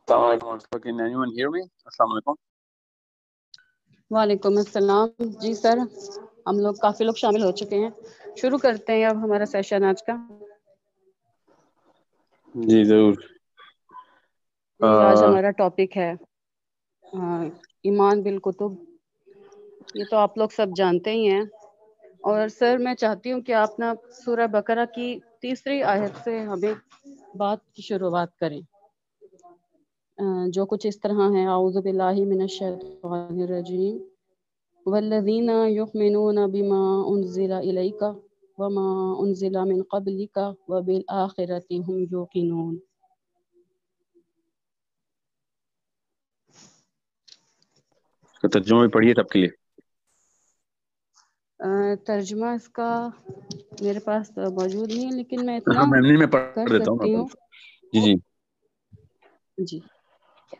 السلام علیکم. Can anyone hear me? السلام علیکم. وعلیکم السلام. جی سر، ہم لوگ کافی لوگ شامل ہو چکے ہیں. شروع کرتے ہیں اب ہمارا سیشن آج کا. جی ضرور. جی آج ہمارا ٹاپک ہے ایمان بالکتب. یہ تو آپ لوگ سب جانتے ہی ہیں. اور سر میں چاہتی ہوں کہ آپ نا سورہ بقرہ کی 3 آیت سے ہمیں بات کی شروعات کریں، جو کچھ اس طرح ہے: اعوذ باللہ من الشیطان الرجیم والذین یؤمنون بما انزل الیک وما انزل من قبلک وبالآخرۃ هم یوقنون. ترجمہ بھی پڑھیے سب کے لیے. ترجمہ اس کا میرے پاس موجود نہیں ہے، لیکن میں ہاں اتنا میں کر پڑھ دیتا ہوں. سکتی ہوں. جی جی. جی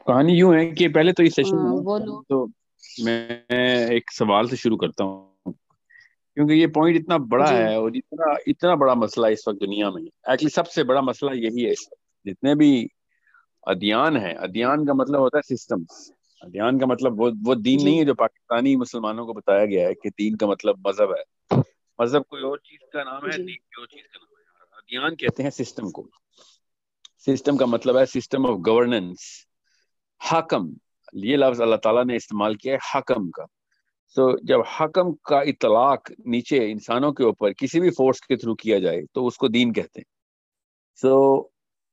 کہانی یوں ہے کہ پہلے تو یہ سیشن ہے وہ نا، لوگ تو میں ایک سوال سے شروع کرتا ہوں، کیونکہ یہ پوائنٹ اتنا بڑا جی ہے اور اتنا بڑا مسئلہ اس وقت دنیا میں. ایکچولی سب سے بڑا مسئلہ یہی ہے اس وقت. جتنے بھی ادیان ہیں، ادیان کا مطلب ہوتا ہے سسٹم. ادیان کا مطلب وہ دین جی نہیں ہے جو پاکستانی مسلمانوں کو بتایا گیا ہے کہ دین کا مطلب مذہب ہے. مذہب کوئی اور چیز کا نام ہے، جی دین کوئی اور چیز کا نام ہے. ادیان کہتے ہیں سسٹم کو. سسٹم کا مطلب ہے سسٹم آف گورننس. حکم، یہ لفظ اللہ تعالیٰ نے استعمال کیا ہے حکم کا. تو جب حکم کا اطلاق نیچے انسانوں کے اوپر کسی بھی فورس کے تھرو کیا جائے تو اس کو دین کہتے ہیں. سو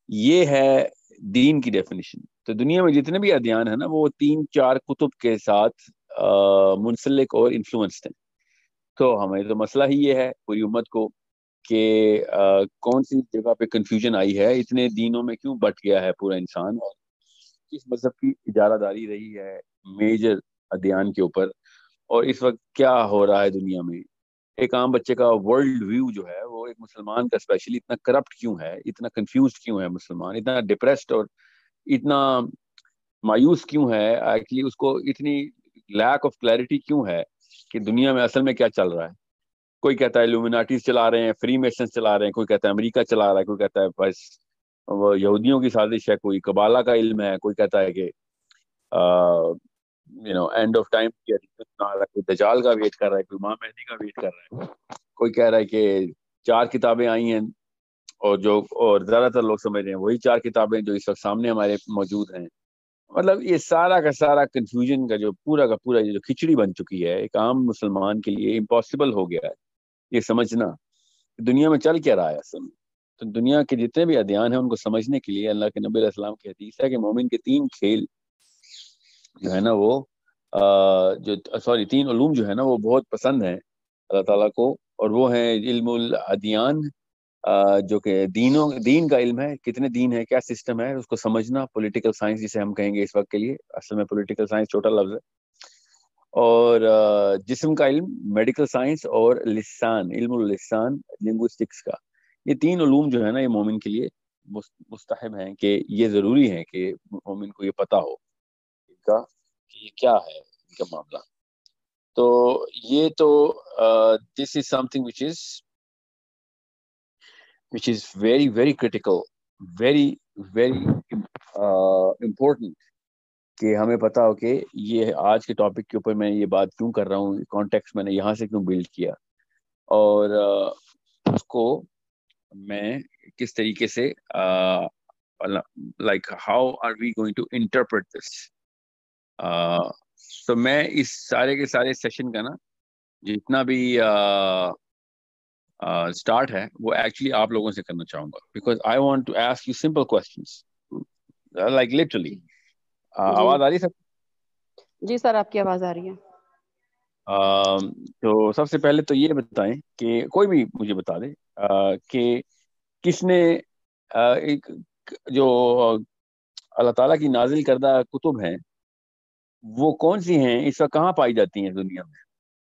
یہ ہے دین کی ڈیفینیشن. تو دنیا میں جتنے بھی ادیان ہیں نا، وہ 3-4 کتب کے ساتھ منسلک اور انفلوئنسڈ ہیں. تو ہمیں تو مسئلہ ہی یہ ہے پوری امت کو کہ کون سی جگہ پہ کنفیوژن آئی ہے، اتنے دینوں میں کیوں بٹ گیا ہے پورا انسان، اور کس مذہب کی اجارہ داری رہی ہے میجر ادیان کے اوپر، اور اس وقت کیا ہو رہا ہے دنیا میں. ایک عام بچے کا ورلڈ ویو جو ہے وہ ایک مسلمان کا اسپیشلی اتنا کرپٹ کیوں ہے، اتنا کنفیوزڈ کیوں ہے مسلمان، اتنا ڈپریسڈ اور اتنا مایوس کیوں ہے. ایکچولی اس کو اتنی لیک آف کلیئرٹی کیوں ہے کہ دنیا میں اصل میں کیا چل رہا ہے. کوئی کہتا ہے لومیناٹیز چلا رہے ہیں، فری میسنز چلا رہے ہیں، کوئی کہتا ہے امریکہ چلا رہا ہے، کوئی کہتا ہے بس وہ یہودیوں کی سازش ہے، کوئی قبالہ کا علم ہے، کوئی کہتا ہے کہ اینڈ آف ٹائم کوئی دجال کا ویٹ کر رہا ہے، کوئی امام مہدی کا ویٹ کر رہا ہے، کوئی کہہ رہا ہے کہ 4 کتابیں آئی ہیں اور زیادہ تر لوگ سمجھ رہے ہیں وہی 4 کتابیں جو اس وقت سامنے ہمارے موجود ہیں. مطلب یہ سارا کا سارا کنفیوژن کا جو پورا کا پورا جو کھچڑی بن چکی ہے، ایک عام مسلمان کے لیے امپاسبل ہو گیا ہے یہ سمجھنا کہ دنیا میں چل کیا رہا ہے اصل میں. تو دنیا کے جتنے بھی ادیان ہیں ان کو سمجھنے کے لیے اللہ کے نبی علیہ السلام کی حدیث ہے کہ مومن کے 3 کھیل جو ہے نا وہ تین علوم جو ہے نا وہ بہت پسند ہیں اللہ تعالیٰ کو، اور وہ ہیں علم الادیان، جو کہ دین کا علم ہے، کتنے دین ہے، کیا سسٹم ہے اس کو سمجھنا. پولیٹیکل سائنس جسے ہم کہیں گے اس وقت کے لیے، اصل میں پولیٹیکل سائنس چھوٹا لفظ ہے. اور جسم کا علم میڈیکل سائنس، اور لسان علم اللسان لنگوسٹکس کا. یہ 3 علوم جو ہے نا یہ مومن کے لیے مستحب ہیں کہ یہ ضروری ہے کہ مومن کو یہ پتا ہو ان کا کہ یہ کیا ہے ان کا معاملہ. تو یہ تو this is something which is very very critical, very very important کہ ہمیں پتا ہو کہ یہ آج کے ٹاپک کے اوپر میں یہ بات کیوں کر رہا ہوں، کانٹیکس میں نے یہاں سے کیوں بلڈ کیا، اور اس کو میں کس طریقے سے like how are we going to interpret this. تو میں اس سارے کے سارے سیشن کا نا جتنا بھی اسٹارٹ ہے وہ ایکچولی آپ لوگوں سے کرنا چاہوں گا، because I want to ask you simple questions like literally. جی آواز آ رہی ہے سب؟ جی سر، آپ کی آواز آ رہی ہے. تو سب سے پہلے تو یہ بتائیں کہ کوئی بھی مجھے بتا دے کہ کس نے ایک جو اللہ تعالیٰ کی نازل کردہ کتب ہیں وہ کون سی ہیں، اس وقت کہاں پائی جاتی ہیں دنیا میں،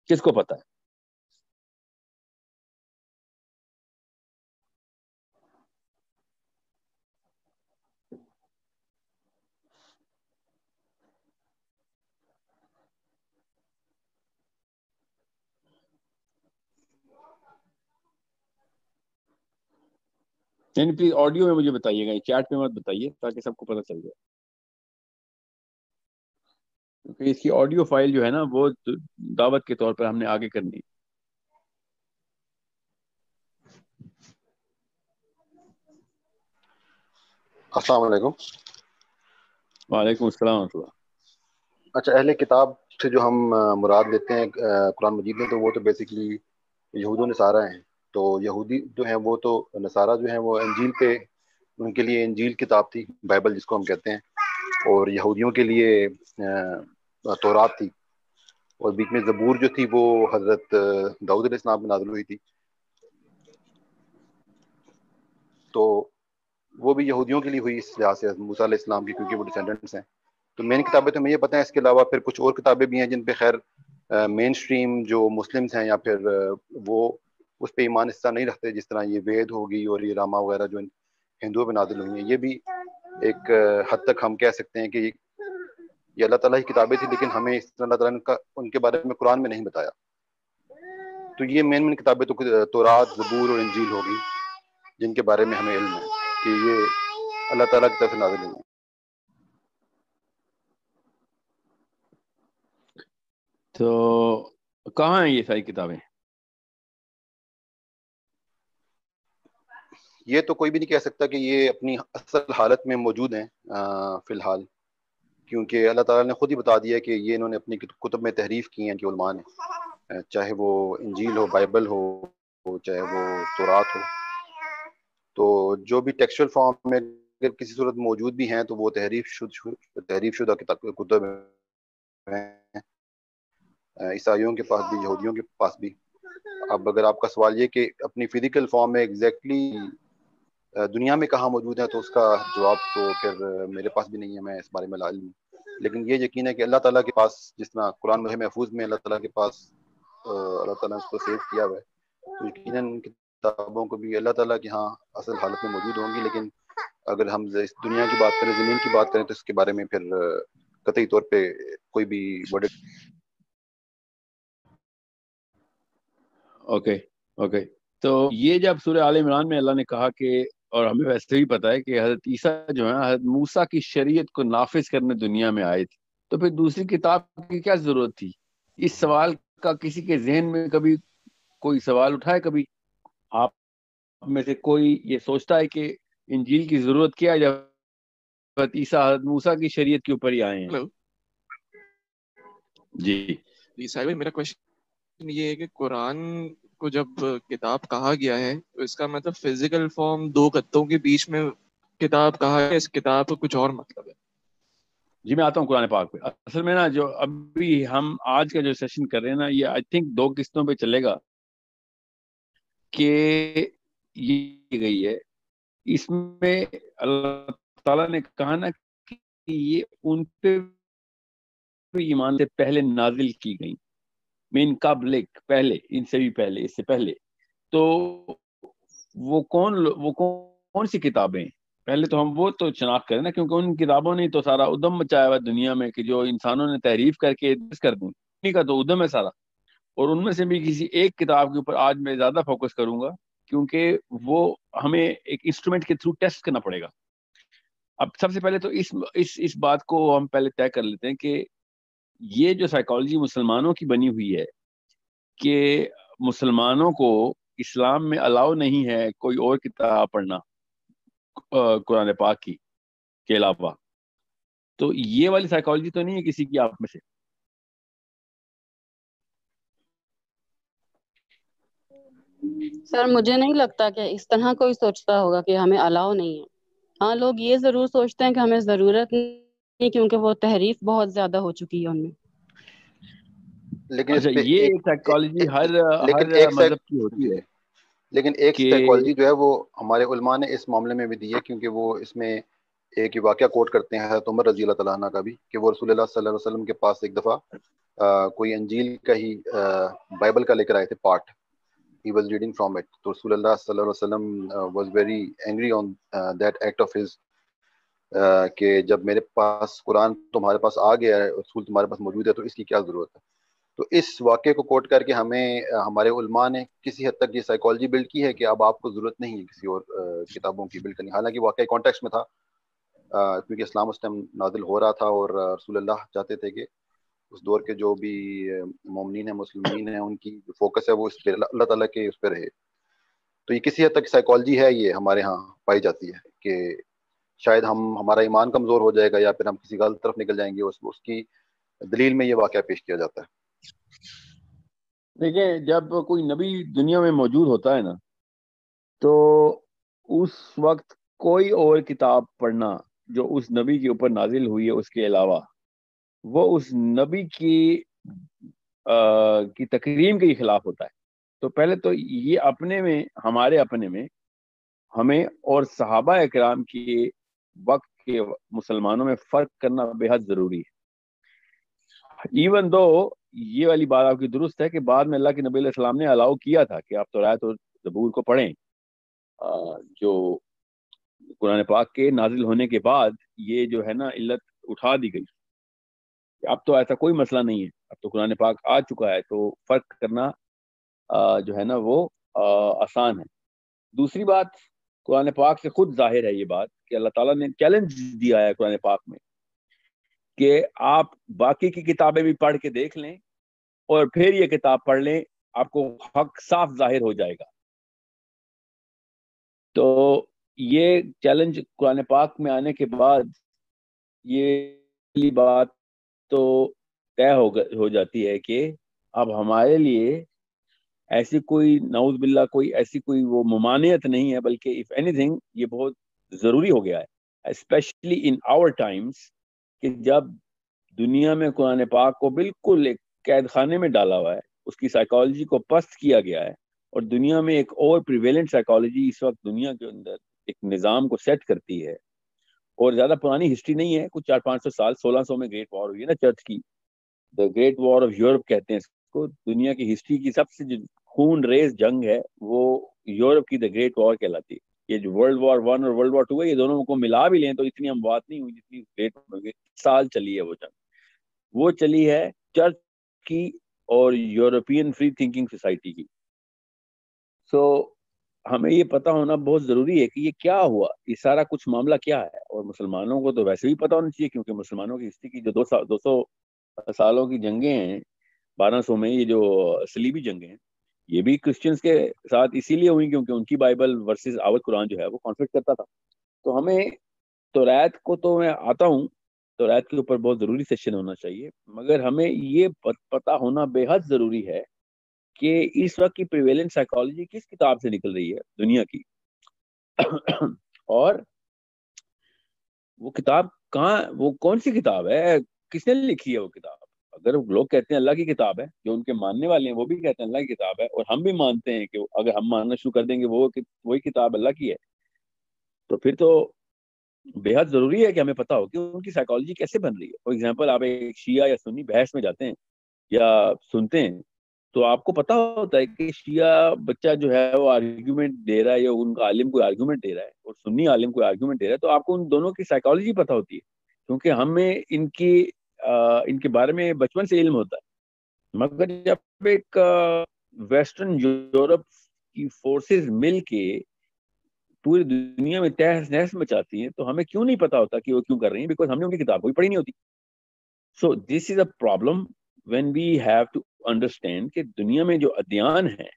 کس کو پتا ہے؟ پلیز آڈیو میں مجھے بتائیے گا، چیٹ پہ مت بتائیے تاکہ سب کو پتہ چل جائے. کیونکہ اس کی آڈیو فائل جو ہے نا وہ دعوت کے طور پر ہم نے آگے کرنی. السلام علیکم. وعلیکم السلام ورحمۃ اللہ. اچھا، اہل کتاب سے جو ہم مراد لیتے ہیں قرآن مجید میں، تو وہ تو بیسیکلی یہود و نصارہ ہیں. تو یہودی جو ہیں وہ تو نصارہ جو ہیں وہ انجیل پہ، ان کے لیے انجیل کتاب تھی، بائبل جس کو ہم کہتے ہیں، اور یہودیوں کے لیے تورات تھی، اور بیچ میں زبور جو تھی وہ حضرت داؤد علیہ السلام پہ نازل ہوئی تھی. تو وہ بھی یہودیوں کے لیے ہوئی اس لحاظ سے موسیٰ علیہ السلام کی، کیونکہ وہ ڈسینڈنٹس ہیں. تو مین کتابیں تو ہمیں یہ پتہ ہے. اس کے علاوہ پھر کچھ اور کتابیں بھی ہیں جن پہ خیر مین اسٹریم جو مسلمس ہیں یا پھر وہ اس پہ ایمان اس طرح نہیں رکھتے، جس طرح یہ وید ہوگی اور یہ راما وغیرہ جو ہندوؤں پہ نازل ہوئی ہیں. یہ بھی ایک حد تک ہم کہہ سکتے ہیں کہ یہ اللہ تعالیٰ کی کتابیں تھیں، لیکن ہمیں اس طرح اللہ تعالیٰ نے ان کے بارے میں قرآن میں نہیں بتایا. تو یہ مین کتابیں تو تورات، زبور اور انجیل ہوگی، جن کے بارے میں ہمیں علم ہے کہ یہ اللہ تعالیٰ کی طرف سے نازل ہوئی ہیں. تو کہاں ہیں یہ ساری کتابیں؟ یہ تو کوئی بھی نہیں کہہ سکتا کہ یہ اپنی اصل حالت میں موجود ہیں فی الحال، کیونکہ اللہ تعالیٰ نے خود ہی بتا دیا کہ یہ انہوں نے اپنی کتب میں تحریف کی ہیں کہ علماء نے، چاہے وہ انجیل ہو، بائبل ہو، چاہے وہ تورات ہو. تو جو بھی ٹیکسچل فارم میں اگر کسی صورت موجود بھی ہیں تو وہ تحریف شدہ کتب ہیں، عیسائیوں کے پاس بھی، یہودیوں کے پاس بھی. اب اگر آپ کا سوال یہ کہ اپنی فزیکل فارم میں ایگزیکٹلی دنیا میں کہاں موجود ہے، تو اس کا جواب تو پھر میرے پاس بھی نہیں ہے، میں اس بارے میں لائل ہوں. لیکن یہ یقین ہے کہ اللہ تعالیٰ کے پاس، جس طرح قرآن محفوظ میں اللہ تعالیٰ کے پاس اللہ تعالیٰ نے اس کو سیو کیا ہوا ہے، تو یقیناً کتابوں کو بھی اللہ تعالیٰ کی ہاں اصل حالت میں موجود ہوں گی. لیکن اگر ہم اس دنیا کی بات کریں، زمین کی بات کریں، تو اس کے بارے میں پھر قطعی طور پہ کوئی بھی بڑے. اوکے. تو یہ جب سورہ آل عمران میں اللہ نے کہا کہ، اور ہمیں ویسے بھی پتا ہے کہ حضرت عیسیٰ جو ہے حضرت موسیٰ کی شریعت کو نافذ کرنے دنیا میں آئے تھے، تو پھر دوسری کتاب کی کیا ضرورت تھی؟ اس سوال کا کسی کے ذہن میں کبھی کوئی سوال اٹھائے؟ کبھی آپ میں سے کوئی یہ سوچتا ہے کہ انجیل کی ضرورت کیا ہے جب حضرت عیسیٰ حضرت موسیٰ کی شریعت کے اوپر ہی آئے ہیں؟ جی صاحب، میرا کوشچن یہ ہے کہ قرآن کو جب کتاب کہا گیا ہے تو اس کا مطلب فزیکل فارم دو گتوں کے بیچ میں کتاب کہا ہے، اس کتاب کا کچھ اور مطلب ہے؟ جی میں آتا ہوں قرآن پاک پہ. اصل میں نا جو ابھی ہم آج کا جو سیشن کر رہے ہیں نا، یہ آئی تھنک 2 قسطوں پہ چلے گا کہ یہ گئی ہے. اس میں اللہ تعالیٰ نے کہا نا کہ یہ ان پہ ایمان سے پہلے نازل کی گئی، من قبلک، پہلے، ان سے بھی پہلے، اس سے پہلے. تو وہ کون سی کتابیں؟ پہلے تو ہم وہ تو شناخت کریں نا، کیونکہ ان کتابوں نے تو سارا ادم مچایا ہوا دنیا میں کہ جو انسانوں نے تحریف کر کے کر دیں، انہیں کا تو ادم ہے سارا. اور ان میں سے بھی کسی ایک کتاب کے اوپر آج میں زیادہ فوکس کروں گا، کیونکہ وہ ہمیں ایک انسٹرومنٹ کے تھرو ٹیسٹ کرنا پڑے گا. اب سب سے پہلے تو اس بات کو ہم پہلے طے کر لیتے ہیں کہ یہ جو سائیکالوجی مسلمانوں کی بنی ہوئی ہے کہ مسلمانوں کو اسلام میں الاؤ نہیں ہے کوئی اور کتاب پڑھنا قرآن پاک کی کے علاوہ، تو یہ والی سائیکالوجی تو نہیں ہے کسی کی آپ میں سے؟ سر مجھے نہیں لگتا کہ اس طرح کوئی سوچتا ہوگا کہ ہمیں الاؤ نہیں ہے. ہاں، لوگ یہ ضرور سوچتے ہیں کہ ہمیں ضرورت نہیں، کیونکہ وہ تحریف بہت زیادہ ہو چکی ہے ان میں. لیکن اچھا، یہ سائیکالوجی ہر مذہب کی ہوتی ہے. لیکن ایک سائیکالوجی جو ہے وہ ہمارے علماء نے اس معاملے میں بھی دی ہے، کیونکہ وہ اس میں ایک واقعہ کوٹ کرتے ہیں حضرت عمر رضی اللہ تعالیٰ عنہ کا بھی، کہ وہ رسول اللہ صلی اللہ علیہ وسلم کے پاس ایک دفعہ کوئی انجیل کا ہی بائبل کا لے کر آئے تھے part. He was reading from it. تو رسول اللہ صلی اللہ علیہ وسلم was very angry on that act of his کہ جب میرے پاس قرآن تمہارے پاس آ گیا ہے، رسول تمہارے پاس موجود ہے، تو اس کی کیا ضرورت ہے. تو اس واقعے کو کوٹ کر کے ہمیں ہمارے علماء نے کسی حد تک یہ سائیکالوجی بلڈ کی ہے کہ اب آپ کو ضرورت نہیں ہے کسی اور کتابوں کی بلڈ کرنی. حالانکہ واقعی کانٹیکسٹ میں تھا، کیونکہ اسلام اس ٹائم نازل ہو رہا تھا اور رسول اللہ چاہتے تھے کہ اس دور کے جو بھی مومنین ہیں مسلمین ہیں ان کی فوکس ہے وہ اس پہ اللہ تعالیٰ کے اس پہ رہے. تو یہ کسی حد تک سائیکالوجی ہے یہ ہمارے ہاں پائی جاتی ہے کہ شاید ہمارا ایمان کمزور ہو جائے گا یا پھر ہم کسی غلط طرف نکل جائیں گے. اس کی دلیل میں یہ واقعہ پیش کیا جاتا ہے. دیکھیں جب کوئی نبی دنیا میں موجود ہوتا ہے نا تو اس وقت کوئی اور کتاب پڑھنا جو اس نبی کے اوپر نازل ہوئی ہے اس کے علاوہ وہ اس نبی کی تکریم کے خلاف ہوتا ہے. تو پہلے تو یہ اپنے میں ہمارے اپنے میں ہمیں اور صحابہ اکرام کے وقت کے مسلمانوں میں فرق کرنا بے حد ضروری ہے. ایون دو یہ والی بات آپ کی درست ہے کہ بعد میں اللہ کے نبی علیہ السلام نے الاؤ کیا تھا کہ آپ تورات اور زبور کو پڑھیں جو قرآن پاک کے نازل ہونے کے بعد یہ جو ہے نا علت اٹھا دی گئی. اب تو ایسا کوئی مسئلہ نہیں ہے, اب تو قرآن پاک آ چکا ہے تو فرق کرنا جو ہے نا وہ آسان ہے. دوسری بات قرآن پاک سے خود ظاہر ہے یہ بات کہ اللہ تعالیٰ نے چیلنج دیا ہے قرآن پاک میں کہ آپ باقی کی کتابیں بھی پڑھ کے دیکھ لیں اور پھر یہ کتاب پڑھ لیں, آپ کو حق صاف ظاہر ہو جائے گا. تو یہ چیلنج قرآن پاک میں آنے کے بعد یہ بات تو طے ہو جاتی ہے کہ اب ہمارے لیے ایسی کوئی نعوذ باللہ کوئی ایسی کوئی وہ ممانعت نہیں ہے, بلکہ اف اینی تھنگ یہ بہت ضروری ہو گیا ہے, اسپیشلی ان آور ٹائمس کہ جب دنیا میں قرآن پاک کو بالکل ایک قید خانے میں ڈالا ہوا ہے, اس کی سائیکالوجی کو پست کیا گیا ہے, اور دنیا میں ایک اور پریویلنٹ سائیکالوجی اس وقت دنیا کے اندر ایک نظام کو سیٹ کرتی ہے. اور زیادہ پرانی ہسٹری نہیں ہے, کچھ 400-500 سال 1600 میں گریٹ وار ہوئی ہے نا چرچ کی, the great war of Europe کہتے ہیں اس کو. دنیا کی ہسٹری کی سب سے جو خون ریز جنگ ہے وہ یورپ کی دا گریٹ وار کہلاتی ہے. یہ جو ورلڈ وار 1 اور ورلڈ وار 2 ہے یہ دونوں کو ملا بھی لیں تو اتنی اموات نہیں ہوئی جتنی گریٹ سال چلی ہے وہ جنگ. وہ چلی ہے چرچ کی اور یورپین فری تھنکنگ سوسائٹی کی. سو ہمیں یہ پتہ ہونا بہت ضروری ہے کہ یہ کیا ہوا, یہ سارا کچھ معاملہ کیا ہے. اور مسلمانوں کو تو ویسے بھی پتہ ہونا چاہیے کیونکہ مسلمانوں کی ہسٹری کی جو 200 سالوں کی جنگیں ہیں 1200 میں, یہ جو صلیبی جنگیں ہیں یہ بھی کرسچنز کے ساتھ اسی لیے ہوئی کیونکہ ان کی بائبل ورسز آور قرآن جو ہے وہ کانفلکٹ کرتا تھا. تو ہمیں تورات کو تو میں آتا ہوں, تورات کے اوپر بہت ضروری سیشن ہونا چاہیے, مگر ہمیں یہ پتہ ہونا بے حد ضروری ہے کہ اس وقت کی پریویلنٹ سائیکالوجی کس کتاب سے نکل رہی ہے دنیا کی, اور وہ کتاب کہاں, وہ کون سی کتاب ہے, کس نے لکھی ہے وہ کتاب. اگر لوگ کہتے ہیں اللہ کی کتاب ہے, جو ان کے ماننے والے ہیں وہ بھی کہتے ہیں اللہ کی کتاب ہے, اور ہم بھی مانتے ہیں کہ اگر ہم ماننا شروع کر دیں گے وہی کتاب اللہ کی ہے, تو پھر تو بے حد ضروری ہے کہ ہمیں پتہ ہو کہ ان کی سائیکالوجی کیسے بن رہی ہے. فار ایگزامپل آپ ایک شیعہ یا سنی بحث میں جاتے ہیں یا سنتے ہیں تو آپ کو پتہ ہوتا ہے کہ شیعہ بچہ جو ہے وہ آرگیومنٹ دے رہا ہے یا ان کا عالم کوئی آرگیومنٹ دے رہا ہے اور سنی عالم کوئی آرگیومنٹ دے رہا ہے, تو آپ کو ان دونوں کی سائیکالوجی پتہ ہوتی ہے کیونکہ ہمیں ان کے بارے میں بچپن سے علم ہوتا ہے. مگر جب ایک ویسٹرن یورپ کی فورسز مل کے پوری دنیا میں تہس نہس مچاتی ہیں تو ہمیں کیوں نہیں پتا ہوتا کہ وہ کیوں کر رہی ہیں, بیکاز ہم نے ان کی کتاب کوئی پڑھی نہیں ہوتی. So this is a problem when we have to understand کہ دنیا میں جو ادیان ہیں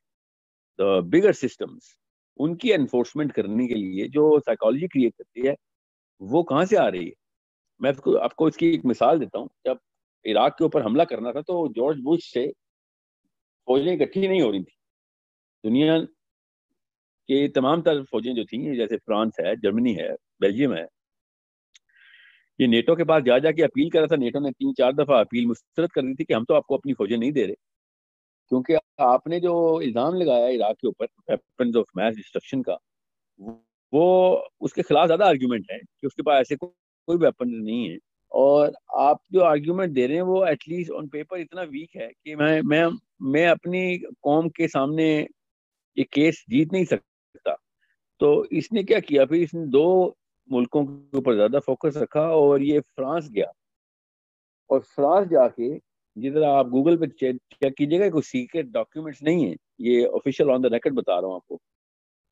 the bigger systems ان کی انفورسمنٹ کرنے کے لیے جو سائیکالوجی کریٹ کرتی ہے وہ کہاں سے آ رہی ہے. میں آپ کو اس کی ایک مثال دیتا ہوں. جب عراق کے اوپر حملہ کرنا تھا تو جارج بش سے فوجیں اکٹھی نہیں ہو رہی تھی. دنیا کے تمام تر فوجیں جو تھیں جیسے فرانس ہے, جرمنی ہے, بیلجیم ہے, یہ نیٹو کے پاس جا کے اپیل کر رہا تھا. نیٹو نے 3-4 دفعہ اپیل مسترد کر دی تھی کہ ہم تو آپ کو اپنی فوجیں نہیں دے رہے کیونکہ آپ نے جو الزام لگایا عراق کے اوپر ویپنز آف میس ڈسٹرکشن کا, وہ اس کے خلاف زیادہ آرگیومنٹ ہے کہ اس کے پاس ایسے کوئی ویپن نہیں ہے, اور آپ جو آرگیومنٹ دے رہے ہیں وہ ایٹ لیسٹ آن پیپر اتنا ویک ہے کہ میں اپنی قوم کے سامنے یہ کیس جیت نہیں سکتا. تو اس نے کیا کیا, پھر اس نے 2 ملکوں کے اوپر زیادہ فوکس رکھا اور یہ فرانس گیا, اور فرانس جا کے جدھر آپ گوگل پہ چیک کیجیے گا کوئی سیکرٹ ڈاکیومنٹس نہیں ہیں, یہ آفیشیل آن دا ریکارڈ بتا رہا ہوں آپ کو.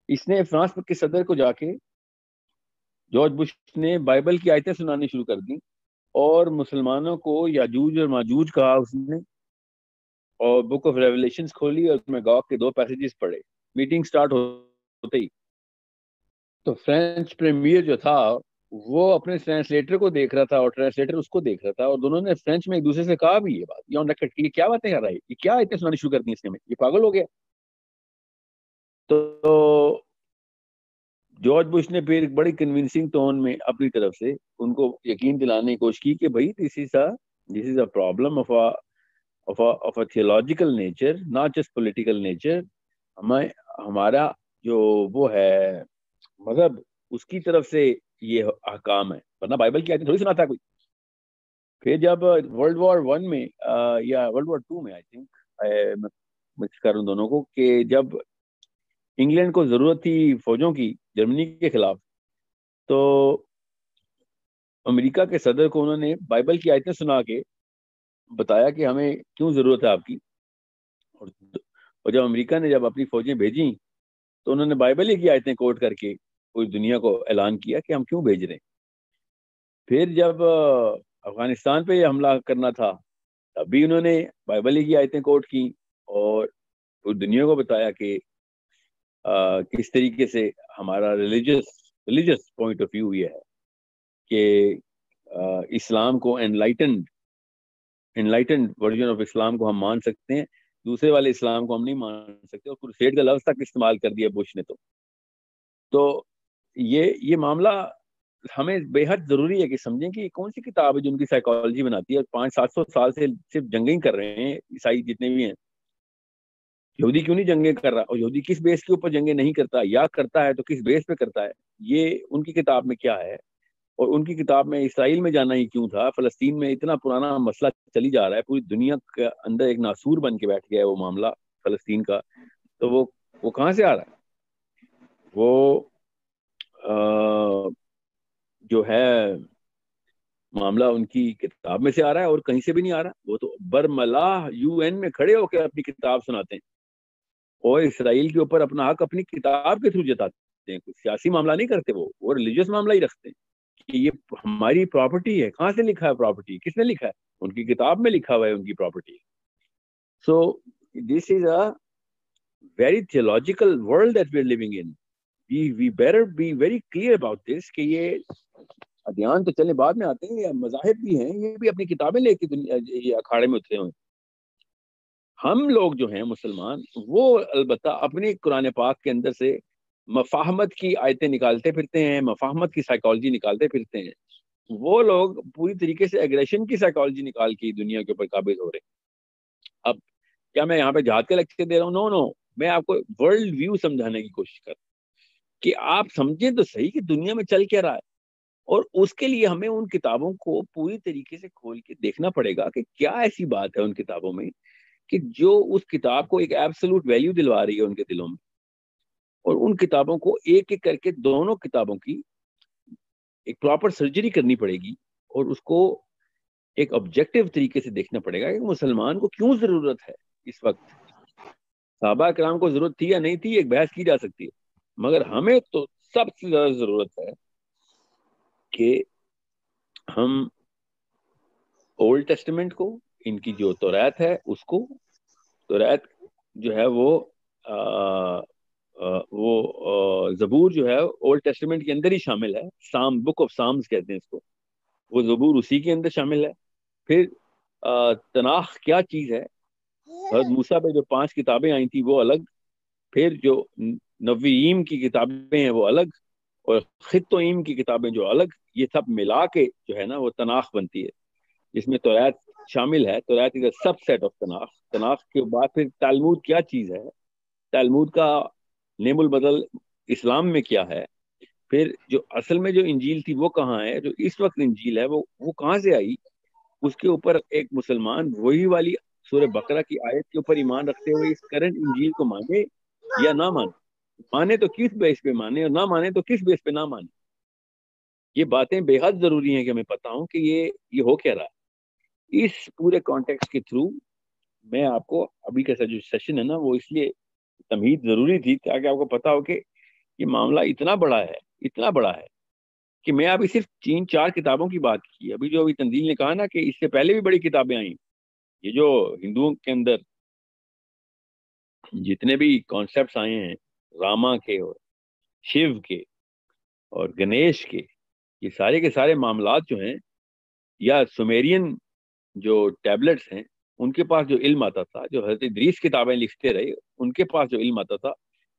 اس نے فرانس کے صدر کو جا کے جارج بش نے بائبل کی آیتیں سنانی شروع کر دی اور مسلمانوں کو یاجوج اور ماجوج کہا اس نے، اور بک آف ریولیشنز کھولی اور میں گاگ کے 2 پیسیجز پڑھے میٹنگ سٹارٹ ہوتے ہی. تو فرینچ پریمیئر جو تھا وہ اپنے ٹرانسلیٹر کو دیکھ رہا تھا اور ٹرانسلیٹر اس کو دیکھ رہا تھا، اور دونوں نے فرینچ میں ایک دوسرے سے کہا بھی یہ بات یہ آن ریکارڈ کہ یہ کیا باتیں کر رہا ہے، یہ کیا اتنے سنانی شروع کر دی اس نے، یہ پاگل ہو گیا. تو جارج بش نے پھر ایک بڑی کنونسنگ ٹون میں اپنی طرف سے ان کو یقین دلانے کی کوشش کی کہ بھائی this is a problem of a theological nature not just political nature. ہمارا جو وہ ہے مذہب اس کی طرف سے یہ احکام ہے، ورنہ بائبل کی آیتیں تھوڑی سناتا ہے کوئی. پھر جب ورلڈ وار 1 میں یا ورلڈ وار 2 میں آئی تھنک میں کر رہا ہوں دونوں کو، کہ جب انگلینڈ کو ضرورت تھی فوجوں کی جرمنی کے خلاف، تو امریکہ کے صدر کو انہوں نے بائبل کی آیتیں سنا کے بتایا کہ ہمیں کیوں ضرورت ہے آپ کی. اور جب امریکہ نے جب اپنی فوجیں بھیجیں تو انہوں نے بائبل ہی کی آیتیں کوٹ کر کے پوری دنیا کو اعلان کیا کہ ہم کیوں بھیج رہے ہیں. پھر جب افغانستان پہ یہ حملہ کرنا تھا تب بھی انہوں نے بائبل ہی کی آیتیں کوٹ کی اور پوری دنیا کو بتایا کہ کس طریقے سے ہمارا ریلیجس پوائنٹ آف ویو یہ ہے کہ اسلام کو انلائٹنڈ ورژن آف اسلام کو ہم مان سکتے ہیں، دوسرے والے اسلام کو ہم نہیں مان سکتے. اور کروسیڈ کا لفظ تک استعمال کر دیا بش نے. تو یہ معاملہ ہمیں بے حد ضروری ہے کہ سمجھیں کہ کون سی کتاب ہے جو ان کی سائیکالوجی بناتی ہے. 500-700 سال سے صرف جنگیں ہی کر رہے ہیں عیسائی جتنے بھی ہیں. یہودی کیوں نہیں جنگیں کر رہا، اور یہودی کس بیس کے اوپر جنگیں نہیں کرتا، یا کرتا ہے تو کس بیس پہ کرتا ہے، یہ ان کی کتاب میں کیا ہے. اور ان کی کتاب میں اسرائیل میں جانا ہی کیوں تھا، فلسطین میں اتنا پرانا مسئلہ چلی جا رہا ہے، پوری دنیا کے اندر ایک ناسور بن کے بیٹھ گیا ہے وہ معاملہ فلسطین کا. تو وہ کہاں سے آ رہا ہے؟ وہ جو ہے معاملہ ان کی کتاب میں سے آ رہا ہے اور کہیں سے بھی نہیں آ رہا. وہ تو برملا UN میں کھڑے ہو کے اپنی کتاب سناتے ہیں اور اسرائیل کے اوپر اپنا حق اپنی کتاب کے تھرو جتاتے ہیں. کوئی سیاسی معاملہ نہیں کرتے، وہ ریلیجس معاملہ ہی رکھتے ہیں کہ یہ ہماری پراپرٹی ہے. کہاں سے لکھا ہے پراپرٹی؟ کس نے لکھا ہے؟ ان کی کتاب میں لکھا ہوا ہے ان کی property. So this is a very theological world that we are living in. We better be very clear about this کہ یہ ادیان تو چلے بعد میں آتے ہیں، یا مذاہب بھی ہیں، یہ بھی اپنی کتابیں لے کے یہ اکھاڑے میں اترے ہوئے. ہم لوگ جو ہیں مسلمان وہ البتہ اپنی قرآن پاک کے اندر سے مفاہمت کی آیتیں نکالتے پھرتے ہیں، مفاہمت کی سائیکالوجی نکالتے پھرتے ہیں. وہ لوگ پوری طریقے سے ایگریشن کی سائیکالوجی نکال کے دنیا کے اوپر قابض ہو رہے ہیں. اب کیا میں یہاں پہ جہاد کے لیکچر دے رہا ہوں؟ نو، میں آپ کو ورلڈ ویو سمجھانے کی کوشش کر رہا ہوں کہ آپ سمجھیں تو صحیح کہ دنیا میں چل کیا رہا ہے. اور اس کے لیے ہمیں ان کتابوں کو پوری طریقے سے کھول کے دیکھنا پڑے گا کہ کیا ایسی بات ہے ان کتابوں میں کہ جو اس کتاب کو ایک ایبسولوٹ ویلیو دلوا رہی ہے ان کے دلوں میں. اور ان کتابوں کو ایک ایک کر کے دونوں کتابوں کی ایک پراپر سرجری کرنی پڑے گی اور اس کو ایک آبجیکٹو طریقے سے دیکھنا پڑے گا کہ مسلمان کو کیوں ضرورت ہے اس وقت. صحابہ کرام کو ضرورت تھی یا نہیں تھی ایک بحث کی جا سکتی ہے، مگر ہمیں تو سب سے زیادہ ضرورت ہے کہ ہم اولڈ ٹیسٹمنٹ کو، ان کی جو توریت ہے اس کو، توریت جو ہے وہ زبور جو ہے اولڈ ٹیسٹمنٹ کے اندر ہی شامل ہے. بک آف سامز کہتے ہیں اس کو، وہ زبور اسی کے اندر شامل ہے. پھر تناخ کیا چیز ہے، حضرت موسیٰ پہ جو 5 کتابیں آئی تھیں وہ الگ، پھر جو نوییم کی کتابیں ہیں وہ الگ، اور خطوئیم کی کتابیں جو الگ، یہ سب ملا کے جو ہے نا وہ تناخ بنتی ہے جس میں توریت شامل ہے. توریت از اے سب سیٹ آف تناخ. تناخ کے بعد پھر تالمود کیا چیز ہے، تالمود کا نیم البدل اسلام میں کیا ہے، پھر جو اصل میں جو انجیل تھی وہ کہاں ہے، جو اس وقت انجیل ہے وہ کہاں سے آئی. اس کے اوپر ایک مسلمان وہی والی سورہ بقرہ کی آیت کے اوپر ایمان رکھتے ہوئے اس کرنٹ انجیل کو مانے یا نہ مانے تو کس بیس پہ مانے اور نہ مانے تو کس بیس پہ نہ مانے. یہ باتیں بے حد ضروری ہیں کہ ہمیں پتہ ہوں کہ یہ ہو کیا رہا ہے. اس پورے کانٹیکسٹ کے تھرو میں آپ کو ابھی کا جو سیشن ہے نا وہ اس لیے تمہید ضروری تھی تاکہ آپ کو پتا ہو کہ یہ معاملہ اتنا بڑا ہے کہ میں ابھی صرف 3-4 کتابوں کی بات کی. ابھی جو ابھی تنزیل نے کہا نا کہ اس سے پہلے بھی بڑی کتابیں آئیں. یہ جو ہندوؤں کے اندر جتنے بھی کانسیپٹس آئے ہیں راما کے اور شیو کے اور گنیش کے, یہ سارے کے سارے معاملات جو ہیں, یا سومیرین جو ٹیبلٹس ہیں ان کے پاس جو علم آتا تھا, جو حضرت ادریس کتابیں لکھتے رہے ان کے پاس جو علم آتا تھا,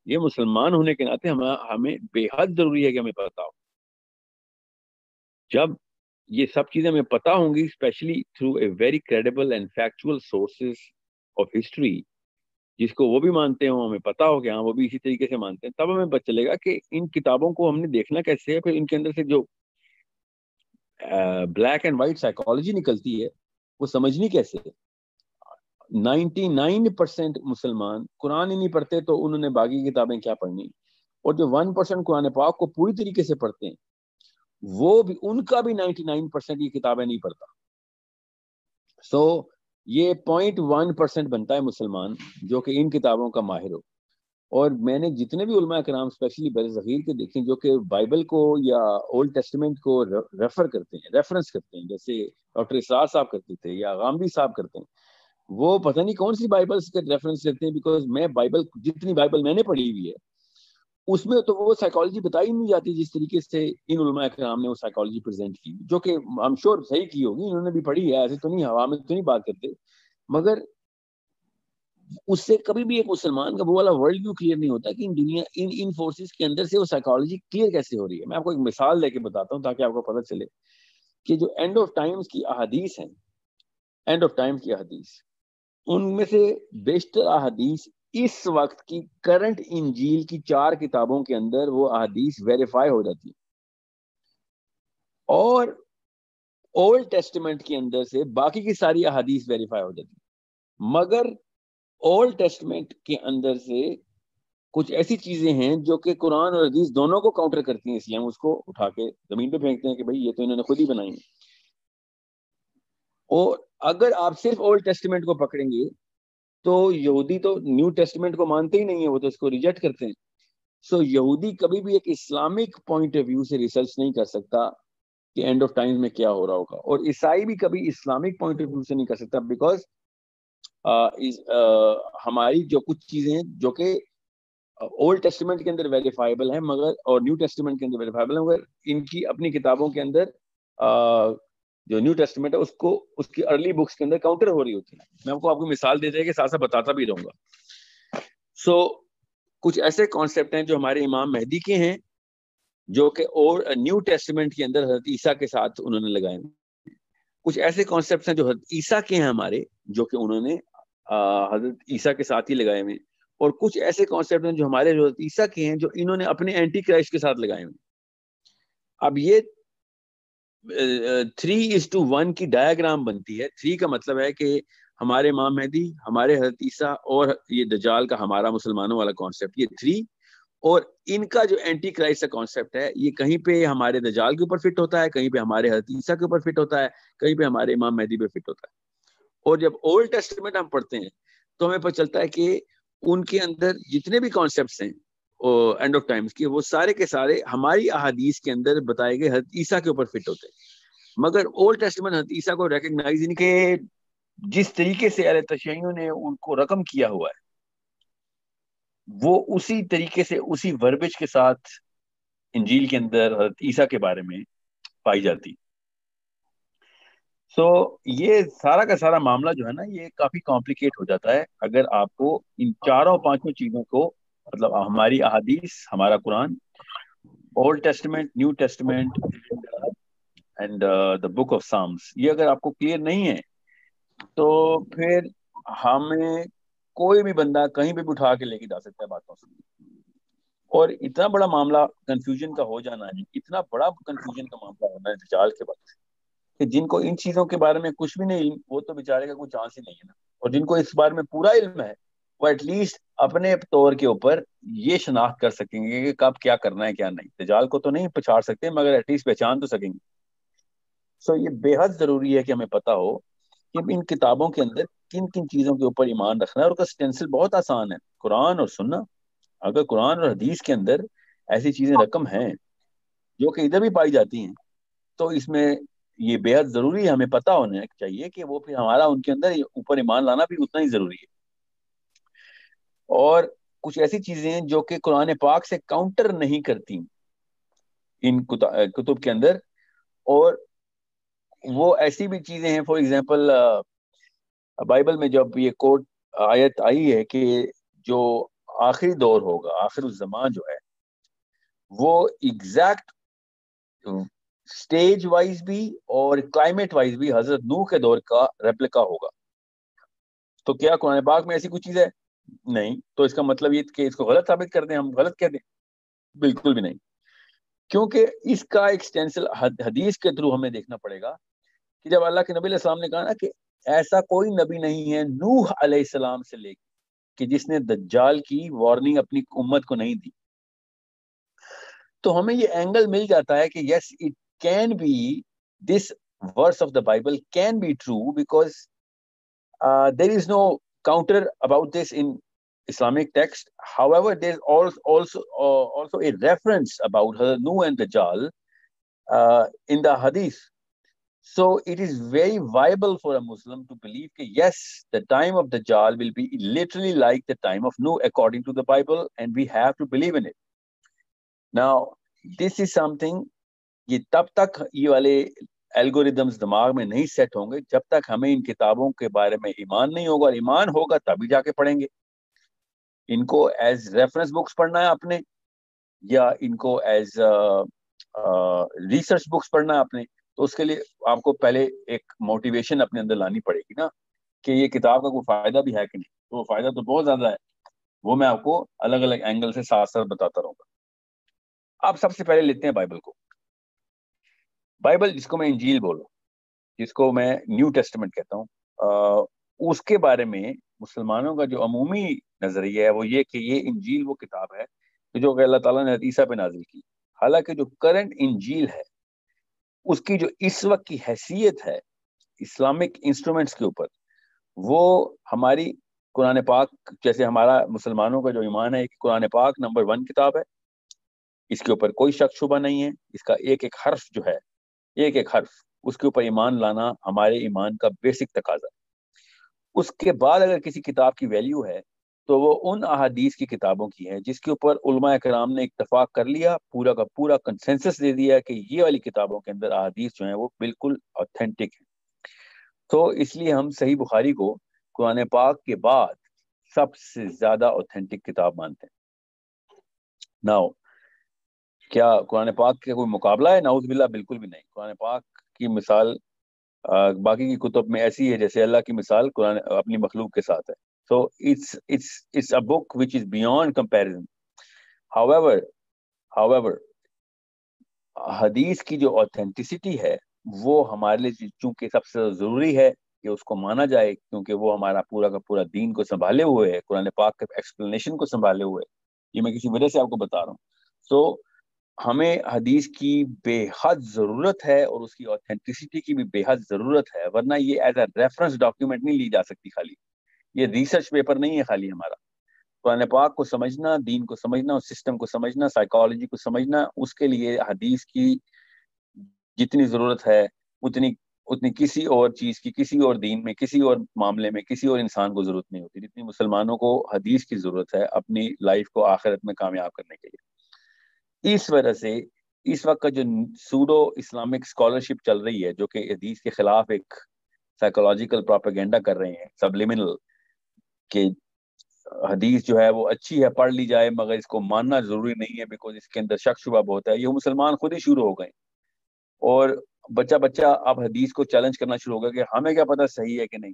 یہ مسلمان ہونے کے ناطے ہمیں بے حد ضروری ہے کہ ہمیں پتہ ہو. جب یہ سب چیزیں ہمیں پتہ ہوں گی, especially through a very credible and factual sources of history, جس کو وہ بھی مانتے ہوں, ہمیں پتہ ہو کہ ہاں وہ بھی اسی طریقے سے مانتے ہیں, تب ہمیں پتہ چلے گا کہ ان کتابوں کو ہم نے دیکھنا کیسے ہے, پھر ان کے اندر سے جو بلیک اینڈ وائٹ سائیکالوجی نکلتی ہے وہ سمجھنی کیسے ہے. 99% مسلمان قرآن ہی نہیں پڑھتے تو انہوں نے باقی کتابیں کیا پڑھنی, اور جو 1% قرآن پاک کو پوری طریقے سے پڑھتے ہیں وہ بھی, ان کا بھی 99% یہ کتابیں نہیں پڑھتا. سو یہ 0.1% بنتا ہے مسلمان جو کہ ان کتابوں کا ماہر ہو. اور میں نے جتنے بھی علماء کرام اسپیشلی بر صغیر کے دیکھیں جو کہ بائبل کو یا اولڈ ٹیسٹمنٹ کو ریفرنس کرتے ہیں, جیسے ڈاکٹر اسرار صاحب کرتے تھے یا غامدی صاحب کرتے ہیں, وہ پتہ نہیں کون سی بائبل کے ریفرنس کرتے ہیں, بیکاز میں بائبل, جتنی بائبل میں نے پڑھی ہوئی ہے اس میں تو وہ سائیکالوجی بتائی نہیں جاتی جس طریقے سے ان علماء کرام نے وہ سائیکالوجی پریزنٹ کی, جو کہ I'm sure صحیح کی ہوگی, انہوں نے بھی پڑھی ہے, ایسے تو نہیں ہوا میں تو نہیں بات کرتے, مگر اس سے کبھی بھی ایک مسلمان کا وہ والا ورلڈ ویو کلیئر نہیں ہوتا کہ ان دنیا ان فورسز کے اندر سے وہ سائیکالوجی کلیئر کیسے ہو رہی ہے. میں آپ کو ایک مثال دے کے بتاتا ہوں تاکہ آپ کو پتہ چلے کہ جو اینڈ آف ٹائمز کی احادیث ہیں, اینڈ آف ٹائم کی احادیث, ان میں سے بیشتر احادیث اس وقت کی کرنٹ انجیل کی 4 کتابوں کے اندر وہ احادیث ویریفائی ہو جاتی ہیں, اور اولڈ ٹیسٹمنٹ کے اندر سے باقی کی ساری احادیث ویریفائی ہو جاتی ہیں. مگر اولڈ ٹیسٹمنٹ کے اندر سے کچھ ایسی چیزیں ہیں جو کہ قرآن اور حدیث دونوں کو کاؤنٹر کرتی ہیں, اس لیے ہم اس کو اٹھا کے زمین پہ پھینکتے ہیں کہ بھئی یہ تو انہوں نے خود ہی بنائی ہیں. اور اگر آپ صرف اولڈ ٹیسٹمنٹ کو پکڑیں گے تو یہودی تو نیو ٹیسٹمنٹ کو مانتے ہی نہیں ہیں, وہ تو اس کو ریجیکٹ کرتے ہیں. سو یہودی کبھی بھی ایک اسلامک پوائنٹ آف ویو سے ریسرچ نہیں کر سکتا کہ اینڈ آف ٹائمز میں کیا ہو رہا ہوگا, اور عیسائی بھی کبھی اسلامک پوائنٹ آف ویو سے نہیں کر سکتا, بیکاز ہماری جو کچھ چیزیں ہیں جو کہ اولڈ ٹیسٹمنٹ کے اندر ویریفائبل ہیں مگر, اور نیو ٹیسٹمنٹ کے اندر ویریفائبل ہیں, مگر ان کی اپنی کتابوں کے اندر جو نیو ٹیسٹمنٹ ہے اس کو اس کی ارلی بکس کے اندر کاؤنٹر ہو رہی ہوتی ہے. میں آپ کو مثال دے دے کے ساتھ ساتھ بتاتا بھی رہوں گا. سو کچھ ایسے کانسیپٹ ہیں جو ہمارے امام مہدی کے ہیں جو کہ اور نیو ٹیسٹمنٹ کے اندر حضرت عیسیٰ کے ساتھ انہوں نے لگائے ہیں. کچھ ایسے کانسیپٹس ہیں جو حضرت عیسیٰ کے ہیں ہمارے, جو کہ انہوں نے حضرت عیسیٰ کے ساتھ ہی لگائے ہوئے ہیں, اور کچھ ایسے کانسیپٹ ہیں جو ہمارے حضرت عیسیٰ کے ہیں جو انہوں نے اپنے اینٹی کرائسٹ کے ساتھ لگائے ہوئے ہیں. اب یہ 3:1 کی ڈایاگرام بنتی ہے. 3 کا مطلب ہے کہ ہمارے امام مہدی, ہمارے حضرت عیسیٰ, اور یہ دجال کا ہمارا مسلمانوں والا کانسیپٹ, یہ 3, اور ان کا جو اینٹی کرائسٹ کا کانسیپٹ ہے یہ کہیں پہ ہمارے دجال کے اوپر فٹ ہوتا ہے, کہیں پہ ہمارے حضرت عیسیٰ کے اوپر فٹ ہوتا ہے, کہیں پہ ہمارے امام مہدی پہ فٹ ہوتا ہے. اور جب اولڈ ٹیسٹمنٹ ہم پڑھتے ہیں تو ہمیں پتہ چلتا ہے کہ ان کے اندر جتنے بھی کانسیپٹس ہیں اینڈ آف ٹائمز کے, وہ سارے کے سارے ہماری احادیث کے اندر بتائے گئے حضرت عیسیٰ کے اوپر فٹ ہوتے ہیں. مگر اولڈ ٹیسٹمنٹ حضرت عیسیٰ کو ریکگنائز نہیں کہ جس طریقے سے اہل تشیعوں نے ان کو رقم کیا ہوا ہے وہ اسی طریقے سے اسی وربج کے ساتھ انجیل کے اندر حضرت عیسیٰ کے بارے میں پائی جاتی. سو یہ سارا کا سارا معاملہ جو ہے نا یہ کافی کمپلیکیٹ ہو جاتا ہے اگر آپ کو ان 4-5 چیزوں کو, مطلب ہماری احادیث, ہمارا قرآن, old testament, new testament and the book of سامس, یہ اگر آپ کو کلیئر نہیں ہے تو پھر ہمیں کوئی بھی بندہ کہیں پہ بھی اٹھا کے لے کے جا سکتا ہے باتوں سے. اور اتنا بڑا معاملہ کنفیوژن کا ہو جانا ہے, اتنا بڑا کنفیوژن کا معاملہ ہونا ہے دجال کے بعد کہ جن کو ان چیزوں کے بارے میں کچھ بھی نہیں علم, وہ تو بیچارے کا کوئی چانس ہی نہیں ہے نا. اور جن کو اس بارے میں پورا علم ہے وہ ایٹ لیسٹ اپنے طور کے اوپر یہ شناخت کر سکیں گے کہ کب کیا کرنا ہے کیا نہیں. دجال کو تو نہیں پچھاڑ سکتے مگر ایٹ لیسٹ پہچان تو سکیں گے. سو یہ بے حد ضروری ہے کہ ہمیں پتہ ہو کہ ان کتابوں کے اندر کن کن چیزوں کے اوپر ایمان رکھنا ہے. اور اس کا سٹینسل بہت آسان ہے, قرآن اور سننا. اگر قرآن اور حدیث کے اندر ایسی چیزیں رقم ہیں جو کہ ادھر بھی پائی جاتی ہیں. تو اس میں یہ بے حد ضروری ہے, ہمیں پتہ ہونا چاہیے کہ وہ پھر ہمارا ان کے اندر اوپر ایمان لانا بھی اتنا ہی ضروری ہے. اور کچھ ایسی چیزیں ہیں جو کہ قرآن پاک سے کاؤنٹر نہیں کرتی ان کتب کے اندر, اور وہ ایسی بھی چیزیں ہیں. فار ایگزامپل بائبل میں جب یہ کوٹ آیت آئی ہے کہ جو آخری دور ہوگا, آخر الزمان جو ہے, وہ ایگزیکٹ سٹیج وائز بھی اور کلائمیٹ وائز بھی حضرت نوح کے دور کا ریپلیکا ہوگا. تو کیا قرآن پاک میں ایسی کوئی چیز ہے؟ نہیں. تو اس کا مطلب یہ کہ اس کو غلط ثابت کر دیں, ہم غلط کہہ دیں؟ بالکل بھی نہیں, کیونکہ اس کا ایکسٹینسل حدیث کے تھرو ہمیں دیکھنا پڑے گا کہ جب اللہ کے نبی علیہ السلام نے کہا نا کہ ایسا کوئی نبی نہیں ہے نوح علیہ السلام سے لے کے جس نے دجال کی وارننگ اپنی امت کو نہیں دی, تو ہمیں یہ اینگل مل جاتا ہے کہ yes it can be this verse of the Bible can be true because there is no counter about this in Islamic text. However, there is also a reference about Nuh and Dajjal in the Hadith. So it is very viable for a Muslim to believe that yes, the time of Dajjal will be literally like the time of Nuh according to the Bible, and we have to believe in it. Now, this is something یہ تب تک یہ والے algorithms دماغ میں نہیں set ہوں گے جب تک ہمیں ان کتابوں کے بارے میں ایمان نہیں ہوگا, اور ایمان ہوگا تبھی جا کے پڑھیں گے. ان کو ایز ریفرنس بکس پڑھنا ہے اپنے, یا ان کو ایز ریسرچ بکس پڑھنا ہے اپنے, تو اس کے لیے آپ کو پہلے ایک موٹیویشن اپنے اندر لانی پڑے گی نا کہ یہ کتاب کا کوئی فائدہ بھی ہے کہ نہیں. تو فائدہ تو بہت زیادہ ہے, وہ میں آپ کو الگ الگ اینگل سے ساتھ ساتھ بتاتا رہوں گا. آپ سب سے پہلے لیتے ہیں بائبل کو. بائبل جس کو میں انجیل بولوں, جس کو میں نیو ٹیسٹمنٹ کہتا ہوں, اس کے بارے میں مسلمانوں کا جو عمومی نظریہ ہے وہ یہ کہ یہ انجیل وہ کتاب ہے جو کہ اللہ تعالیٰ نے عیسیٰ پہ نازل کی. حالانکہ جو کرنٹ انجیل ہے اس کی جو اس وقت کی حیثیت ہے اسلامک انسٹرومنٹس کے اوپر, وہ ہماری قرآن پاک, جیسے ہمارا مسلمانوں کا جو ایمان ہے کہ قرآن پاک نمبر 1 کتاب ہے, اس کے اوپر کوئی شک شبہ نہیں ہے. اس کا ایک ایک حرف جو ہے, ایک ایک حرف, اس کے اوپر ایمان لانا ہمارے ایمان کا بیسک تقاضا ہے. اس کے بعد اگر کسی کتاب کی ویلیو ہے تو وہ ان احادیث کی کتابوں کی ہے جس کے اوپر علماء کرام نے اتفاق کر لیا, پورا کا پورا کنسنسس دے دیا کہ یہ والی کتابوں کے اندر احادیث جو ہیں وہ بالکل اوتھینٹک ہیں. تو اس لیے ہم صحیح بخاری کو قرآن پاک کے بعد سب سے زیادہ اوتھینٹک کتاب مانتے ہیں. ناؤ کیا قرآن پاک کا کوئی مقابلہ ہے؟ نعوذ باللہ بالکل بھی نہیں. قرآن پاک کی مثال باقی کی کتب میں ایسی ہے جیسے اللہ کی مثال قرآن اپنی مخلوق کے ساتھ ہے. So it's a book which is beyond comparison. However, حدیث کی جو اوتھینٹسٹی ہے وہ ہمارے لیے چونکہ سب سے ضروری ہے کہ اس کو مانا جائے, کیونکہ وہ ہمارا پورا کا پورا دین کو سنبھالے ہوئے ہے, قرآن پاک کے ایکسپلینیشن کو سنبھالے ہوئے. یہ میں کسی وجہ سے آپ کو بتا رہا ہوں. سو ہمیں حدیث کی بے حد ضرورت ہے اور اس کی اوتھینٹسٹی کی بھی بے حد ضرورت ہے, ورنہ یہ ایز اے ریفرنس ڈاکیومنٹ نہیں لی جا سکتی. خالی یہ ریسرچ پیپر نہیں ہے خالی ہمارا. قرآن پاک کو سمجھنا, دین کو سمجھنا, اس سسٹم کو سمجھنا, سائیکالوجی کو سمجھنا, اس کے لیے حدیث کی جتنی ضرورت ہے اتنی کسی اور چیز کی, کسی اور دین میں, کسی اور معاملے میں, کسی اور انسان کو ضرورت نہیں ہوتی جتنی مسلمانوں کو حدیث کی ضرورت ہے اپنی لائف کو آخرت میں کامیاب کرنے کے لیے. اس وجہ سے اس وقت کا جو سوڈو اسلامک اسکالرشپ چل رہی ہے جو کہ حدیث کے خلاف ایک سائیکولوجیکل پروپیگنڈا کر رہے ہیں, سبلیمنل, کہ حدیث جو ہے وہ اچھی ہے, پڑھ لی جائے, مگر اس کو ماننا ضروری نہیں ہے بیکاز اس کے اندر شک شبہ بہت ہے. یہ مسلمان خود ہی شروع ہو گئے, اور بچہ اب حدیث کو چیلنج کرنا شروع ہو گیا کہ ہمیں کیا پتا صحیح ہے کہ نہیں.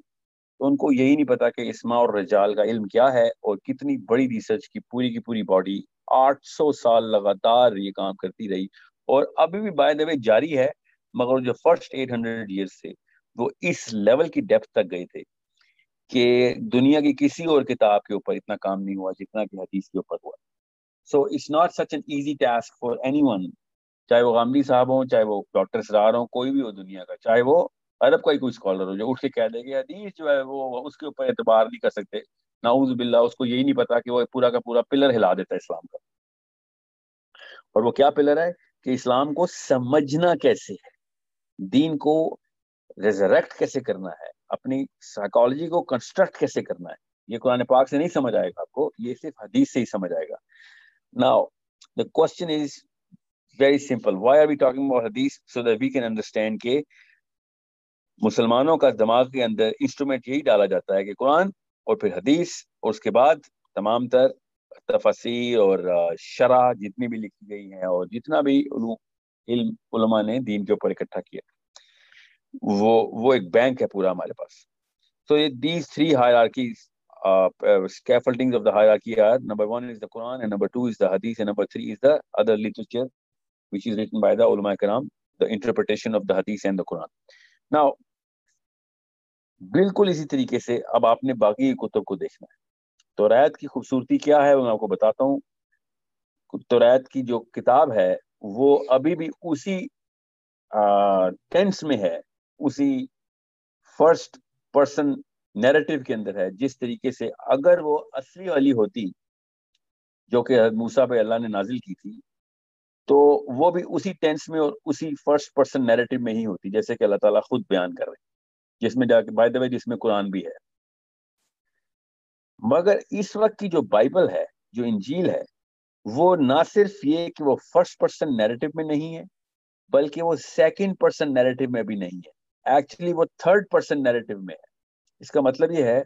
تو ان کو یہی نہیں پتا کہ اسماء اور رجال کا علم کیا ہے, اور کتنی بڑی ریسرچ کی پوری باڈی 800 سال لگاتار یہ کام کرتی رہی, اور ابھی بھی بائی دا وے جاری ہے. مگر جو فرسٹ 800 ایئرس سے وہ اس لیول کی ڈیپتھ تک گئے تھے کہ دنیا کی کسی اور کتاب کے اوپر اتنا کام نہیں ہوا جتنا کہ حدیث کے اوپر ہوا. So it's not such an easy task for anyone, چاہے وہ غامدی صاحب ہوں, چاہے وہ ڈاکٹر سرار ہوں, کوئی بھی ہو دنیا کا, چاہے وہ عرب کا ہی کوئی اسکالر ہو جو اٹھ کے کہہ دے کہ حدیث جو ہے وہ اس کے اوپر اعتبار نہیں کر سکتے. نعوذ باللہ, اس کو یہی نہیں پتا کہ وہ پورا کا پورا پلر ہلا دیتا ہے اسلام کا. اور وہ کیا پلر ہے کہ اسلام کو سمجھنا کیسے ہے, دین کو ریزریکٹ کیسے کرنا ہے, اپنی سائیکالوجی کو کنسٹرکٹ کیسے کرنا ہے. یہ قرآن پاک سے نہیں سمجھ آئے گا آپ کو, یہ صرف حدیث سے ہی سمجھ آئے گا. Now the question is very simple. Why are we talking about hadith? So that we can understand کہ مسلمانوں کا دماغ کے اندر انسٹرومنٹ یہی ڈالا جاتا ہے کہ قرآن اور پھر حدیث, اور اس کے بعد تمام تر تفاسیر اور شرح جتنی بھی لکھی گئی ہیں اور جتنا بھی علم علماء نے دین کے اوپر اکٹھا کیا, وہ ایک بینک ہے پورا ہمارے پاس. So these three hierarchies, scaffoldings of the hierarchy are: number 1 is the Quran, and number 2 is the Hadith, and number 3 is the other literature which is written by the ulama kiram, the interpretation of the Hadith and the Quran. Now بالکل اسی طریقے سے اب آپ نے باقی کتب کو دیکھنا ہے. توریت کی خوبصورتی کیا ہے وہ میں آپ کو بتاتا ہوں. توریت کی جو کتاب ہے وہ ابھی بھی اسی ٹینس میں ہے, اسی فرسٹ پرسن نیریٹو کے اندر ہے, جس طریقے سے اگر وہ اصلی والی ہوتی جو کہ موسیٰ پہ اللہ نے نازل کی تھی, تو وہ بھی اسی ٹینس میں اور اسی فرسٹ پرسن نیریٹو میں ہی ہوتی جیسے کہ اللہ تعالیٰ خود بیان کر رہے ہیں, جس میں جا کے بائی دا وے جس میں قرآن بھی ہے. مگر اس وقت کی جو بائبل ہے, جو انجیل ہے, وہ نہ صرف یہ کہ وہ فرسٹ پرسن نیریٹو میں نہیں ہے, بلکہ وہ سیکنڈ پرسن نیریٹو میں بھی نہیں ہے, ایکچولی وہ تھرڈ پرسن نیریٹو میں ہے. اس کا مطلب یہ ہے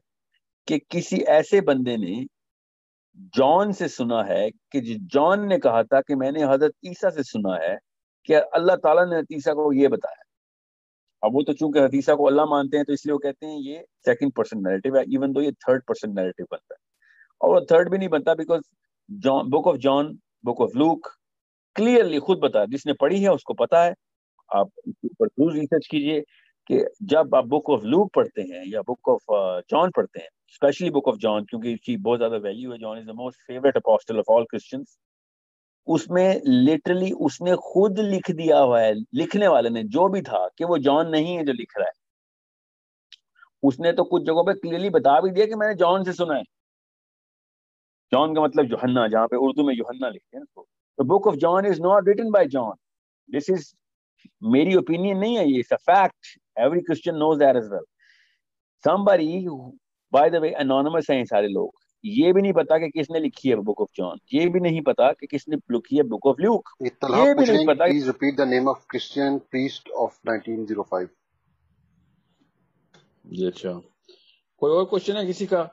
کہ کسی ایسے بندے نے جان سے سنا ہے کہ جان نے کہا تھا کہ میں نے حضرت عیسیٰ سے سنا ہے کہ اللہ تعالیٰ نے عیسیٰ کو یہ بتایا. اب وہ تو چونکہ حدیثہ کو اللہ مانتے ہیں تو اس لیے وہ کہتے ہیں یہ سیکنڈ پرسن نیریٹو ہے, ایون دو یہ تھرڈ پرسن نیریٹو بنتا ہے. اور وہ تھرڈ بھی نہیں بنتا because book of John, book of Luke clearly خود بتا, جس نے پڑھی ہے اس کو پتا ہے. آپ اس کے اوپر ضرور ریسرچ کیجئے کہ جب آپ بک آف لوک پڑھتے ہیں یا بک آف جان پڑھتے ہیں, اسپیشلی بک آف جان کیونکہ اس کی بہت زیادہ ویلیو ہے, John is the most favourite apostle of all Christians, اس میں لٹرلی اس نے خود لکھ دیا ہوا ہے, لکھنے والے نے جو بھی تھا, کہ وہ جان نہیں ہے جو لکھ رہا ہے. اس نے تو کچھ جگہوں پہ کلیئرلی بتا بھی دیا کہ میں نے جان سے سنا ہے. جان کا مطلب یوحنا, جہاں پہ اردو میں یوحنا لکھتے ہیں تو book of John is not written by John. This is میری اوپینین نہیں ہے, یہ it's a fact. Every Christian knows that as well. Somebody, by the way, anonymous ہیں سارے لوگ, یہ بھی نہیں پتا کہ کس نے لکھی ہے بک آف جان, یہ بھی نہیں پتا کہ کس نے لکھی ہے بک آف لیوک, یہ بھی نہیں پتا. Please repeat the name of Christian priest of 1905. جی اچھا, کوئی اور کوشچن ہے کسی کا؟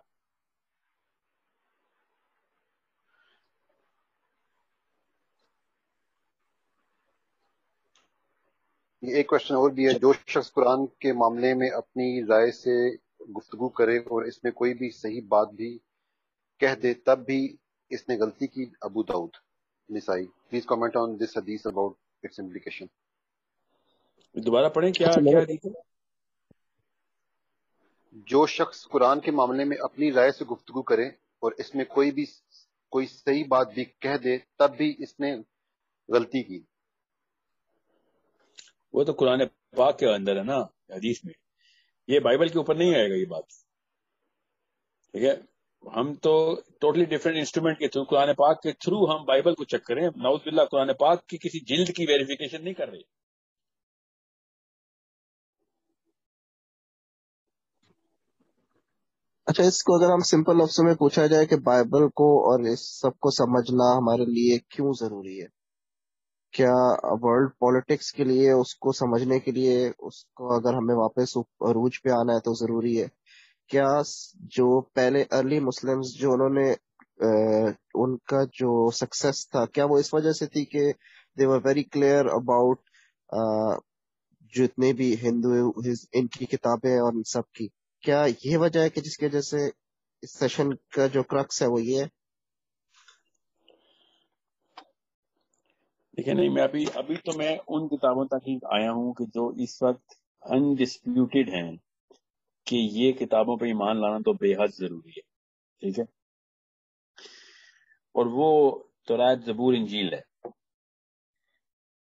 ایک کوشچن اور بھی ہے, جو شخص قرآن کے معاملے میں اپنی رائے سے گفتگو کرے اور اس میں کوئی بھی صحیح بات بھی کہہ دے تب بھی اس نے غلطی کی. ابو داؤد نسائی. پلیز کامنٹ آن دس حدیث اباؤٹ اٹس امپلیکیشن. دوبارہ پڑھیں, کیا حدیث ہے؟ جو شخص قرآن کے معاملے میں اپنی رائے سے گفتگو کرے اور اس میں کوئی صحیح بات بھی کہہ دے تب بھی اس نے غلطی کی. وہ تو قرآن پاک کے اندر ہے نا, حدیث میں, یہ بائبل کے اوپر نہیں آئے گا یہ بات. ٹھیک ہے, ہم تو ٹوٹلی ڈفرینٹ انسٹرومنٹ کے تھرو, قرآن پاک کے تھرو ہم بائبل کو چیک کریں. نعوذ باللہ, قرآن پاک کی کسی جلد کی ویریفیکیشن نہیں کر رہے. اچھا, اس کو اگر ہم سمپل لفظوں میں پوچھا جائے کہ بائبل کو اور اس سب کو سمجھنا ہمارے لیے کیوں ضروری ہے, کیا ورلڈ پالیٹکس کے لیے, اس کو سمجھنے کے لیے, اس کو اگر ہمیں واپس عروج پہ آنا ہے تو ضروری ہے, کیا جو پہلے ارلی مسلمز جو انہوں نے ان کا جو سکسیس تھا, کیا وہ اس وجہ سے تھی کہ دے ور ویری کلیئر اباؤٹ جتنے بھی ہندو ان کی کتابیں اور ان سب کی, کیا یہ وجہ ہے کہ جس کی وجہ سے اس سیشن کا جو کرکس ہے وہ یہ ہے؟ دیکھیں نہیں, میں ابھی تو میں ان کتابوں تک ہی آیا ہوں کہ جو اس وقت انڈسپیوٹیڈ ہیں کہ یہ کتابوں پہ ایمان لانا تو بے حد ضروری ہے. ٹھیک ہے, اور وہ توریت, زبور, انجیل ہے.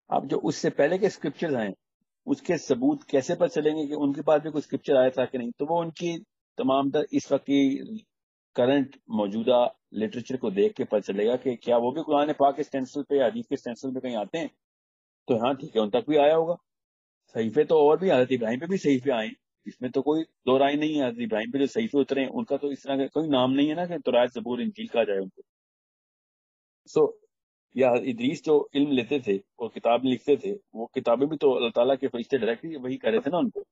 اب جو اس سے پہلے کے اسکرپچرز ہیں اس کے ثبوت کیسے پر چلیں گے کہ ان کے پاس بھی کوئی اسکرپچر آیا تھا کہ نہیں, تو وہ ان کی تمام تر اس وقت کی کرنٹ موجودہ لٹریچر کو دیکھ کے پتہ چلے گا کہ کیا وہ بھی قرآن پاک کے سٹینسل پہ, حدیث کے سٹینسل پہ کہیں آتے ہیں. تو ہاں ٹھیک ہے ان تک بھی آیا ہوگا. صحیفے تو اور بھی حضرت ابراہیم پہ بھی صحیفے آئے ہیں, اس میں تو کوئی دو رائے نہیں ہے. حضرت ابراہیم پہ جو صحیفے اترے ہیں ان کا تو اس طرح کا کوئی نام نہیں ہے نا کہ تورات زبور انجیل کہا جائے ان کو. سو یا ادریس جو علم لیتے تھے اور کتاب لکھتے تھے, وہ کتابیں بھی تو اللہ تعالیٰ کے فرشتے ڈائریکٹلی وہی کر رہے تھے نا ان کو.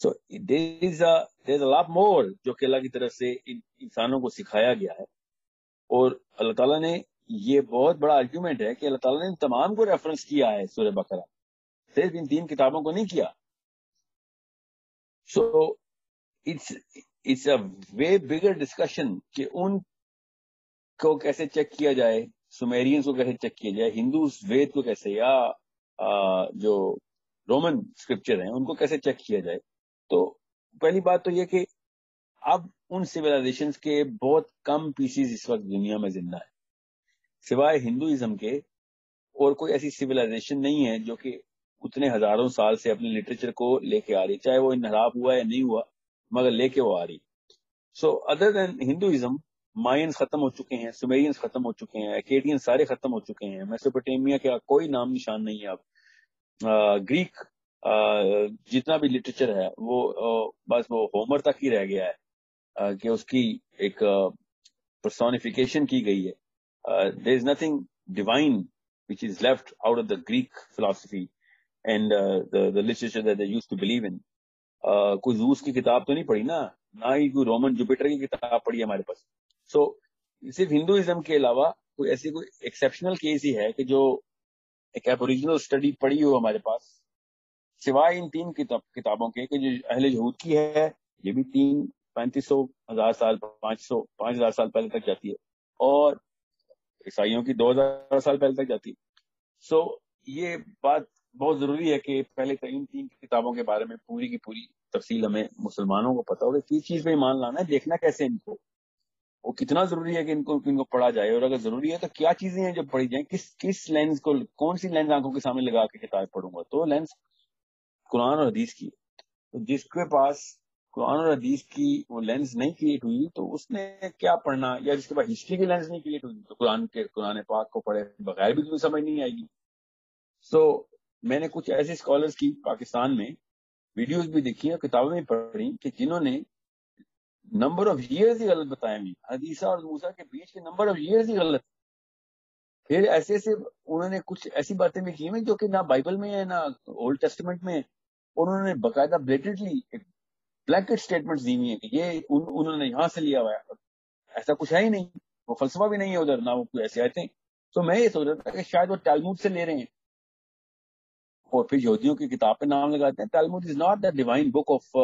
سو there is a lot more جو کہ اللہ کی طرف سے انسانوں کو سکھایا گیا ہے. اور اللہ تعالیٰ نے یہ بہت بڑا آرگیومنٹ ہے کہ اللہ تعالیٰ نے ان تمام کو ریفرنس کیا ہے سورہ بقرہ, صرف ان 3 کتابوں کو نہیں کیا. سو it's a way bigger discussion کہ ان کو کیسے چیک کیا جائے, سومیرینز کو کیسے چیک کیا جائے, ہندوز وید کو کیسے, یا جو رومن اسکرپچر ہیں ان کو کیسے چیک کیا جائے. تو پہلی بات تو یہ کہ اب ان سویلائزیشنز کے بہت کم پیسز اس وقت دنیا میں زندہ ہے, سوائے ہندوازم کے اور کوئی ایسی سویلائزیشن نہیں ہے جو کہ اتنے ہزاروں سال سے اپنے لٹریچر کو لے کے آ رہی, چاہے وہ انحراف ہوا یا نہیں ہوا مگر لے کے وہ آ رہی. سو ادر دین ہندوازم, مائنز ختم ہو چکے ہیں, سومیرینز ختم ہو چکے ہیں, ایکیڈین سارے ختم ہو چکے ہیں, میسوپوٹیمیا کا کوئی نام نشان نہیں ہے اب. گریک جتنا بھی لٹریچر ہے وہ بس وہ ہومر تک ہی رہ گیا ہے کہ اس کی ایک پرسونیفیکیشن کی گئی ہے. there is nothing divine which is left out of the Greek philosophy and the literature that they used to believe in. کوئی زوس کی کتاب تو نہیں پڑھی نا, نہ ہی کوئی رومن جوپیٹر کی کتاب پڑھی ہمارے پاس. سو صرف ہندوازم کے علاوہ کوئی ایسی کوئی ایکسیپشنل کیس ہی ہے کہ جو ایک ایبوریجنل اسٹڈی پڑھی ہو ہمارے پاس, سوائے ان 3 کتابوں کے کہ جو اہل یہود کی ہے, یہ بھی 3500 1000 سال 5000 سال پہلے تک جاتی ہے, اور عیسائیوں کی 2000 سال پہلے تک جاتی ہے. سو یہ بات بہت ضروری ہے کہ پہلے ان 3 کتابوں کے بارے میں پوری کی پوری تفصیل ہمیں مسلمانوں کو پتا ہو کہ کس چیز پہ ایمان لانا ہے, دیکھنا کیسے ان کو, وہ کتنا ضروری ہے کہ ان کو پڑھا جائے, اور اگر ضروری ہے تو کیا چیزیں ہیں جو پڑھی جائیں, کس لینز کو, کون سی لینز آنکھوں کے سامنے لگا کے کتاب پڑھوں گا. تو لینز قرآن اور حدیث کی. تو جس کے پاس قرآن اور حدیث کی وہ لینز نہیں کریٹ ہوئی تو اس نے کیا پڑھنا, یا جس کے پاس ہسٹری کی لینز نہیں کریٹ ہوئی تو قرآن پاک کو پڑھے بغیر بھی تمہیں سمجھ نہیں آئے گی. سو میں نے کچھ ایسے اسکالرس کی پاکستان میں ویڈیوز بھی دیکھی اور کتابیں بھی پڑھی کہ جنہوں نے نمبر آف ایئرز ہی غلط بتائے ہوئی, حدیثہ اور موسیٰ کے بیچ کے نمبر آف ایئرز ہی غلط. پھر ایسے انہوں نے کچھ ایسی باتیں بھی کی ہیں جو کہ نہ بائبل میں ہے نہ اولڈ ٹیسٹمنٹ میں, اور انہوں نے باقاعدہ بلیٹنٹلی بلینکٹ اسٹیٹمنٹ دی ہوئی ہیں کہ یہ انہوں نے یہاں سے لیا ہوا ہے, ایسا کچھ ہے ہی نہیں, وہ فلسفہ بھی نہیں ہے ادھر, نہ وہ کوئی ایسے آتے ہیں. تو میں یہ سوچ رہا تھا کہ شاید وہ ٹالمود سے لے رہے ہیں, اور پھر یہودیوں کی کتاب پہ نام لگاتے ہیں. Talmud is not the divine book of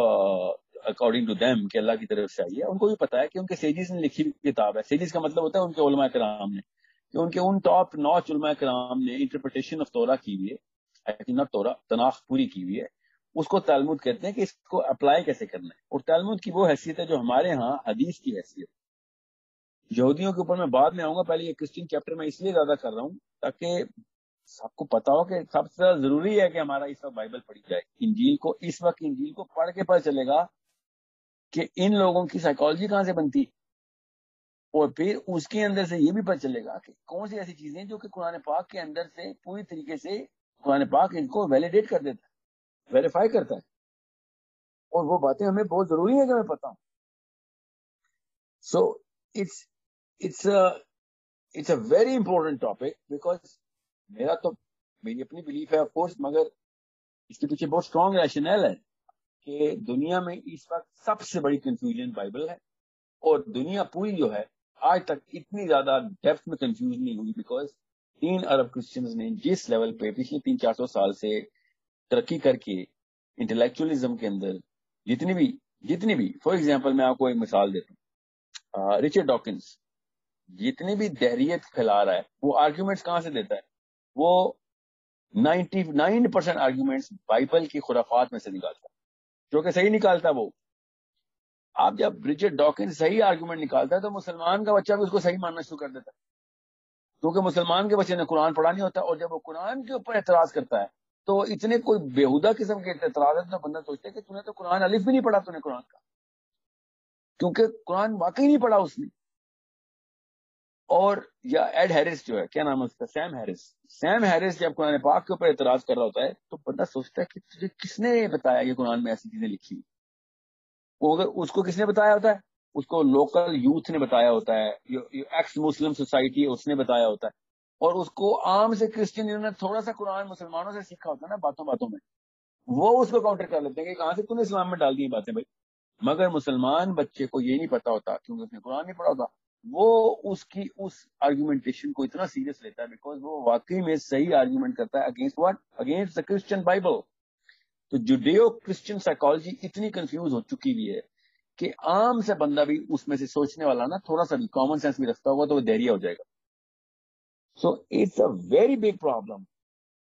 according to them کہ اللہ کی طرف سے آئی ہے. ان کو بھی پتا ہے کہ ان کے سیجز نے لکھی ہوئی کتاب ہے. سیجز کا مطلب ہوتا ہے ان کے علماء کرام نے, کہ ان کے ان ٹاپ نوچ علماء کرام نے انٹرپریٹیشن آف تورا کی ہوئی ہے, آئی تھنک ناٹ تورا, تناخ پوری کی ہوئی ہے. اس کو تالمود کہتے ہیں کہ اس کو اپلائی کیسے کرنا ہے. اور تالمود کی وہ حیثیت ہے جو ہمارے ہاں حدیث کی حیثیت. یہودیوں کے اوپر میں بعد میں آؤں گا, پہلے یہ کرسچن چیپٹر میں اس لیے زیادہ کر رہا ہوں تاکہ سب کو پتا ہو کہ سب سے زیادہ ضروری ہے کہ ہمارا اس وقت بائبل پڑھی جائے. انجیل کو اس وقت انجیل کو پڑھ کے پتہ چلے گا کہ ان لوگوں کی سائیکالوجی کہاں سے بنتی, اور پھر اس کے اندر سے یہ بھی پتہ چلے گا کہ کون سی ایسی چیزیں جو کہ قرآن پاک کے اندر سے پوری طریقے سے قرآن پاک ان کو ویلیڈیٹ کر دیتا ہے, ویریفائی کرتا ہے, اور وہ باتیں ہمیں بہت ضروری ہے کہ ہمیں پتہ ہوں. سو it's a very important topic because میری اپنی بلیف ہے آف کورس, مگر اس کے پیچھے بہت اسٹرانگ ریشنل ہے کہ دنیا میں اس وقت سب سے بڑی کنفیوژن بائبل ہے, اور دنیا پوری جو ہے آج تک اتنی زیادہ ڈیپتھ میں کنفیوز نہیں ہوئی بیکاز 3 ارب کرسچنز نے جس لیول پہ پچھلے 300-400 سال سے ترقی کر کے انٹلیکچولیزم کے اندر جتنی بھی فار ایگزامپل میں آپ کو ایک مثال دیتا ہوں, رچرڈ ڈاکنز جتنی بھی دہریت پھیلا رہا ہے وہ آرگیومنٹس کہاں سے دیتا ہے, وہ 99% آرگیومنٹس بائبل کی خرافات میں سے نکالتا ہے, جو کہ صحیح نکالتا ہے. وہ آپ جب رچرڈ ڈاکنز صحیح آرگیومنٹ نکالتا ہے تو مسلمان کا بچہ بھی اس کو صحیح ماننا شروع کر دیتا ہے, کیونکہ مسلمان کے بچے نے قرآن پڑھا نہیں ہوتا, اور جب وہ قرآن کے اوپر اعتراض کرتا ہے تو اتنے کوئی بےہودہ قسم کے اعتراض ہے تو بندہ سوچتا ہے کہ تو نے تو قرآن الف بھی نہیں پڑھا, تو نے قرآن کا, کیونکہ قرآن واقعی نہیں پڑھا اس نے. اور یا ایڈ ہیرس جو ہے، کیا نام ہے اس کا، سیم ہیرس جب قرآن پاک کے اوپر اعتراض کر رہا ہوتا ہے تو بندہ سوچتا ہے کہ تجھے کس نے بتایا یہ قرآن میں ایسی چیزیں لکھی ہوئی؟ وہ اگر اس کو کس نے بتایا ہوتا ہے، اس کو لوکل یوتھ نے بتایا ہوتا ہے، ایکس مسلم سوسائٹی اس نے بتایا ہوتا ہے، اور اس کو عام سے کرسچن جنہوں نے تھوڑا سا قرآن مسلمانوں سے سیکھا ہوتا ہے نا باتوں باتوں میں، وہ اس کو کاؤنٹر کر لیتے ہیں کہ کہاں سے تم نے اسلام میں ڈال دی باتیں بھائی. مگر مسلمان بچے کو یہ نہیں پتا ہوتا کیونکہ اس نے قرآن نہیں پڑھا ہوتا، وہ اس کی اس آرگیومنٹیشن کو اتنا سیریس لیتا ہے بیکاز وہ واقعی میں صحیح آرگیومنٹ کرتا ہے against what, against the Christian Bible. تو جوڈیو کرسچن سائیکالوجی اتنی کنفیوز ہو چکی ہوئی ہے کہ عام سے بندہ بھی اس میں سے سوچنے والا نا تھوڑا سا بھی کامن سینس بھی رکھتا ہوگا تو وہ دہریہ ہو جائے گا. So it's a very big problem.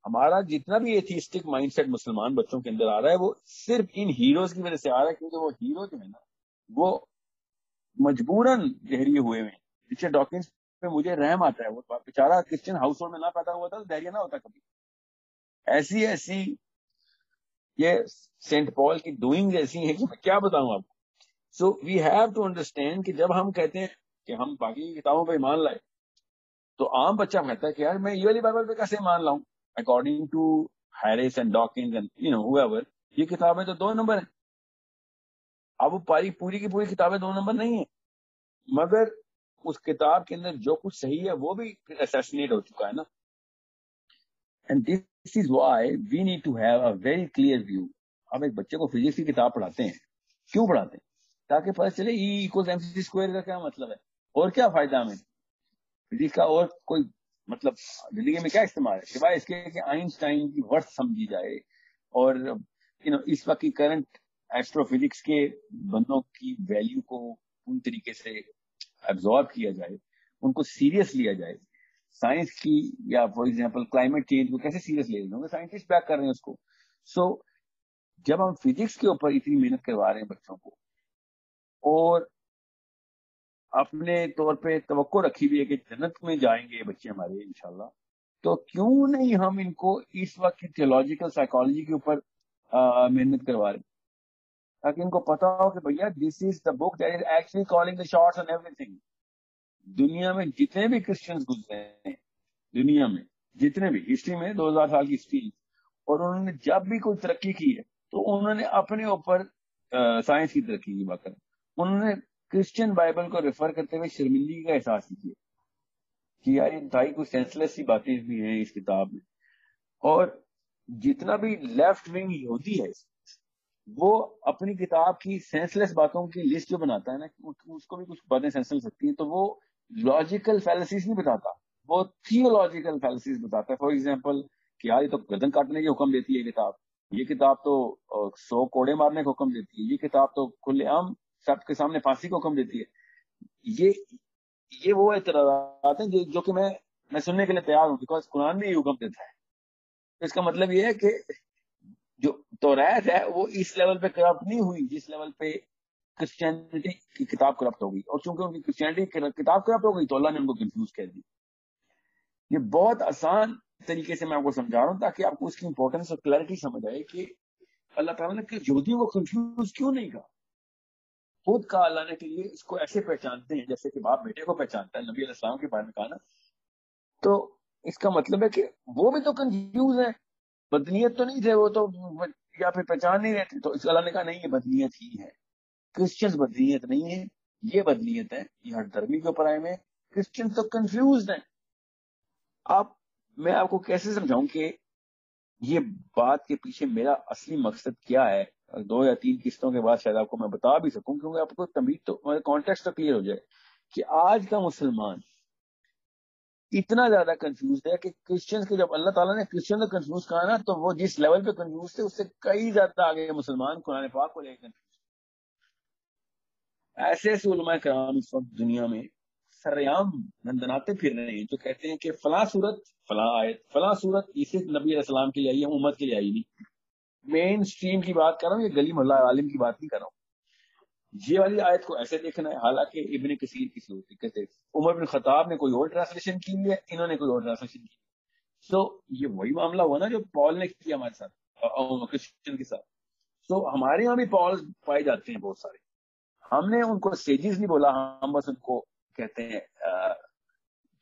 ہمارا جتنا بھی ایتھیسٹک مائنڈ سیٹ مسلمان بچوں کے اندر آ رہا ہے وہ صرف ان ہیروز کی وجہ سے آ رہا ہے کیونکہ وہ ہیرو جو ہے نا وہ مجبوراً دہریے ہوئے ہیں. رچرڈ ڈاکنز پہ مجھے رحم آتا ہے، وہ بیچارہ کرسچن ہاؤس ہولڈ میں نہ پیدا ہوا تھا تو دہریہ نہ ہوتا کبھی. ایسی یہ سینٹ پال کی ڈوئنگ ایسی ہیں کہ میں کیا بتاؤں آپ کو. سو وی ہیو ٹو انڈرسٹینڈ کہ جب ہم کہتے ہیں کہ ہم باقی کتابوں پہ ایمان لائے تو عام بچہ کہتا ہے کہ یار میں یہ والی بائبل پہ کیسے ایمان لاؤں according to Harris and Dawkins and whoever، یہ کتابیں تو 2 نمبر ہیں. اب وہ پوری کی پوری کتابیں 2 نمبر نہیں ہیں، مگر اس کتاب کے اندر جو کچھ صحیح ہے وہ بھی اسیسنیٹ ہو چکا ہے نا. And this is why we need to have a very clear view. اب ایک بچے کو فزکس کی کتاب پڑھاتے ہیں، کیوں پڑھاتے ہیں؟ تاکہ پتہ چلے E=mc² کا کیا مطلب ہے اور کیا فائدہ ہمیں فزکس کا، اور کوئی مطلب زندگی میں کیا استعمال ہے سوائے اس کے کہ آئنسٹائن کی ورتھ سمجھی جائے اور اس وقت کی کرنٹ ایسٹرو فزکس کے بندوں کی ویلیو کو پوری طریقے سے ایبزارب کیا جائے، ان کو سیریس لیا جائے. سائنس کی یا فار ایگزامپل کلائمیٹ چینج کو کیسے سیریس لے رہے ہیں، سائنٹسٹ بیک کر رہے ہیں اس کو. سو جب ہم فزکس کے اوپر اتنی محنت کروا رہے ہیں بچوں کو اور اپنے طور پہ توقع رکھی ہوئی ہے کہ جنت میں جائیں گے بچے ہمارے انشاءاللہ، تو کیوں نہیں ہم ان کو اس وقت کی تھیولوجیکل سائیکالوجی کے اوپر محنت کروا رہے ہیں تاکہ ان کو پتا ہو کہ بھیا this is the book that is actually calling the shots on everything. دنیا میں جتنے بھی کرسچنز گزرے ہیں، دنیا میں جتنے بھی ہسٹری میں 2000 سال کی ہسٹری، اور انہوں نے جب بھی کوئی ترقی کی ہے تو انہوں نے اپنے اوپر سائنس کی ترقی کی بات کریں، انہوں نے کرسچن بائبل کو ریفر کرتے ہوئے شرمندگی کا احساس کیا کہ یار انتہائی کوئی سینس لیس سی باتیں بھی ہیں اس کتاب میں. اور جتنا بھی لیفٹ ونگ یہودی ہے وہ اپنی کتاب کی سینس لیس باتوں کی لسٹ جو بناتا ہے نا، اس کو بھی کچھ باتیں سینس لیس سکتی ہیں تو وہ لاجیکل فیلسیز نہیں بتاتا، وہ تھیولوجیکل فیلسیز بتاتا ہے. فار ایگزامپل کہ یار یہ تو گردن کاٹنے کے حکم دیتی ہے یہ کتاب تو 100 کوڑے مارنے کا حکم دیتی ہے، یہ کتاب تو کھلے عام سب کے سامنے پھانسی کا حکم دیتی ہے. یہ وہ اعتراضات ہیں جو کہ میں سننے کے لیے تیار ہوں بیکاز قرآن میں یہ حکم دیتا ہے. اس کا مطلب یہ ہے کہ جو توریت ہے وہ اس لیول پہ کرپٹ نہیں ہوئی جس لیول پہ کرسچینٹی کی کتاب کرپٹ ہو گئی، اور چونکہ ان کی کرسچینٹی کی کتاب کرپٹ ہو گئی تو اللہ نے ان کو کنفیوز کر دی. یہ بہت آسان طریقے سے میں آپ کو سمجھا رہا ہوں تاکہ آپ کو اس کی امپورٹنس اور کلیئرٹی سمجھ آئے کہ اللہ تعالیٰ نے یہودیوں کو کنفیوز کیوں نہیں کہا. خود کہا اللہ نے کہ یہ اس کو ایسے پہچانتے ہیں جیسے کہ باپ بیٹے کو پہچانتا ہے، نبی علیہ السلام کے بارے میں کہا نا. تو اس کا مطلب ہے کہ وہ بھی تو کنفیوز ہیں، بدنیت تو نہیں تھے وہ تو، یا پھر پہچان نہیں رہتے. تو اس اللہ نے کہا نہیں یہ بدنیت ہی ہے، کرسچنز بدنیت نہیں ہے، یہ بدنیت ہے، یہ ہر دھرمی کے اوپر آئے ہوئے. کرسچن تو کنفیوزڈ ہیں. میں آپ کو کیسے سمجھاؤں کہ یہ بات کے پیچھے میرا اصلی مقصد کیا ہے. 2 یا 3 قسطوں کے بعد شاید آپ کو میں بتا بھی سکوں کیونکہ آپ کو تمید تو کانٹیکسٹ تو کلیئر ہو جائے کہ آج کا مسلمان اتنا زیادہ کنفیوزڈ ہے کہ کرسچنز کے جب اللہ تعالیٰ نے کرسچن کو کنفیوز کہا نا تو وہ جس لیول پہ کنفیوز تھے اس سے کئی زیادہ آگے مسلمان قرآن پاک کو لے کر کنفیوز. ایسے علماء کرام اس وقت دنیا میں سریعام نندناتے پھر رہے ہیں جو کہتے ہیں کہ فلاں صورت فلاں آیت فلاں صورت اسے نبی علیہ السلام کے لیے آئی ہے، امت کے لیے آئی نہیں. مین سٹریم کی بات کر رہا ہوں، یہ گلی محلہ عالم کی بات نہیں کر رہا ہوں. یہ والی آیت کو ایسے دیکھنا ہے، حالانکہ ابن کثیر کسی اور طریقے سے، عمر بن خطاب نے کوئی اور ٹرانسلیشن کی ہے، انہوں نے کوئی اور ٹرانسلیشن کی. سو یہ وہی معاملہ ہوا نا جو پال نے کیا ہمارے ساتھ کرسچن کے ساتھ. سو ہمارے یہاں بھی پال پائے جاتے ہیں بہت سارے. ہم نے ان کو سیجز نہیں بولا، ہم بس ان کو کہتے ہیں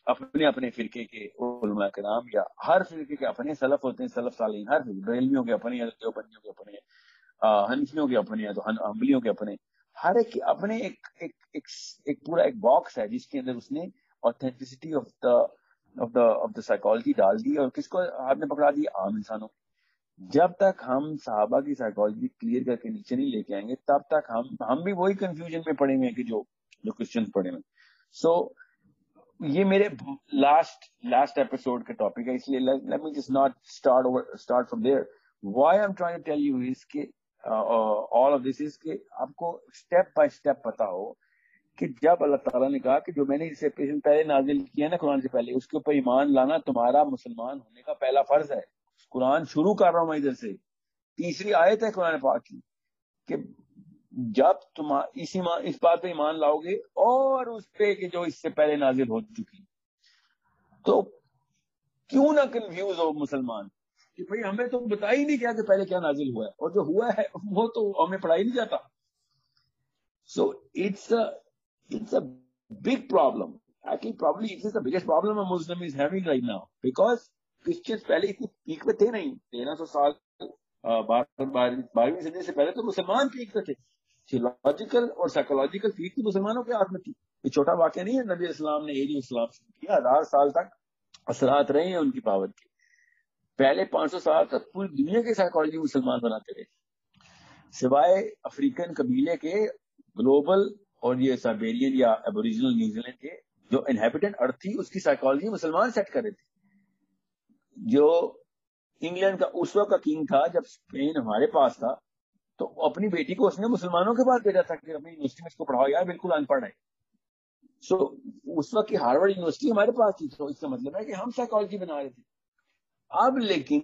اپنے اپنے فرقے کے علماء کرام یا ہر فرقے کے اپنے سلف ہوتے ہیں, سلف صالحین, ہر بریلویوں کے اپنے, دیوبندیوں کے اپنے, حنفیوں کے اپنے ہیں, تو حنبلیوں کے اپنے, ہر ایک کے اپنے ایک پورا ایک باکس ہے جس کے اندر اس نے آتھینٹسٹی آف دا سائیکالوجی ڈال دی, اور کس کو ہاتھ میں پکڑا دی, عام انسانوں. جب تک ہم صحابہ کی سائیکالوجی کلیئر کر کے نیچے نہیں لے کے آئیں گے, تب تک ہم بھی وہی کنفیوژن میں پڑے ہوئے ہیں کہ جو کرسچن پڑے ہوئے. سو یہ میرے لاسٹ ایپیسوڈ کا ٹاپک ہے, اس لیے let me just not start from there. Why I am trying to tell you is کہ آل آف دس از کہ آپ کو اسٹیپ بائی اسٹیپ پتا ہو کہ جب اللہ تعالیٰ نے کہا کہ جو میں نے اس سے پہلے نازل کیا نا قرآن سے پہلے, اس کے اوپر ایمان لانا تمہارا مسلمان ہونے کا پہلا فرض ہے. قرآن شروع کر رہا ہوں میں ادھر سے, تیسری آیت ہے قرآن پاک کی کہ جب تم اس بات پہ ایمان لاؤ گے اور اس پہ کہ جو اس سے پہلے نازل ہو چکی, تو کیوں نہ کنفیوز ہو مسلمان کہ بھئی ہمیں تو بتا ہی نہیں کیا کہ پہلے کیا نازل ہوا ہے, اور جو ہوا ہے وہ تو ہمیں پڑھائی نہیں جاتا. سو it's a big problem. Actually, probably it is the biggest problem a Muslim is having right now, because Christians پہلے اتنی پیک پہ تھے نہیں. 1300 سال 12ویں صدی سے پہلے تو مسلمان پیک پہ تھے. تھیولوجیکل اور سائیکولوجیکل پیک تو مسلمانوں کے ہاتھ میں تھی. یہ چھوٹا واقعہ نہیں ہے, نبی اسلام نے ایجی اسلام شروع کیا, 1000 سال تک اثرات رہے ہیں ان کی پاور کے. پہلے 500 سال تک پوری دنیا کی سائیکالوجی مسلمان بناتے رہے, سوائے افریقن قبیلے کے. گلوبل اور یہ سائبیرین یا ایبوریجنل نیوزی لینڈ کے جو انہیبیٹنٹ ارتھ تھی, اس کی سائیکالوجی مسلمان سیٹ کر رہے تھے. جو انگلینڈ کا اس وقت کا کنگ تھا جب اسپین ہمارے پاس تھا, تو اپنی بیٹی کو اس نے مسلمانوں کے پاس بھیجا تھا کہ اپنی یونیورسٹی میں اس کو پڑھاؤ, یار بالکل ان پڑھ ہے. سو اس وقت کی ہارورڈ یونیورسٹی ہمارے پاس تھی, تو اس کا مطلب ہے کہ ہم سائیکالوجی بنا رہے تھے. اب لیکن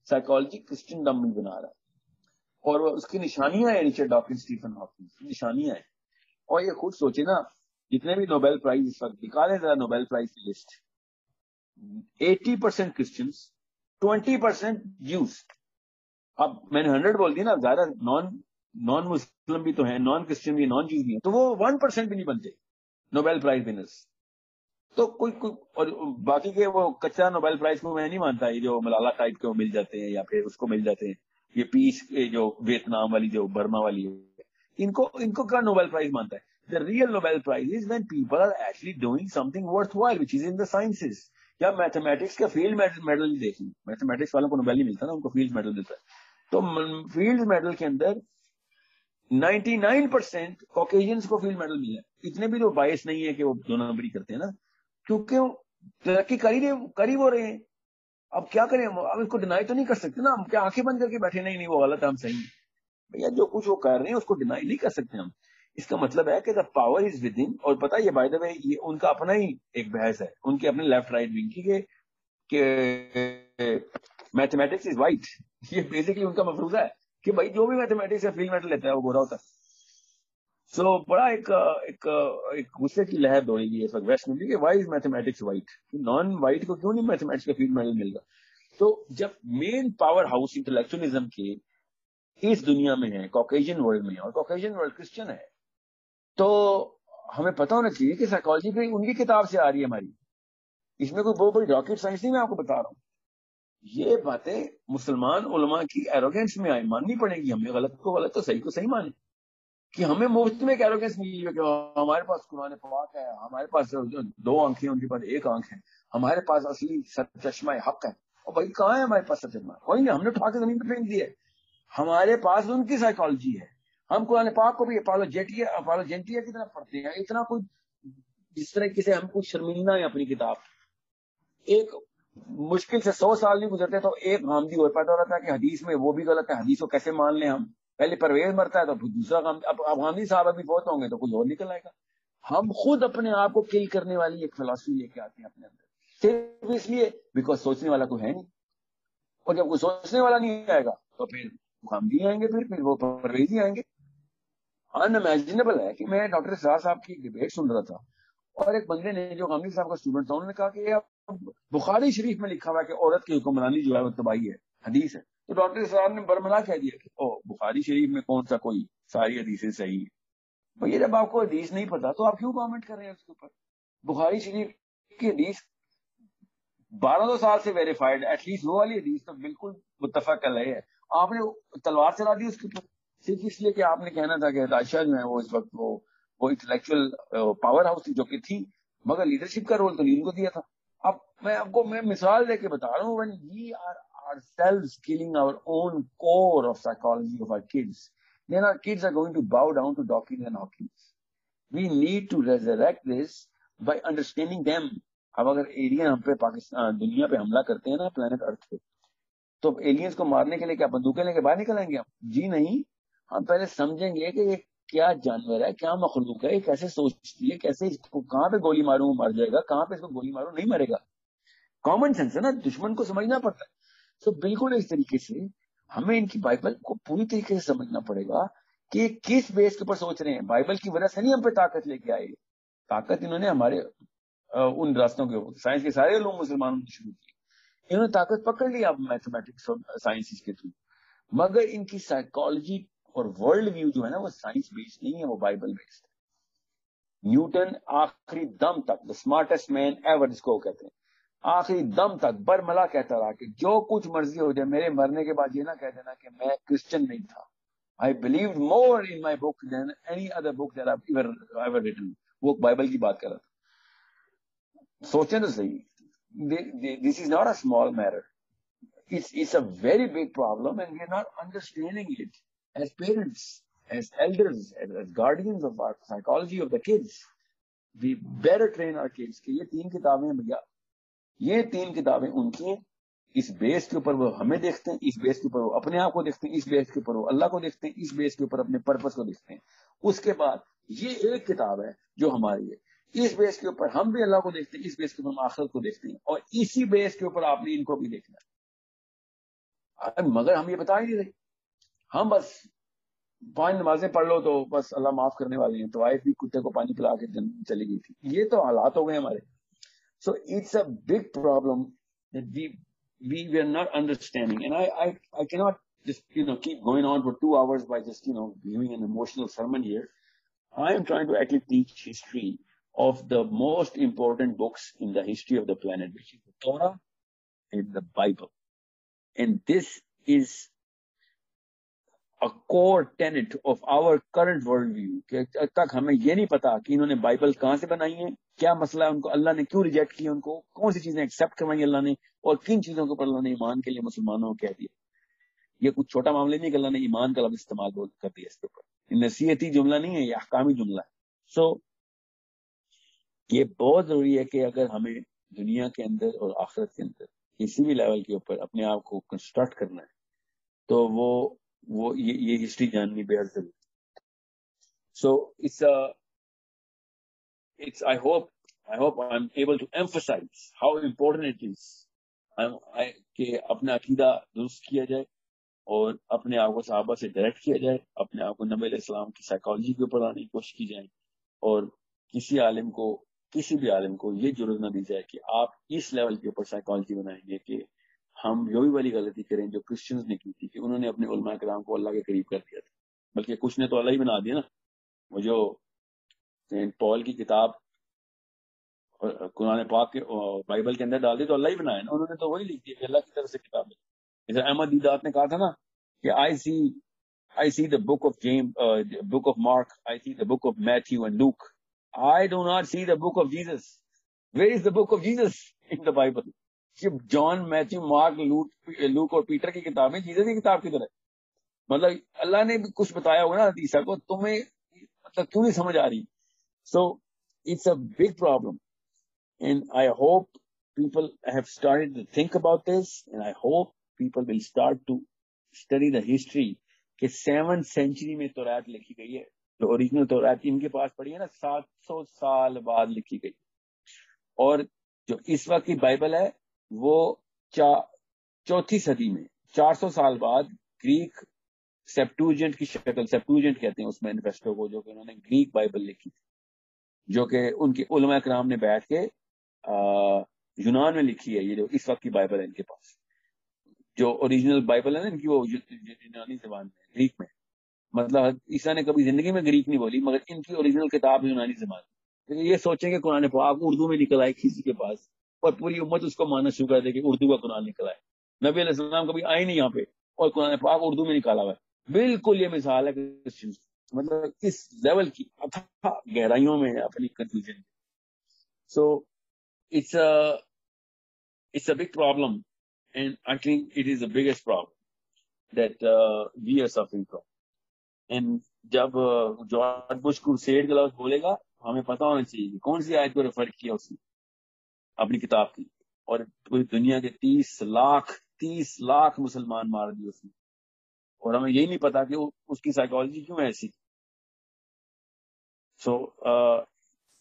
سائیکالوجی کرسچن ڈم بنا رہا ہے, اور اس کی نشانیاں ہیں رچرڈ ڈاکنز, اسٹیفن ہاکنگ کی نشانیاں ہیں. اور یہ خود سوچے نا, جتنے بھی نوبیل پرائز اس وقت نکالے ذرا نوبیل پرائز کی لسٹ, 80% کرسچنس, 20% جیوز. اب میں نے 100 بول دیا نا, زیادہ نان مسلم بھی تو ہیں, نان کرسچن بھی, نان جیوز بھی ہیں, تو وہ 1% بھی نہیں بنتے نوبیل پرائز ونرز. تو کوئی اور باقی کے وہ کچا نوبیل پرائز کو میں نہیں مانتا, یہ جو ملالہ ٹائپ کے وہ مل جاتے ہیں یا پھر اس کو مل جاتے ہیں, یہ پیس جو ویتنام والی جو برما والی ہے, ان کو کیا نوبیل پرائز مانتا ہے. The real Nobel Prize is when people are actually doing something worthwhile, which is in the sciences. یا میتھمیٹکس کا فیلڈ میڈل دیکھ لیں, میتھمیٹکس والوں کو نوبیل نہیں ملتا نا, ان کو فیلڈ میڈل ملتا ہے. تو فیلڈ میڈل کے اندر 99% کوکیشینز کو فیلڈ میڈل ملا ہے. اتنے بھی تو باعث نہیں ہے کہ وہ 2 نمبری کرتے ہیں نا, کیونکہ وہ ترقی کر ہی وہ رہے ہیں. اب کیا کریں, اب اس کو ڈینائی تو نہیں کر سکتے نا, ہم کیا آنکھیں بند کر کے بیٹھے نہیں وہ غلط ہے ہم صحیح. بھیا جو کچھ وہ کر رہے ہیں اس کو ڈینائی نہیں کر سکتے ہم. اس کا مطلب ہے کہ the power is with in. اور پتا یہ بائی دا وے یہ ان کا اپنا ہی ایک بحث ہے, ان کے اپنے لیفٹ رائٹ ونگ کی کہ میتھمیٹکس از وائٹ. یہ بیسکلی ان کا مفروضہ ہے کہ بھائی جو بھی میتھمیٹکس سے فیلڈ میڈل لیتا ہے وہ گورا ہوتا ہے. سو بڑا ایک غصے کی لہر دوڑے گی اس وقت ویسٹ میں کہ Y is mathematics white, naan white کو کیوں نہیں میتھمیٹکس کا فیلڈ میڈل مل رہا. تو جب مین پاور ہاؤس انٹلیکچولیزم کے اس دنیا میں ہے, کوکیشین ورلڈ میں, اور کوکیشین ورلڈ کرسچن ہے, تو ہمیں پتا ہونا چاہیے کہ سائیکالوجی بھی ان کی کتاب سے آ رہی ہے ہماری. اس میں کوئی بہت بڑی راکٹ سائنس نہیں, میں آپ کو بتا رہا ہوں. یہ باتیں مسلمان علماء کی ایروگینس میں ماننی پڑے گی. ہمیں غلط کو غلط تو صحیح کو صحیح مانے, کہ ہمیں مفت میں ایک ایروگینس ملی ہے کہ ہمارے پاس قرآن پاک ہے, ہمارے پاس 2 آنکھیں ان کے پاس 1 آنکھ ہے, ہمارے پاس اصلی چشمہ حق ہے. اور بھائی کہاں ہے ہمارے پاس چشمہ؟ کوئی نہیں, ہم نے اٹھا کے زمین پہ پھینک دیا ہے. ہمارے پاس ان کی سائیکالوجی ہے. ہم قرآن پاک کو بھی اپالوجینٹیا کی طرف پڑھتے ہیں. اتنا کوئی جس طرح سے ہم کچھ شرمندہ ہیں اپنی کتاب. ایک مشکل سے 100 سال نہیں گزرتے تو ایک غامدی اور پیدا ہو رہا تھا کہ حدیث میں وہ بھی غلط ہے, حدیث کو کیسے مان لیں ہم. پہلے پرویز مرتا ہے تو پھر دوسرا غامدی. اب غامدی صاحب ابھی بہت ہوں گے تو کچھ اور نکل آئے گا. ہم خود اپنے آپ کو کل کرنے والی ایک فلسفی لے کے آتے ہیں اپنے اندر, صرف اس لیے بیکاز سوچنے والا کوئی ہے نہیں. اور جب کوئی سوچنے والا نہیں آئے گا تو پھر غامدی آئیں گے, پھر وہ پرویزی آئیں گے. ان امیجنیبل ہے کہ میں ڈاکٹر اسرار صاحب کی ڈیبیٹ سن رہا تھا, اور ایک بندے نے جو غامدی صاحب کا اسٹوڈنٹ تھا, انہوں نے کہا کہ بخاری شریف میں لکھا ہوا ہے کہ عورت کی حکمرانی جو ہے وہ تباہی ہے, حدیث ہے. تو ڈاکٹر اسرار نے برملا کہہ دیا کہ بخاری شریف میں کون سا کوئی ساری حدیثیں صحیح ہے. بھئی جب آپ کو حدیث نہیں پتا تو آپ کیوں کامنٹ کر رہے ہیں اس کے اوپر؟ بخاری شریف کی حدیث 1200 سال سے ویریفائڈ، ایٹ لیسٹ وہ والی حدیث تو بالکل متفق علیہ ہے. آپ نے تلوار چلا دی اس کے اوپر صرف اس لیے کہ آپ نے کہنا تھا کہ عائشہ جو ہے وہ اس وقت وہ انٹلیکچوئل پاور ہاؤس تھی جو کہ تھی، مگر لیڈرشپ کا رول تو نہیں ان کو دیا تھا. اب میں مثال دے کے بتا رہا ہوں, when we are ourselves killing our own core of psychology of our kids, then our kids are going to bow down to Dawkins and Hawkins. We need to resurrect this by understanding them. اب اگر alien ہم پہ پاکستان دنیا پہ حملہ کرتے ہیں نا پلانٹ ارتھ پہ, تو ایلینز کو مارنے کے لیے کیا بندوقیں لے کے باہر نکل آئیں گے ہم؟ جی نہیں, ہم پہلے سمجھیں گے کہ یہ کیا جانور ہے, کیا مخلوق ہے, یہ کیسے سوچتی ہے, کیسے اس کو کہاں پہ گولی ماروں مر جائے گا, کہاں پہ اس کو گولی ماروں نہیں مرے گا. کامن سینس ہے نا, دشمن کو سمجھنا پڑتا ہے. سو بالکل اس طریقے سے ہمیں ان کی بائبل کو پوری طریقے سے سمجھنا پڑے گا کہ یہ کس بیس کے اوپر سوچ رہے ہیں. بائبل کی وجہ سے نہیں ہم پہ طاقت لے کے آئے, طاقت انہوں نے ہمارے ان راستوں کے اوپر, سائنس کے سارے علوم مسلمانوں نے شروع کی, انہوں نے طاقت پکڑ لی اب میتھمیٹکس اور سائنس کے تھرو, مگر ان کی سائیکالوجی اور ورلڈ ویو جو ہے نا وہ سائنس بیسڈ نہیں ہے, وہ بائبل بیسڈ ہے. نیوٹن آخری دم تک, دا اسمارٹسٹ مین ایور جس کو کہتے ہیں, آخری دم تک برملا کہتا رہا کہ جو کچھ مرضی ہو جائے, میرے مرنے کے بعد یہ نہ کہہ دینا کہ میں کرسچن نہیں تھا. I believed more in my book than any other book that I've ever written. وہ بائبل کی بات کر رہا تھا. سوچیں تو صحیح, this is not a small matter. It's a very big problem and we're not understanding it as parents, as elders, as guardians of our psychology of the kids. We better train our kids کہ یہ 3 کتابیں ہیں بھیا, یہ 3 کتابیں ان کی ہیں, اس بیس کے اوپر وہ ہمیں دیکھتے ہیں, اس بیس کے اوپر وہ اپنے آپ کو دیکھتے ہیں, اس بیس کے اوپر وہ اللہ کو دیکھتے ہیں, اس بیس کے اوپر اپنے پرپس کو دیکھتے ہیں. اس کے بعد یہ ایک کتاب ہے جو ہماری ہے, اس بیس کے اوپر ہم بھی اللہ کو دیکھتے ہیں, اس بیس کے اوپر ہم آخرت کو دیکھتے ہیں, اور اسی بیس کے اوپر آپ نے ان کو بھی دیکھنا ہے. مگر ہم یہ بتا ہی نہیں رہے, ہم بس 5 نمازیں پڑھ لو تو بس اللہ معاف کرنے والے ہیں, تو وائف بھی کتے کو پانی پلا کے چلی گئی تھی. یہ تو حالات ہو گئے ہمارے. So it's a big problem that we are not understanding, and I cannot just keep going on for 2 hours by just giving an emotional sermon here. I am trying to actually teach history of the most important books in the history of the planet, which is the Torah and the Bible. And this is a core tenet of our current worldview. کہ اب تک ہمیں یہ نہیں پتا کہ انہوں نے بائبل کہاں سے بنائی ہے, کیا مسئلہ ہے ان کو, اللہ نے کیوں ریجیکٹ کیا ان کو, کون سی چیزیں ایکسپٹ کروائی اللہ نے, اور کن چیزوں کے اوپر اللہ نے ایمان کے لیے مسلمانوں کو کہہ دیا. یہ کچھ چھوٹا معاملہ نہیں کہ اللہ نے ایمان کا لفظ استعمال کر دیا اس کے اوپر. نصیحتی جملہ نہیں ہے, یہ احکامی جملہ ہے. سو یہ بہت ضروری ہے کہ اگر ہمیں دنیا کے اندر اور آخرت کے اندر کسی بھی لیول کے اوپر اپنے آپ کو کنسٹرکٹ کرنا ہے, تو وہ یہ ہسٹری جاننی بے حد ضروری. So I hope I'm able to emphasize how important it is کہ اپنا عقیدہ درست کیا جائے اور اپنے آپ کو صحابہ سے ڈائریکٹ کیا جائے, اپنے آپ کو نبی علیہ السلام کی سائیکالوجی کے اوپر لانے کی کوشش کی جائے, اور کسی بھی عالم کو یہ ضرورت نہ دی جائے کہ آپ اس لیول کے اوپر سائیکالوجی بنائیں گے کہ ہم جو بھی والی غلطی کریں جو کرسچنز نے کی تھی کہ انہوں نے اپنے علماء کرام کو اللہ کے قریب کر دیا تھا, بلکہ کچھ نے تو اللہ ہی بنا دیا نا. وہ جو سینٹ پال کی کتاب قرآن پاک کے بائبل کے اندر ڈال دی تو اللہ ہی بنایا نا, انہوں نے تو وہی لکھ دیا کہ اللہ کی طرف سے کتاب ہے. جیسے احمد دیدات نے کہا تھا نا کہ I see the book of James, book of Mark, I see the book of Matthew and Luke. I do not see the book of Jesus. Where is the book of Jesus in the Bible? John, Matthew, Mark, Luke اور Peter کی کتابیں Jesus کی کتاب کی طرح. مطلب اللہ نے بھی کچھ بتایا ہوگا نا عیسیٰ کو, تمہیں مطلب کیوں نہیں سمجھ آ رہی. So it's a big problem, and I hope people have started to think about this, and I hope people will start to study the history کہ 7th century میں تورات لکھی گئی ہے. جو اوریجنل تورات ان کے پاس پڑی ہے نا 700 سال بعد لکھی گئی, اور جو اس وقت کی بائبل ہے وہ 4تھی صدی میں 400 سال بعد گریک سیپٹوجنٹ کی شکل, سیپٹوجنٹ کہتے ہیں اس مینیفیسٹو کو, جو کہ انہوں نے گریک بائبل لکھی تھی, جو کہ ان کے علماء کرام نے بیٹھ کے یونان میں لکھی ہے. یہ جو اس وقت کی بائبل ہے ان کے پاس, جو اوریجنل بائبل ہے نا ان کی, وہ یونانی زبان میں, گریک میں. مطلب عیسیٰ نے کبھی زندگی میں گریک نہیں بولی, مگر ان کی اوریجنل کتاب یونانی زبان. یہ سوچیں کہ قرآن پاک اردو میں نکل آئے کسی کے پاس اور پوری امت اس کو ماننا شروع کر دے کہ اردو کا قرآن نکل آئے. نبی علیہ السلام کبھی آئے نہیں یہاں پہ اور قرآن پاک اردو میں نکالا ہوا ہے. بالکل یہ مثال ہے کہ مطلب کس لیول کی اتھا گہرائیوں میں اپنی confusion. So it's a big problem, and I think it is the biggest problem that we are suffering from. And جب جارج بش کروسیڈ کا لفظ بولے گا ہمیں پتا ہونا چاہیے کہ کون سی آیت کو ریفر کیا اس نے اپنی کتاب کی, اور پوری دنیا کے 30 لاکھ مسلمان مار دیے اس نے, اور ہمیں یہی نہیں پتا کہ اس کی سائیکالوجی کیوں ایسی. سو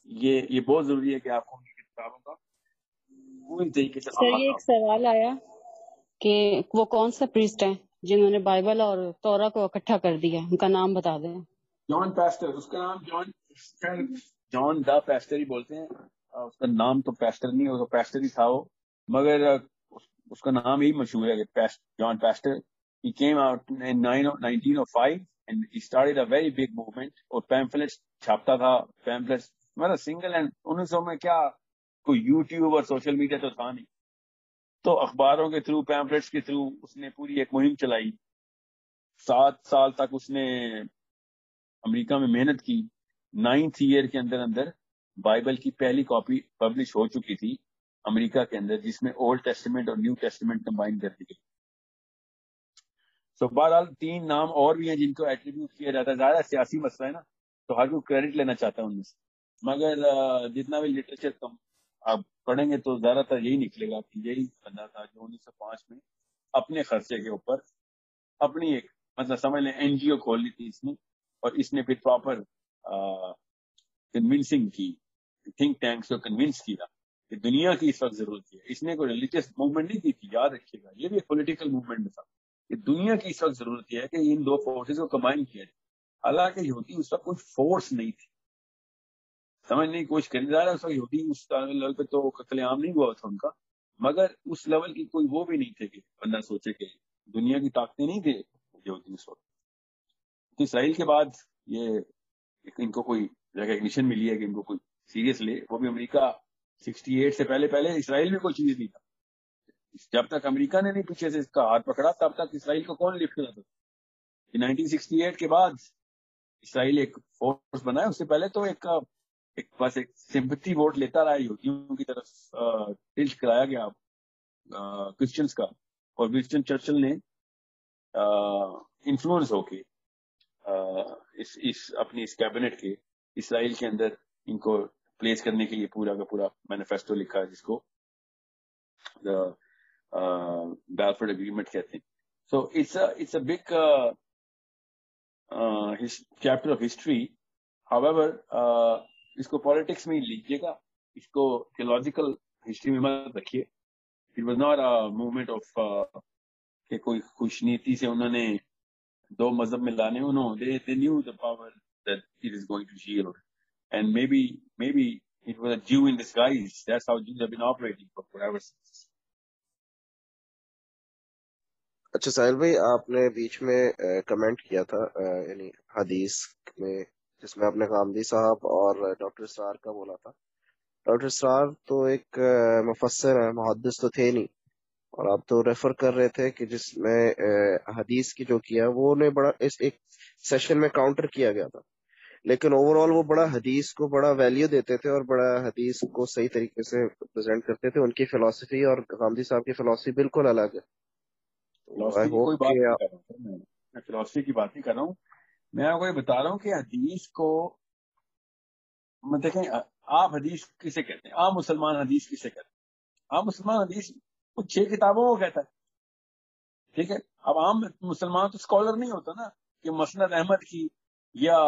یہ بہت ضروری ہے کہ آپ کو ان کی کتابوں کا پوری طریقے سے. سر یہ ایک سوال آیا کہ وہ کون سا پریسٹ ہیں جنہوں نے بائبل اور تورا کو اکٹھا کر دیا, ان کا نام بتا دیں. جان پیسٹر, اس کا نام جان دا پیسٹر ہی بولتے ہیں. اس کا نام تو پیسٹر نہیں, اس کا پیسٹر ہی تھا وہ, مگر اس کا نام یہی مشہور ہے کہ جان pastor. He came out in 1905 and he started a very big movement. اور پیمفلیٹس چھاپتا تھا, پیمفلیٹس مطلب سنگل ہینڈ. 1900 میں کیا کوئی یوٹیوب اور سوشل میڈیا تو تھا نہیں, تو اخباروں کے تھرو, پیمفلیٹس کے تھرو اس نے پوری ایک مہم چلائی. 7 سال تک اس نے امریکہ میں محنت کی. 9th ایئر کے اندر بائبل کی پہلی کاپی پبلش ہو چکی تھی امریکہ کے اندر, جس میں اولڈ ٹیسٹمنٹ اور نیو ٹیسٹمنٹ کمبائن کر دی گئی. سو بہرحال 3 نام اور بھی ہیں جن کو ایٹریبیوٹ کیا جاتا ہے. زیادہ سیاسی مسئلہ ہے نا, تو ہر کوئی کریڈٹ لینا چاہتا ہے ان میں سے, مگر جتنا بھی لٹریچر کم آپ پڑھیں گے تو زیادہ تر یہی نکلے گا کہ یہی بندہ تھا جو 1905 میں اپنے خرچے کے اوپر اپنی ایک مطلب سمجھ لیں NGO کھول لی تھی اس نے, اور اس نے پھر پراپر کنونسنگ کی, تھنک ٹینکس کو کنونس کیا کہ دنیا کی اس وقت ضرورت ہے. اس نے کوئی ریلیجیس موومنٹ نہیں کی تھی, یاد رکھیے گا, یہ بھی ایک پولیٹیکل موومنٹ تھا کہ دنیا کی اس وقت ضرورت ہے کہ ان 2 فورسز کو کمبائن کیا جائے. حالانکہ یہودی اس وقت کوئی فورس نہیں تھی, سمجھنے کی کوشش کریں. ظاہر ہے اس وقت یہودی اس لیول پہ تو قتل عام نہیں ہوا تھا ان کا, مگر اس لیول کی کوئی وہ بھی نہیں تھے کہ بندہ سوچے کہ دنیا کی طاقتیں نہیں تھے یہودی اس وقت. تو اسرائیل کے بعد یہ ان کو کوئی ریکگنیشن ملی ہے کہ ان کو کوئی سیریس لے. وہ بھی امریکہ 68 سے پہلے اسرائیل میں کوئی چیز نہیں تھا. جب تک امریکہ نے نہیں پیچھے سے اس کا ہاتھ پکڑا تب تک اسرائیل کو کون لفٹ کرتا تھا. 1968 کے بعد اسرائیل ایک فورس بنا ہے. اس سے پہلے تو ایک بس ایک سمپتھی ووٹ لیتا رہا یہودیوں کی طرف ٹلٹ کرایا گیا کرسچنس کا, اور ونسٹن چرچل نے انفلوئنس ہو کے اپنی اس کیبنٹ کے اسرائیل کے اندر ان کو پلیس کرنے کے لیے پورا کا پورا مینیفیسٹو لکھا ہے, جس کو بیلفورڈ اگریمنٹ کہتے ہیں. So it's a big chapter of history. However, اس کو پالیٹکس میں ہی لیجیے گا, اس کو تھیولوجیکل ہسٹری میں مت رکھیے. It was not a movement of کہ کوئی خوش نیتی سے انہوں نے 2 مذہب میں لانے. They knew the power that it is going to yield, and maybe it was a Jew in disguise. That's how Jews have been operating for forever since. اچھا ساحل بھائی, آپ نے بیچ میں کمنٹ کیا تھا یعنی حدیث میں, جس میں آپ نے غامدی صاحب اور ڈاکٹر اسرار کا بولا تھا. ڈاکٹر اسرار تو ایک مفسر ہے, محدث تو تھے نہیں, اور آپ تو ریفر کر رہے تھے کہ جس میں حدیث کی جو کیا وہ نے بڑا اس ایک سیشن میں کاؤنٹر کیا گیا تھا, لیکن اوور آل وہ بڑا حدیث کو بڑا ویلیو دیتے تھے اور بڑا حدیث کو صحیح طریقے سے پریزنٹ کرتے تھے. ان کی فلسفی اور غامدی صاحب کی فلسفی بالکل الگ ہے. فلسفی کی کوئی بات نہیں کر رہا ہوں, میں فلسفی کی بات نہیں کر رہا ہوں. میں آپ کو یہ بتا رہا ہوں کہ حدیث کو دیکھیں, آپ حدیث کسے کہتے ہیں, عام مسلمان حدیث کسے کہتے ہیں. عام مسلمان حدیث کچھ 6 کتابوں کو کہتا ہے, ٹھیک ہے. اب عام مسلمان تو اسکالر نہیں ہوتا نا کہ مسند احمد کی یا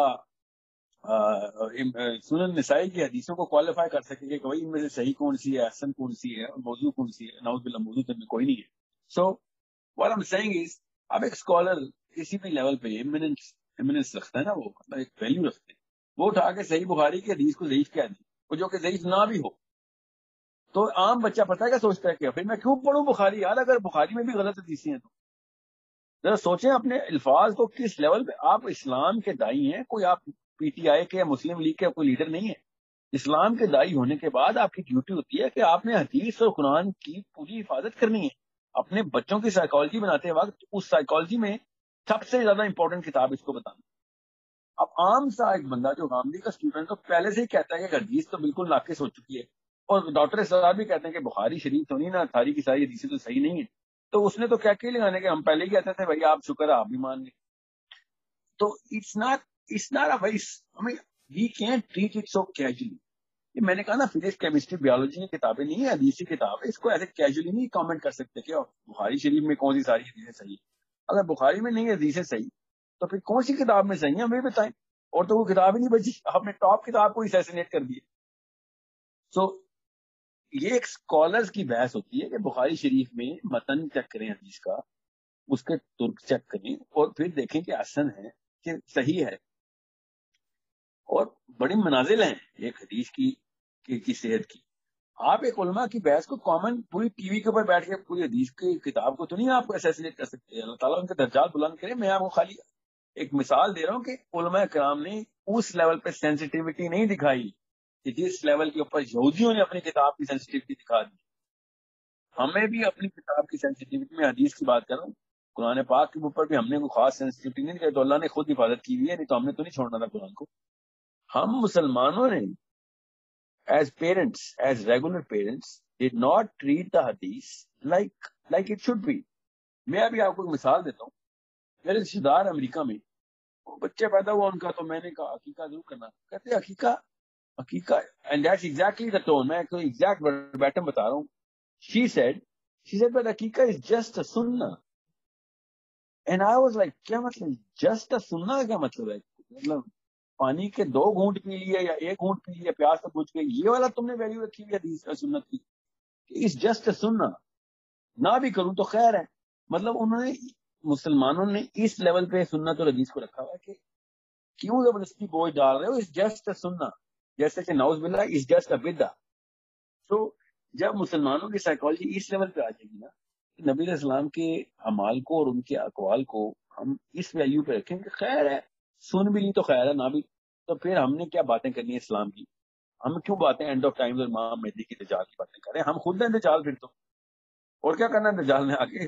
سنن نسائی کی حدیثوں کو کوالیفائی کر سکے کہ بھائی ان میں سے صحیح کون سی ہے, حسن کون سی ہے, اور موضوع کون سی ہے. نعوذ باللہ, موضوع تو میں کوئی نہیں ہے. سو what I'm saying is, اب ایک اسکالر کسی بھی لیول پہ ایمیننس رکھتا ہے نا, وہ مطلب ایک ویلیو رکھتے ہیں, وہ اٹھا کے صحیح بخاری کی حدیث کو ضعیف کہہ دیں, وہ جو کہ ضعیف نہ بھی ہو. تو عام بچہ پتہ ہے کیا سوچتا ہے کہ پھر میں کیوں پڑھوں بخاری, یار اگر بخاری میں بھی غلط حدیثیں ہیں تو ذرا سوچیں اپنے الفاظ کو کس لیول پہ. آپ اسلام کے دائی ہیں, کوئی آپ PTI کے یا مسلم لیگ کے کوئی لیڈر نہیں ہے. اسلام کے داعی ہونے کے بعد آپ کی ڈیوٹی ہوتی ہے کہ آپ نے حدیث اور قرآن کی پوری حفاظت کرنی ہے. اپنے بچوں کی سائیکالوجی بناتے وقت اس سائیکالوجی میں سب سے زیادہ امپورٹنٹ کتاب اس کو بتانا. اب عام سا ایک بندہ جو غامدی کا اسٹوڈنٹ تو پہلے سے ہی کہتا ہے کہ حدیث تو بالکل ناقص ہو چکی ہے, اور ڈاکٹر اسرار بھی کہتے ہیں کہ بخاری شریف تو نہیں نا, ساری کی ساری حدیثیں تو صحیح نہیں ہے. تو اس نے تو کیا کہ لگانے کے, ہم پہلے ہی کہتے تھے بھائی آپ شکر ہے آپ بھی مان گئے. تو it's not a waste, we can't treat it so casually. یہ میں نے کہا نا فزکس کیمسٹری بیولوجی کی کتابیں نہیں ہے, حدیث کی کتاب ہے, اس کو ایسے کیجولی نہیں کامنٹ کر سکتے کہ بخاری شریف میں کون سی ساری حدیثیں صحیح ہے. اگر بخاری میں نہیں حدیثیں صحیح تو پھر کون سی کتاب میں صحیح ہے ہمیں بتائیں. اور تو وہ کتاب ہی نہیں بچی, آپ نے ٹاپ کتاب کو اسیسنیٹ کر دی. سو یہ ایک اسکالرز کی بحث ہوتی ہے کہ بخاری شریف میں متن چیک کریں حدیث کا, اس کے ترک چیک کریں اور پھر دیکھیں کہ حسن ہے کہ صحیح ہے. اور بڑی منازل ہیں ایک حدیث کی صحت کی. آپ ایک علماء کی بحث کو کامن پوری ٹی وی کے اوپر بیٹھ کے پوری حدیث کی کتاب کو تو نہیں آپ اسیسنیٹ کر سکتے. اللہ تعالیٰ ان کے درجات بلند کرے. میں آپ کو خالی ایک مثال دے رہا ہوں کہ علماء کرام نے اس لیول پہ سینسٹیوٹی نہیں دکھائی کہ جس لیول کے اوپر یہودیوں نے اپنی کتاب کی سینسٹیوٹی دکھا دی. ہمیں بھی اپنی کتاب کی سینسٹیوٹی میں حدیث کی بات کر رہا ہوں, قرآن پاک کے اوپر بھی ہم نے کوئی خاص سینسٹیوٹی نہیں دکھائی. تو اللہ نے خود حفاظت کی ہوئی ہے, نہیں تو ہم نے تو نہیں چھوڑنا تھا قرآن کو. ہم مسلمانوں نے as parents, as regular parents, did not treat the hadith like it should be. میں ابھی آپ کو ایک مثال دیتا ہوں. میرے رشتے دار امریکہ میں بچے پیدا ہوا ان کا, تو میں نے کہا عقیقہ ضرور کرنا. کہتے عقیقہ and that's exactly the tone. میں کوئی exact verbatim بتا رہا ہوں. She said but عقیقہ is just a sunnah. And I was like کیا مطلب just a sunnah کیا مطلب ہے؟ مطلب پانی کے 2 گھونٹ پی لیے یا 1 گھونٹ پی لیے, پیاس تو بجھ گئی, یہ والا تم نے ویلیو رکھی ہوئی حدیث سنت کی اس جسٹ سننا, نہ بھی کروں تو خیر ہے. مطلب انہوں نے مسلمانوں نے اس لیول پہ سنت اور حدیث کو رکھا ہوا ہے کہ کیوں زبردستی بوجھ ڈال رہے ہو, اس جسٹ سننا, جیسے کہ نعوذ باللہ اس جسٹ بدعہ. تو جب مسلمانوں کی سائیکالوجی اس لیول پہ آ جائے گی نا, نبی علیہ السلام کے اعمال کو اور ان کے اقوال کو ہم اس ویلیو پہ رکھیں کہ خیر ہے, سن بھی لی تو خیر ہے, نہ بھی تو پھر ہم نے کیا باتیں کرنی ہے اسلام کی. ہم کیوں باتیں اینڈ آف ٹائم اور امام مہدی کی دجال کی باتیں کریں. ہم خود ہیں دجال, پھر تو اور کیا کرنا ہے دجال نے آگے,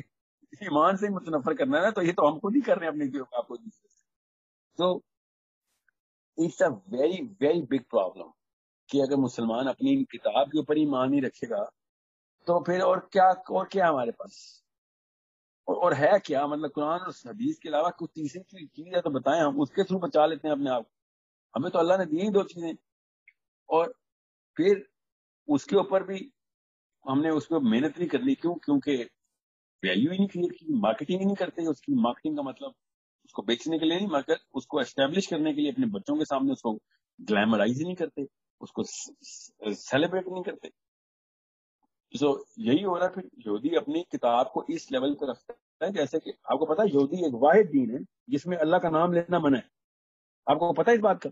ایمان سے ہی متنفر کرنا ہے نا, تو یہ تو ہم خود ہی کر رہے ہیں اپنی آپ کو. So it's a very very big problem کہ اگر مسلمان اپنی کتاب کے اوپر ایمان نہیں رکھے گا تو پھر اور کیا ہمارے پاس اور ہے کیا. مطلب قرآن اور حدیث کے علاوہ کچھ تیسری چیز ہے تو بتائیں, ہم اس کے تھرو بچا لیتے ہیں اپنے آپ. ہمیں تو اللہ نے دی ہی 2 چیزیں, اور پھر اس کے اوپر بھی ہم نے اس پہ محنت نہیں کرنی. کیونکہ ویلیو ہی نہیں کریٹ کی, مارکیٹنگ ہی نہیں کرتے. اس کی مارکیٹنگ کا مطلب اس کو بیچنے کے لیے نہیں, مگر اس کو اسٹیبلش کرنے کے لیے اپنے بچوں کے سامنے اس کو گلیمرائز ہی نہیں کرتے, اس کو سیلیبریٹ نہیں کرتے. سو یہی ہو رہا ہے. پھر یہودی اپنی کتاب کو اس لیول پہ رکھتا ہے جیسے کہ آپ کو پتا ہے یہودی ایک واحد دین ہے جس میں اللہ کا نام لینا منع ہے. آپ کو پتا ہے اس بات کا؟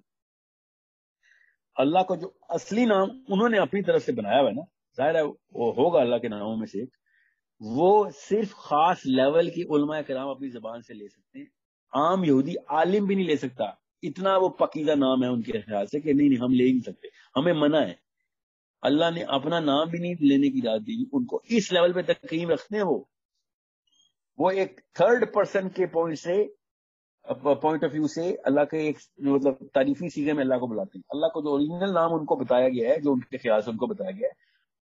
اللہ کو جو اصلی نام انہوں نے اپنی طرف سے بنایا ہوا ہے نا, ظاہر ہے وہ ہوگا اللہ کے ناموں میں سے ایک, وہ صرف خاص لیول کی علماء کرام اپنی زبان سے لے سکتے ہیں. عام یہودی عالم بھی نہیں لے سکتا. اتنا وہ پکیزہ نام ہے ان کے خیال سے کہ نہیں ہم لے ہی نہیں سکتے, ہمیں منع ہے. اللہ نے اپنا نام بھی نہیں لینے کی اجازت دی. ان کو اس لیول پہ تقسیم رکھتے ہیں. وہ ایک 3rd پرسن کے پوائنٹ آف ویو سے اللہ کے ایک مطلب تعریفی سیغے میں اللہ کو بلاتے ہیں. اللہ کو جو اوریجنل نام ان کو بتایا گیا ہے, جو ان کے خیال سے ان کو بتایا گیا ہے,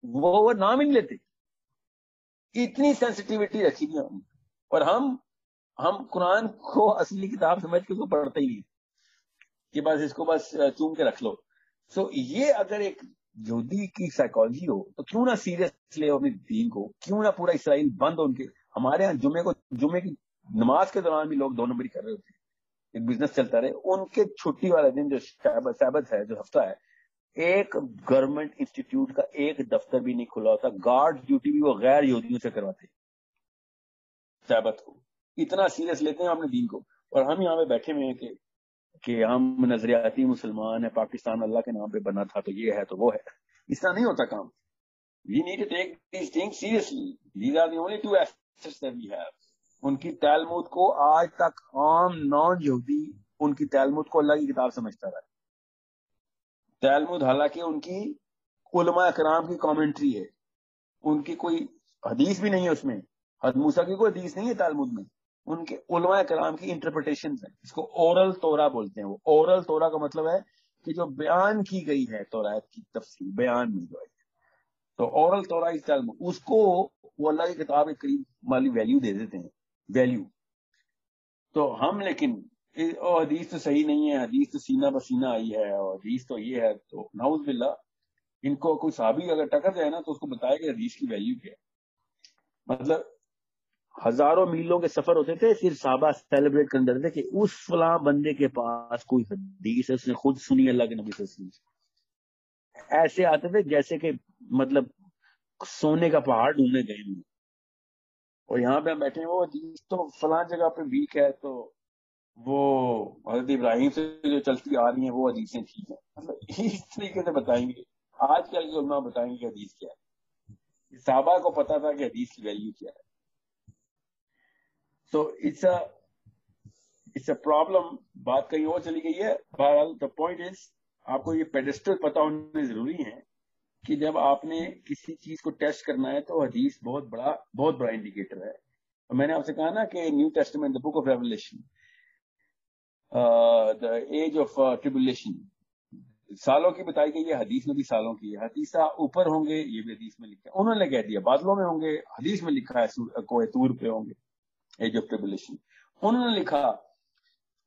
وہ نام ہی نہیں لیتے. اتنی سینسٹیوٹی رکھی گئی ہم, اور ہم قرآن کو اصلی کتاب سمجھ کے اس کو پڑھتے ہی نہیں کہ بس اس کو بس چوم کے رکھ لو. سو یہ اگر ایک یہودی کی سائیکالوجی ہو تو کیوں نہ سیریس لے اپنے دین کو, کیوں نہ پورا اسرائیل بند ہو ان کے. ہمارے یہاں جمعے کی نماز کے دوران بھی لوگ 2 نمبری کر رہے ہوتے ہیں, ایک بزنس چلتا رہے. ان کے چھٹی والا دن جو سبت ہے, جو ہفتہ ہے, ایک گورنمنٹ انسٹیٹیوٹ کا ایک دفتر بھی نہیں کھلا ہوتا. گارڈ ڈیوٹی بھی وہ غیر یہودیوں سے کرواتے سبت کو. اتنا سیریس لیتے ہیں اپنے دین کو. اور ہم یہاں پہ بیٹھے ہوئے ہیں کہ ہم نظریاتی مسلمان ہیں, پاکستان اللہ کے نام پہ بنا تھا تو یہ ہے تو وہ ہے. اس طرح نہیں ہوتا کام. We need to take these things seriously. These are the only 2 assets that we have. ان کی تعلیمات کو آج تک عام نان یہودی ان کی تعلیمات کو اللہ کی کتاب سمجھتا رہا. تالمود حالانکہ ان کی علماء کرام کی کامنٹری ہے، ان کی کوئی حدیث بھی نہیں ہے اس میں، حضرت موسیٰ کی کوئی حدیث نہیں ہے تالمود میں، ان کے علماء کرام کی انٹرپریٹیشن ہیں، اس کو اورل تورا بولتے ہیں۔ وہ اورل تورا کا مطلب ہے کہ جو بیان کی گئی ہے تورات کی تفصیل بیان میں جو ہے، تو اورل تورا اس تالمود، اس کو وہ اللہ کی کتاب کے قریب والی ویلیو دے دیتے ہیں، ویلیو۔ تو ہم لیکن حدیث تو صحیح نہیں ہے، حدیث تو سینہ بسینہ آئی ہے، اور حدیث تو یہ ہے، تو نعوذ باللہ ان کو کوئی صحابی اگر ٹکر جائے نا تو اس کو بتائے کہ حدیث کی ویلیو کیا ہے۔ مطلب ہزاروں میلوں کے سفر ہوتے تھے، صرف صحابہ سیلیبریٹ کرتے رہتے کہ اس فلاں بندے کے پاس کوئی حدیث ہے، اس نے خود سنی اللہ کے نبی صلی اللہ علیہ وسلم۔ ایسے آتے تھے جیسے کہ مطلب سونے کا پہاڑ ڈھونڈنے گئے ہوں، اور یہاں پہ ہم بیٹھے ہیں وہ حدیث تو فلاں جگہ پہ ویک ہے، تو وہ حضرت ابراہیم سے جو چلتی آ رہی ہیں وہ حدیثیں ٹھیک ہیں۔ مطلب اس طریقے سے بتائیں گے، آج کل کے علماء بتائیں گے کہ حدیث کیا ہے، صحابہ کو پتا تھا کہ حدیث کی ویلیو کیا ہے۔ So it's a problem۔ بات کہیں اور چلی گئی ہے۔ بہرحال the point is آپ کو یہ پیڈسٹل پتا ہونے ضروری ہے کہ جب آپ نے کسی چیز کو ٹیسٹ کرنا ہے تو حدیث بہت بڑا انڈیکیٹر ہے۔ اور میں نے آپ سے کہا نا کہ new testament the book of Revelation the age of tribulation سالوں کی بتائی گئی ہے، حدیث میں بھی سالوں کی ہے۔ حدیثہ اوپر ہوں گے یہ بھی حدیث میں لکھا ہے، انہوں نے کہہ دیا بادلوں میں ہوں گے، حدیث میں لکھا ہے کوہ طور پہ ہوں گے، ایج آف ٹریبولیشن۔ انہوں نے لکھا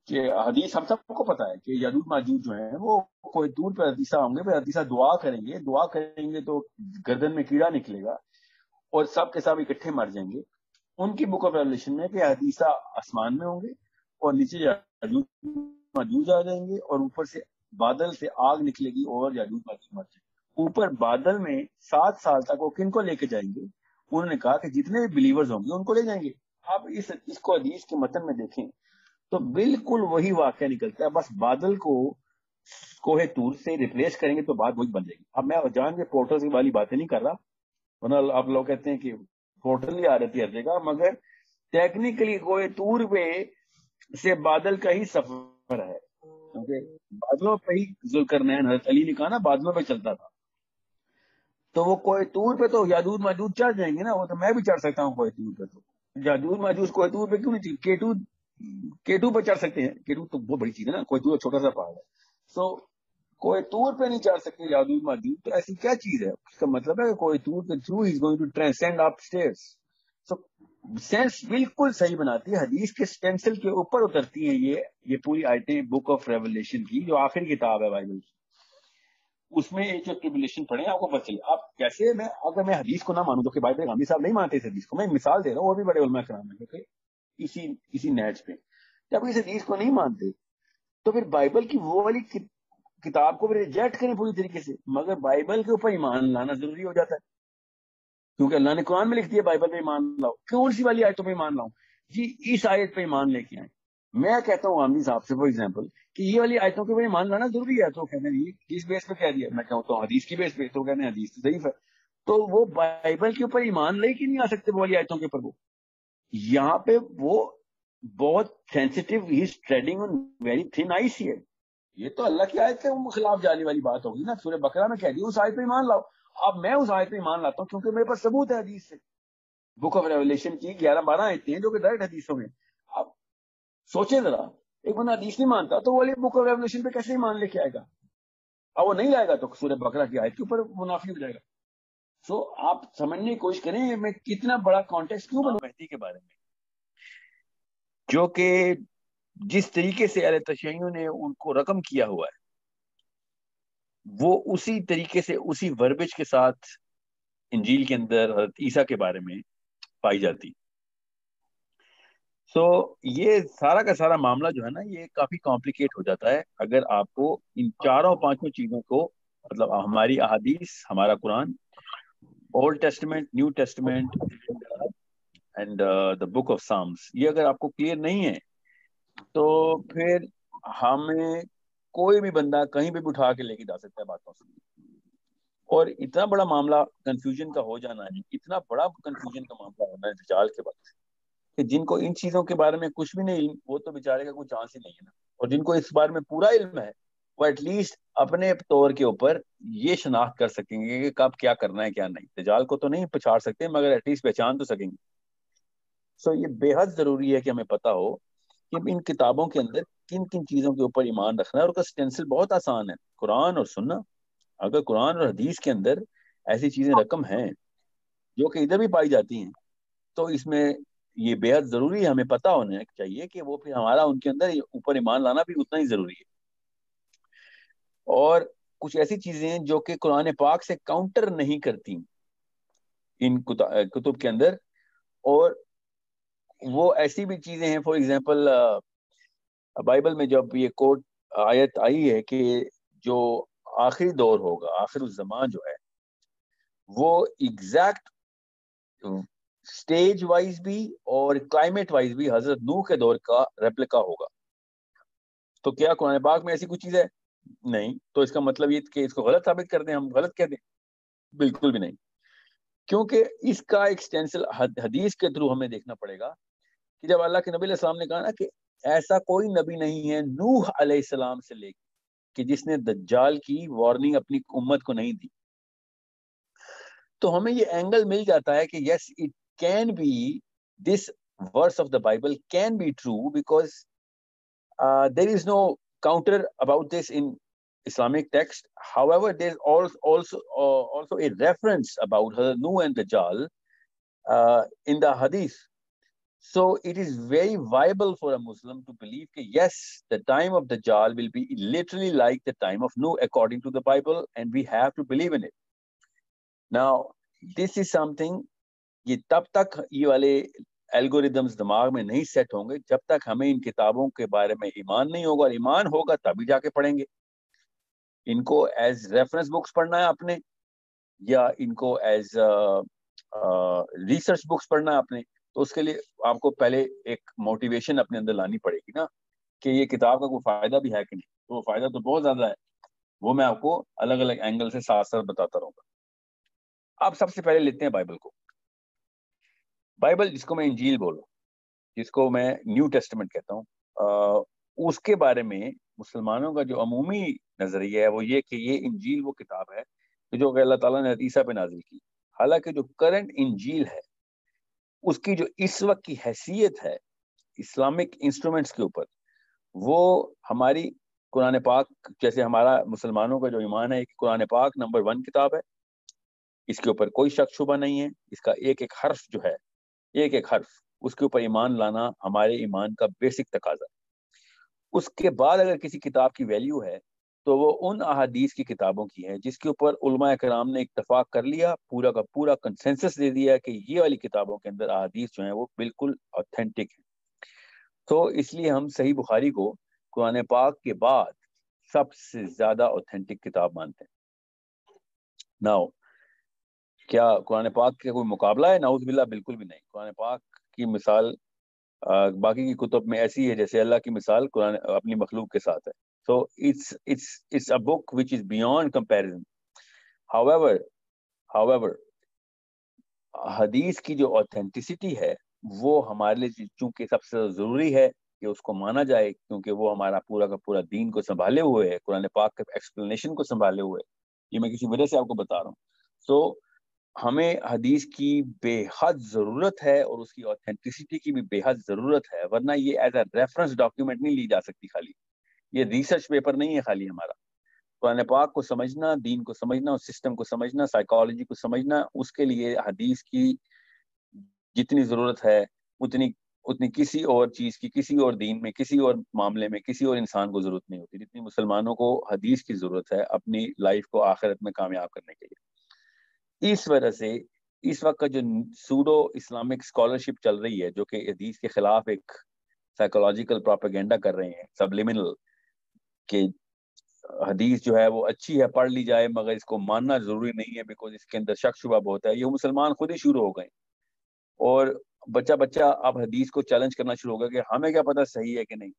کہ حدیث ہم سب کو پتا ہے کہ یاجوج ماجوج جو ہیں وہ کوئی دور پہ حدیثہ ہوں گے، پھر حدیثہ دعا کریں گے تو گردن میں کیڑا نکلے گا اور سب کے سب اکٹھے مر جائیں گے۔ ان کی بک آف ریولیشن میں کہ حدیثہ آسمان میں ہوں گے اور نیچے یاجوج ماجوج آ جائیں گے، اور اوپر سے بادل سے آگ نکلے گی اور یاجوج ماجوج مر جائیں گے۔ اوپر بادل میں 7 سال تک وہ کن کو لے کے جائیں گے؟ انہوں نے کہا کہ جتنے بھی بلیورز ہوں گے ان کو لے جائیں گے۔ آپ اس کو حدیث کے متن میں دیکھیں تو بالکل وہی واقعہ نکلتا ہے، بس بادل کو کوہ طور سے ریپلیس کریں گے تو بات وہی بن جائے گی۔ اب میں جان کے پورٹل والی باتیں نہیں کر رہا، ورنہ آپ لوگ کہتے ہیں کہ پورٹل ہی آ رہتی ہے ہر جگہ، مگر ٹیکنیکلی کوہ طور پہ سے بادل کا ہی سفر ہے، کیونکہ بادلوں پہ ہی ذوالقرنین حضرت علی نے کہا نا بادلوں پہ چلتا تھا، تو وہ کوہ طور پہ تو یاجوج ماجوج چڑھ جائیں گے نا، وہ تو میں بھی چڑھ سکتا ہوں کوہ طور پہ، تو یاجوج ماجوج کوہ طور پہ کیوں نہیں؟ کیٹو پہ چڑھ سکتے ہیں، کیٹو تو بہت بڑی چیز ہے نا، کوہ طور چھوٹا سا پہاڑ ہے، سو کوہ طور پہ نہیں چڑھ سکتے یاجوج ماجوج، تو ایسی کیا چیز ہے؟ اس کا مطلب ہے کہ کوہ طور کے through he is going to transcend upstairs. So sense بالکل صحیح بناتی ہے، حدیث کے سٹینسل کے اوپر اترتی ہیں یہ پوری آیتیں بک آف ریولیشن کی، جو آخری کتاب ہے بائبل کی، اس میں ایج آف ٹریبولیشن پڑھیں آپ کو پتہ چلے۔ آپ کیسے اگر میں حدیث کو نہ مانوں تو کہ بھائی غامدی صاحب نہیں مانتے اس حدیث کو، میں مثال دے رہا ہوں، اور بھی بڑے علماء کرام ہیں کیونکہ اسی نیٹ پہ جب اس حدیث کو نہیں مانتے تو پھر بائبل کی وہ والی کتاب کو بھی ریجیکٹ کریں پوری طریقے سے، مگر بائبل کے اوپر ایمان لانا ضروری ہو جاتا ہے، کیونکہ اللہ نے قرآن میں لکھ دیا بائبل پہ ایمان لاؤ، کون سی والی آیتوں پہ ایمان لاؤں جی؟ اس آیت پہ ایمان لے کے آئیں۔ میں کہتا ہوں غامدی صاحب سے فار ایگزامپل کہ یہ والی آیتوں کے اوپر ایمان لانا ضروری ہے، تو کہتے ہیں کس بیس پہ کہہ دیا؟ میں کہتا ہوں حدیث کی بیس پہ، تو کہتے ہیں حدیث تو ضعیف ہے، تو وہ بائبل کے اوپر ایمان لے کے نہیں آ سکتے وہ والی آیتوں کے اوپر۔ وہ یہاں پہ وہ بہت sensitive, he is treading on very thin ice ہی ہے، یہ تو اللہ کی آیت کے خلاف جانے والی بات ہوگی نا۔ سورہ بقرہ میں کہہ دیا اس آیت پہ ایمان لاؤ، اب میں اس آیت پہ ایمان لاتا ہوں کیونکہ میرے پاس ثبوت ہے حدیث سے، بک آف ریولیشن کی 11-12 آیتیں ہیں جو کہ ڈائریکٹ حدیثوں میں۔ اب سوچیں ذرا، ایک بندہ حدیث نہیں مانتا تو وہ بک آف ریولیشن پہ کیسے ایمان لے کے آئے گا؟ اب وہ نہیں لائے گا تو سورہ بقرہ کی آیت کے اوپر منافی ہو جائے گا۔ سو آپ سمجھنے کی کوشش کریں میں کتنا بڑا کانٹیکسٹ کیوں بناؤں مہدی کے بارے میں، جو کہ جس طریقے سے اہل تشیعوں نے ان کو رقم کیا ہوا ہے وہ اسی طریقے سے اسی وربج کے ساتھ انجیل کے اندر حضرت عیسیٰ کے بارے میں پائی جاتی۔ سو یہ سارا کا سارا معاملہ جو ہے نا یہ کافی کمپلیکیٹ ہو جاتا ہے اگر آپ کو ان 4-5 چیزوں کو، مطلب ہماری احادیث، ہمارا قرآن، old testament, new testament and the book of سامس، یہ اگر آپ کو کلیئر نہیں ہے تو پھر ہمیں کوئی بھی بندہ کہیں پہ بھی اٹھا کے لے کے جا سکتا ہے باتوں سے، اور اتنا بڑا معاملہ کنفیوژن کا ہو جانا ہے، اتنا بڑا کنفیوژن کا معاملہ ہونا ہے دجال کے وقت کہ جن کو ان چیزوں کے بارے میں کچھ بھی نہیں علم وہ تو بیچارے کا کوئی چانس ہی نہیں ہے نا، اور جن کو اس بارے میں پورا علم ہے وہ ایٹ لیسٹ اپنے طور کے اوپر یہ شناخت کر سکیں گے کہ کب کیا کرنا ہے کیا نہیں. دجال کو تو نہیں پچھاڑ سکتے مگر ایٹ لیسٹ پہچان تو سکیں گے. سو یہ بے حد ضروری ہے کہ ہمیں پتا ہو کہ ان کتابوں کے اندر کن کن چیزوں کے اوپر ایمان رکھنا ہے. اور اس کا سٹینسل بہت آسان ہے, قرآن اور سننا. اگر قرآن اور حدیث کے اندر ایسی چیزیں رقم ہیں جو کہ ادھر بھی پائی جاتی ہیں تو اس میں یہ بے حد ضروری ہے, ہمیں پتا ہونا چاہیے کہ وہ پھر ہمارا ان کے اندر اوپر ایمان لانا بھی اتنا ہی ضروری ہے. اور کچھ ایسی چیزیں ہیں جو کہ قرآن پاک سے کاؤنٹر نہیں کرتی ان کتب کے اندر, اور وہ ایسی بھی چیزیں ہیں. فار ایگزامپل بائبل میں جب یہ کوٹ آیت آئی ہے کہ جو آخری دور ہوگا, آخر الزمان جو ہے وہ ایگزیکٹ سٹیج وائز بھی اور کلائمیٹ وائز بھی حضرت نوح کے دور کا ریپلیکا ہوگا. تو کیا قرآن پاک میں ایسی کوئی چیز ہے؟ نہیں. تو اس کا مطلب یہ کہ اس کو غلط ثابت کر دیں, ہم غلط کہہ دیں؟ بالکل بھی نہیں, کیونکہ اس کا ایکسٹینسل حدیث کے تھرو ہمیں دیکھنا پڑے گا کہ جب اللہ کے نبی علیہ السلام نے کہا نا کہ ایسا کوئی نبی نہیں ہے نوح علیہ السلام سے لے کے جس نے دجال کی وارننگ اپنی امت کو نہیں دی, تو ہمیں یہ اینگل مل جاتا ہے کہ yes it can be this verse of the Bible can be true because there is no counter about this in Islamic text. However, there is also a reference about Nuh and Dajjal in the Hadith. So it is very viable for a Muslim to believe that yes, the time of Dajjal will be literally like the time of Nuh according to the Bible, and we have to believe in it. Now, this is something یہ تب تک یہ والے algorithms دماغ میں نہیں set ہوں گے جب تک ہمیں ان کتابوں کے بارے میں ایمان نہیں ہوگا, اور ایمان ہوگا تبھی جا کے پڑھیں گے. ان کو ایز ریفرنس بکس پڑھنا ہے آپ نے, یا ان کو ایز ریسرچ بکس پڑھنا ہے آپ نے, تو اس کے لیے آپ کو پہلے ایک موٹیویشن اپنے اندر لانی پڑے گی نا کہ یہ کتاب کا کوئی فائدہ بھی ہے کہ نہیں. تو وہ فائدہ تو بہت زیادہ ہے, وہ میں آپ کو الگ الگ اینگل سے ساتھ ساتھ بتاتا رہوں گا. آپ سب سے پہلے لیتے ہیں بائبل کو. بائبل جس کو میں انجیل بولوں, جس کو میں نیو ٹیسٹمنٹ کہتا ہوں, اس کے بارے میں مسلمانوں کا جو عمومی نظریہ ہے وہ یہ کہ یہ انجیل وہ کتاب ہے جو کہ اللہ تعالیٰ نے عیسیٰ پہ نازل کی. حالانکہ جو کرنٹ انجیل ہے اس کی جو اس وقت کی حیثیت ہے اسلامک انسٹرومنٹس کے اوپر, وہ ہماری قرآن پاک, جیسے ہمارا مسلمانوں کا جو ایمان ہے کہ قرآن پاک نمبر 1 کتاب ہے, اس کے اوپر کوئی شک شبہ نہیں ہے. اس کا ایک ایک حرف جو ہے, ایک ایک حرف, اس کے اوپر ایمان لانا ہمارے ایمان کا بیسک تقاضا ہے. اس کے بعد اگر کسی کتاب کی ویلیو ہے تو وہ ان احادیث کی کتابوں کی ہے جس کے اوپر علماء کرام نے اتفاق کر لیا, پورا کا پورا کنسنسس دے دیا کہ یہ والی کتابوں کے اندر احادیث جو ہیں وہ بالکل اوتھینٹک ہیں. تو اس لیے ہم صحیح بخاری کو قرآن پاک کے بعد سب سے زیادہ اوتھینٹک کتاب مانتے ہیں. ناؤ کیا قرآن پاک کا کوئی مقابلہ ہے؟ نعوذ باللہ, بالکل بھی نہیں. قرآن پاک کی مثال باقی کی کتب میں ایسی ہے جیسے اللہ کی مثال قرآن اپنی مخلوق کے ساتھ ہے. So it's a book which is beyond comparison. However, حدیث کی جو authenticity ہے وہ ہمارے لیے چونکہ سب سے ضروری ہے کہ اس کو مانا جائے, کیونکہ وہ ہمارا پورا کا پورا دین کو سنبھالے ہوئے ہے, قرآن پاک کے ایکسپلینیشن کو سنبھالے ہوئے. یہ میں کسی وجہ سے آپ کو بتا رہا ہوں. سو ہمیں حدیث کی بے حد ضرورت ہے اور اس کی اوتھینٹسٹی کی بھی بے حد ضرورت ہے, ورنہ یہ ایز اے ریفرنس ڈاکیومنٹ نہیں لی جا سکتی. خالی یہ ریسرچ پیپر نہیں ہے خالی ہمارا. قرآن پاک کو سمجھنا, دین کو سمجھنا, اس سسٹم کو سمجھنا, سائیکالوجی کو سمجھنا, اس کے لیے حدیث کی جتنی ضرورت ہے اتنی کسی اور چیز کی, کسی اور دین میں, کسی اور معاملے میں, کسی اور انسان کو ضرورت نہیں ہوتی جتنی مسلمانوں کو حدیث کی ضرورت ہے اپنی لائف کو آخرت میں کامیاب کرنے کے لیے. اس وجہ سے اس وقت کا جو سوڈو اسلامک اسکالرشپ چل رہی ہے جو کہ حدیث کے خلاف ایک سائیکولوجیکل پروپیگنڈا کر رہے ہیں, سبلیمنل, کہ حدیث جو ہے وہ اچھی ہے, پڑھ لی جائے مگر اس کو ماننا ضروری نہیں ہے بیکاز اس کے اندر شک شبہ بہت ہے. یہ مسلمان خود ہی شروع ہو گئے اور بچہ اب حدیث کو چیلنج کرنا شروع ہو گیا کہ ہمیں کیا پتا صحیح ہے کہ نہیں.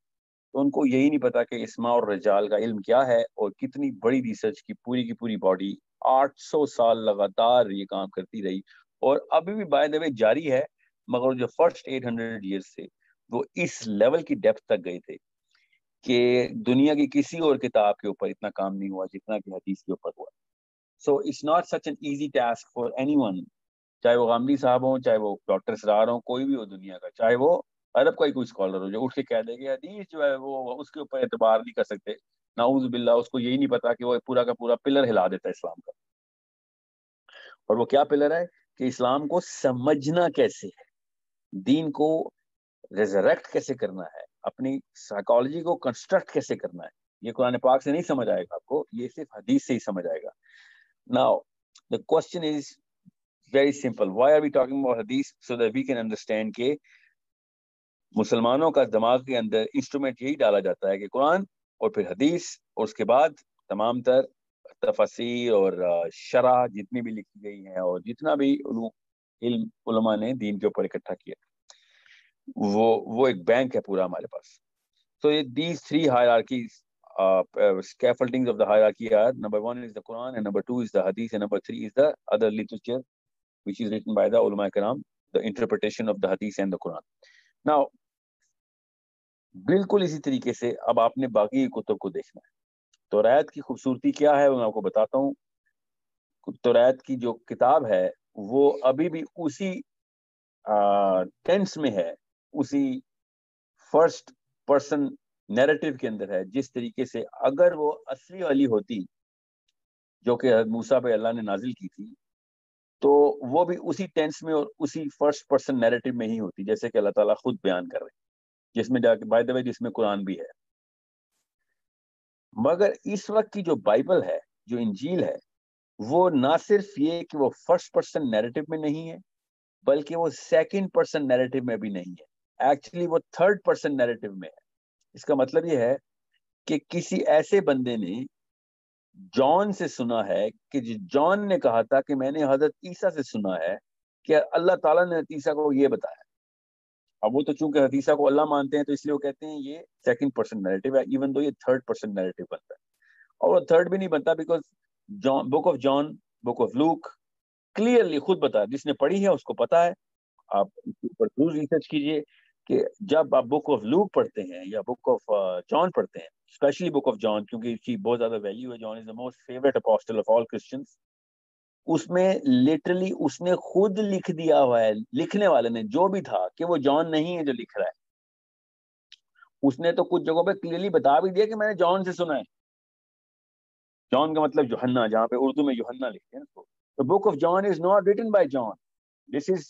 تو ان کو یہی نہیں پتا کہ اسماء اور رجال کا علم کیا ہے اور کتنی بڑی ریسرچ کی پوری باڈی 800 سال لگاتار یہ کام کرتی رہی اور ابھی بھی بائی دا وے جاری ہے, مگر جو فرسٹ 800 ایئرز تھے وہ اس لیول کی ڈیپتھ تک گئے تھے کہ دنیا کی کسی اور کتاب کے اوپر اتنا کام نہیں ہوا جتنا کہ حدیث کے اوپر ہوا. So it's not such an easy task for anyone, چاہے وہ غامدی صاحب ہوں, چاہے وہ ڈاکٹر اسرار ہوں, کوئی بھی ہو دنیا کا, چاہے وہ عرب کا ہی کوئی اسکالر ہو جو اٹھ کے کہہ دے کہ حدیث جو ہے وہ اس کے اوپر اعتبار نہیں کر سکتے. نعوذ باللہ, اس کو یہی نہیں پتا کہ وہ پورا کا پورا پلر ہلا دیتا ہے اسلام کا. اور وہ کیا پلر ہے کہ اسلام کو سمجھنا کیسے ہے, دین کو ریزریکٹ کیسے کرنا ہے, اپنی سائیکالوجی کو کنسٹرکٹ کیسے کرنا ہے. یہ قرآن پاک سے نہیں سمجھ آئے گا آپ کو, یہ صرف حدیث سے ہی سمجھ آئے گا. Now the question is very simple, why are we talking about hadith? So that we can understand کہ مسلمانوں کا دماغ کے اندر انسٹرومنٹ یہی ڈالا جاتا ہے کہ قرآن اور پھر حدیث, اور اس کے بعد تمام تر تفاسیر اور شرح جتنی بھی لکھی گئی ہیں اور جتنا بھی علم علماء نے دین کے اوپر اکٹھا کیا, وہ ایک بینک ہے پورا ہمارے پاس. So these three hierarchies, scaffoldings of the hierarchy are: number 1 is the Quran, and number 2 is the Hadith, and number 3 is the other literature which is written by the ulama kiram, the interpretation of the Hadith and the Quran. Now بالکل اسی طریقے سے اب آپ نے باقی کتب کو دیکھنا ہے. توریت کی خوبصورتی کیا ہے وہ میں آپ کو بتاتا ہوں. توریت کی جو کتاب ہے وہ ابھی بھی اسی ٹینس میں ہے, اسی فرسٹ پرسن نیریٹو کے اندر ہے, جس طریقے سے اگر وہ اصلی والی ہوتی جو کہ موسیٰ پہ اللہ نے نازل کی تھی تو وہ بھی اسی ٹینس میں اور اسی فرسٹ پرسن نیریٹو میں ہی ہوتی جیسے کہ اللہ تعالیٰ خود بیان کر رہے ہیں, جس میں جا کے بائی دا وے جس میں قرآن بھی ہے. مگر اس وقت کی جو بائبل ہے, جو انجیل ہے, وہ نہ صرف یہ کہ وہ فرسٹ پرسن نیریٹو میں نہیں ہے بلکہ وہ سیکنڈ پرسن نیریٹو میں بھی نہیں ہے, ایکچولی وہ تھرڈ پرسن نیریٹو میں ہے. اس کا مطلب یہ ہے کہ کسی ایسے بندے نے جان سے سنا ہے کہ جان نے کہا تھا کہ میں نے حضرت عیسیٰ سے سنا ہے کہ اللہ تعالیٰ نے عیسیٰ کو یہ بتایا. اب وہ تو چونکہ حدیثہ کو اللہ مانتے ہیں تو اس لیے وہ کہتے ہیں یہ سیکنڈ پرسن نیریٹو ہے, ایون دو یہ تھرڈ پرسن نیریٹو بنتا ہے. اور وہ تھرڈ بھی نہیں بنتا because book of John, book of Luke clearly خود بتا, جس نے پڑھی ہے اس کو پتا ہے. آپ اس کے اوپر ضرور ریسرچ کیجئے کہ جب آپ بک آف لوک پڑھتے ہیں یا بک آف جان پڑھتے ہیں, اسپیشلی بک آف جان کیونکہ اس کی بہت زیادہ ویلیو ہے. John is the most favourite apostle of all Christians. اس میں لٹرلی اس نے خود لکھ دیا ہوا ہے, لکھنے والے نے جو بھی تھا, کہ وہ جان نہیں ہے جو لکھ رہا ہے. اس نے تو کچھ جگہوں پہ کلیئرلی بتا بھی دیا کہ میں نے جان سے سنا ہے. جان کا مطلب یوحنا, جہاں پہ اردو میں یوحنا لکھتے ہیں. The book of John is not written by John. This is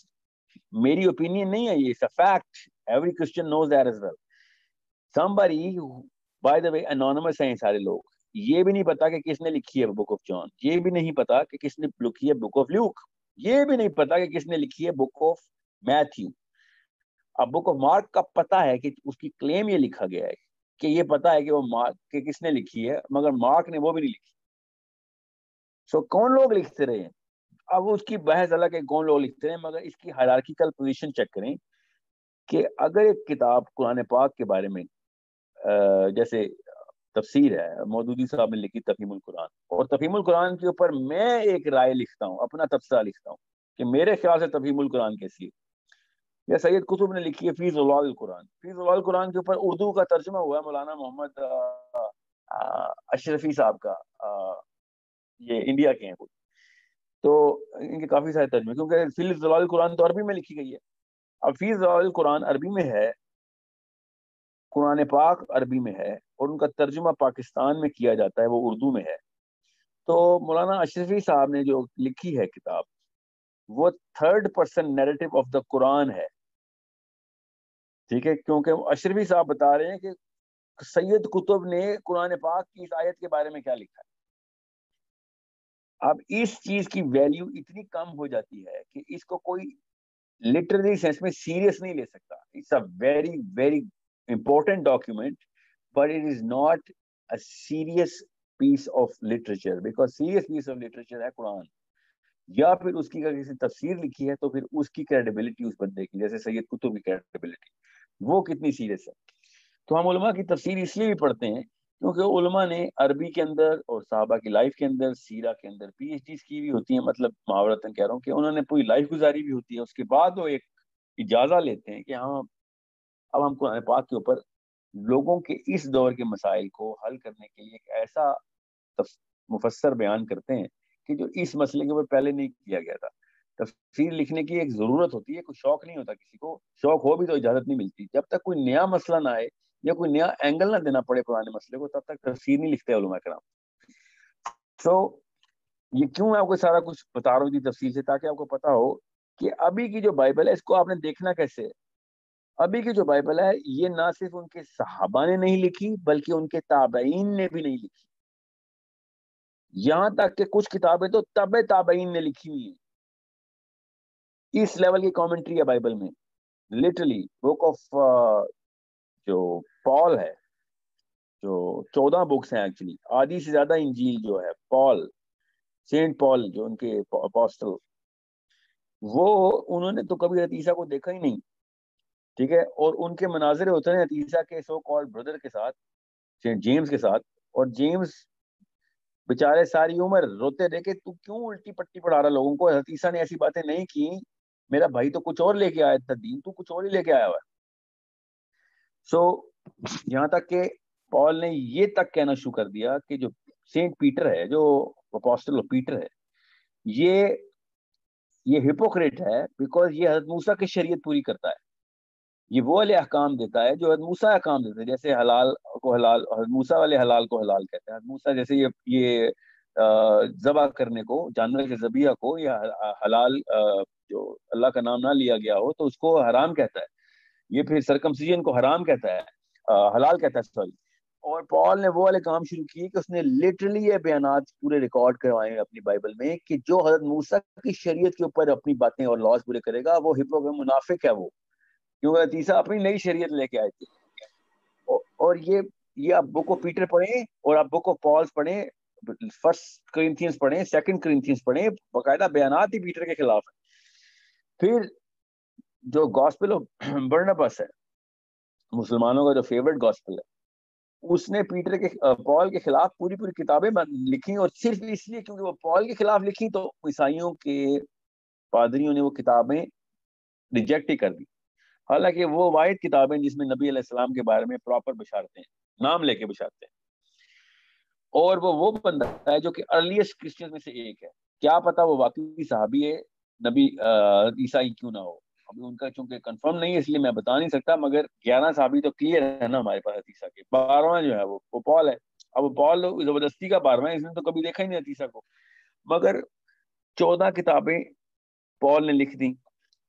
میری opinion نہیں ہے, یہ it's a fact. Every Christian knows that as well. Somebody, by the way, anonymous ہیں سارے لوگ, یہ بھی نہیں پتا کہ کس نے لکھی ہے بک آف جان, یہ بھی نہیں پتا کہ کس نے لکھی ہے بک آف لیوک, یہ بھی نہیں پتا کہ کس نے لکھی ہے بک آف میتھیو. اب بک آف مارک کا پتا ہے کہ اس کی کلیم یہ لکھا گیا ہے کہ یہ پتا ہے کہ وہ مارک کہ کس نے لکھی ہے, مگر مارک نے وہ بھی نہیں لکھی. سو کون لوگ لکھتے رہے ہیں, اب اس کی بحث الگ ہے کون لوگ لکھتے ہیں, مگر اس کی ہائرارکیکل پوزیشن چیک کریں کہ اگر ایک کتاب قرآن پاک کے بارے میں جیسے تفسیر ہے, مودودی صاحب نے لکھی تفہیم القرآن, اور تفہیم القرآن کے اوپر میں ایک رائے لکھتا ہوں, اپنا تبصرہ لکھتا ہوں کہ میرے خیال سے تفہیم القرآن کیسی ہے, یا سید قطب نے لکھی ہے فی ضلال القرآن. فی ضلال القرآن کے اوپر اردو کا ترجمہ ہوا ہے مولانا محمد اشرفی صاحب کا, یہ انڈیا کے ہیں, تو ان کے کافی سارے ترجمے, کیونکہ فی ضلال القرآن تو عربی میں لکھی گئی ہے. اب فی ضلال القرآن عربی میں ہے, قرآن پاک عربی میں ہے, اور ان کا ترجمہ پاکستان میں کیا جاتا ہے, وہ اردو میں ہے. تو مولانا اشرفی صاحب نے جو لکھی ہے کتاب, وہ third person narrative of the Quran ہے. ٹھیک ہے, کیونکہ اشرفی صاحب بتا رہے ہیں کہ سید قطب نے قرآن پاک کی اس آیت کے بارے میں کیا لکھا ہے. اب اس چیز کی ویلیو اتنی کم ہو جاتی ہے کہ اس کو کوئی لٹرری سینس میں سیریس نہیں لے سکتا. It's a very very important document, but it is not a serious piece of literature, because serious piece of literature ہے قرآن, یا پھر اس کی اگر کسی تفسیر لکھی ہے تو پھر اس کی کریڈیبلٹی اس بندے کی, جیسے سید قطب کی کریڈیبلٹی, وہ کتنی سیریس ہے. تو ہم علماء کی تفسیر اس لیے بھی پڑھتے ہیں کیونکہ علماء نے عربی کے اندر اور صحابہ کی لائف کے اندر, سیرہ کے اندر پی ایچ ڈیز کی بھی ہوتی ہیں, مطلب محاورتاً کہہ رہا ہوں کہ انہوں نے پوری لائف گزاری بھی ہوتی ہے. اس کے بعد وہ ایک اجازہ لیتے ہیں کہ ہاں اب ہم قرآن پاک کے اوپر لوگوں کے اس دور کے مسائل کو حل کرنے کے لیے ایک ایسا مفسر بیان کرتے ہیں کہ جو اس مسئلے کے اوپر پہلے نہیں کیا گیا تھا. تفسیر لکھنے کی ایک ضرورت ہوتی ہے, کوئی شوق نہیں ہوتا کسی کو, شوق ہو بھی تو اجازت نہیں ملتی. جب تک کوئی نیا مسئلہ نہ آئے یا کوئی نیا اینگل نہ دینا پڑے پرانے مسئلے کو, تب تک تفسیر نہیں لکھتے علماء کرام. سو یہ کیوں میں آپ کو سارا کچھ بتا رہا ہوں جی تفصیل سے, تاکہ آپ کو پتا ہو کہ ابھی کی جو بائبل ہے اس کو آپ نے دیکھنا کیسے ہے. ابھی کی جو بائبل ہے یہ نہ صرف ان کے صحابہ نے نہیں لکھی بلکہ ان کے تابعین نے بھی نہیں لکھی. یہاں تک کہ کچھ کتابیں تو تبع تابعین نے لکھی ہوئی ہیں. اس لیول کی کامنٹری ہے بائبل میں. لٹرلی بک آف جو پال ہے, جو 14 بکس ہیں ایکچولی, آدھی سے زیادہ انجیل جو ہے پال, سینٹ پال جو ان کے اپوسٹل, وہ انہوں نے تو کبھی عیسیٰ کو دیکھا ہی نہیں, ٹھیک ہے. اور ان کے مناظرے ہوتے ہیں عیسیٰ کے سو کالڈ بردر کے ساتھ, سینٹ جیمز کے ساتھ, اور جیمز بےچارے ساری عمر روتے رہے کہ تو کیوں الٹی پٹی پڑھا رہا لوگوں کو, عیسیٰ نے ایسی باتیں نہیں کی, میرا بھائی تو کچھ اور لے کے آیا تھا دین, تو کچھ اور ہی لے کے آیا ہوا ہے. سو یہاں تک کہ پال نے یہ تک کہنا شروع کر دیا کہ جو سینٹ پیٹر ہے, جو اپوسٹل آف پیٹر ہے, یہ ہپوکریٹ ہے, بیکاز یہ حضرت موسیٰ کی شریعت پوری کرتا ہے. یہ وہ والے احکام دیتا ہے جو حضرت موسیٰ احکام دیتے ہیں, جیسے حلال کو حلال, حضرت موسیٰ والے حلال کو حلال کہتے ہیں. حضرت موسیٰ جیسے یہ ذبح کرنے کو, جانور کے ذبیحہ کو, یا حلال جو اللہ کا نام نہ لیا گیا ہو تو اس کو حرام کہتا ہے. یہ پھر سرکمسیجن کو حرام کہتا ہے, حلال کہتا ہے, سوری. اور پال نے وہ والے کام شروع کیے کہ اس نے لٹرلی یہ بیانات پورے ریکارڈ کروائے ہیں اپنی بائبل میں کہ جو حضرت موسیٰ کی شریعت کے اوپر اپنی باتیں اور لاز پورے کرے گا وہ منافق ہے وہ, کیونکہ عیسیٰ اپنی نئی شریعت لے کے آئے تھے. اور یہ آپ بک آف پیٹر پڑھیں اور آپ بک آف پالز پڑھیں, فرسٹ کرنتھینز پڑھیں, سیکنڈ کرنتھینز پڑھیں, باقاعدہ بیانات ہی پیٹر کے خلاف ہیں. پھر جو گاسپل آف برناباس ہے, مسلمانوں کا جو فیورٹ گاسپل ہے, اس نے پیٹر کے پال کے خلاف پوری کتابیں لکھی, اور صرف اس لیے کیونکہ وہ پال کے خلاف لکھی تو عیسائیوں کے پادریوں نے وہ کتابیں ریجیکٹ ہی کر دی. حالانکہ وہ واحد کتابیں جس میں نبی علیہ السلام کے بارے میں پراپر بشارتیں ہیں, نام لے کے بشارتیں ہیں. اور وہ بندہ ہے جو کہ ارلیسٹ کرسچن میں سے ایک ہے. کیا پتا وہ واقعی صحابی ہے, نبی عیسائی کیوں نہ ہو, ابھی ان کا چونکہ کنفرم نہیں ہے اس لیے میں بتا نہیں سکتا, مگر 11 صحابی تو کلیئر ہے نا ہمارے پاس عیسیٰ کے. 12واں جو ہے وہ پال ہے. اب پال زبردستی کا 12واں ہے, اس نے تو کبھی دیکھا ہی نہیں عیسیٰ کو, مگر 14 کتابیں پال نے لکھ دی.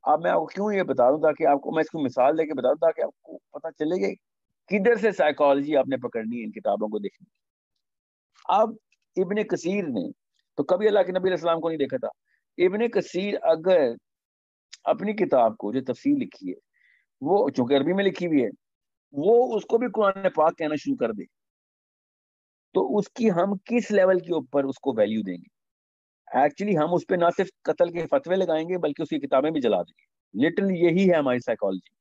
اب میں آپ کو کیوں یہ بتا دوں, تاکہ آپ کو میں اس کو مثال دے کے بتا دوں, تاکہ آپ کو پتہ چلے کہ کدھر سے سائیکالوجی آپ نے پکڑنی ہے ان کتابوں کو دیکھنے. اب ابن کثیر نے تو کبھی اللہ کے نبی علیہ السلام کو نہیں دیکھا تھا. ابن کثیر اگر اپنی کتاب کو جو تفسیر لکھی ہے, وہ چونکہ عربی میں لکھی ہوئی ہے, وہ اس کو بھی قرآن پاک کہنا شروع کر دے تو اس کی ہم کس لیول کے اوپر اس کو ویلیو دیں گے. ایکچولی ہم اس پہ نہ صرف قتل کے فتوے لگائیں گے بلکہ اس کی کتابیں بھی جلا دیں گے. لٹرلی یہی ہے ہماری سائیکالوجی,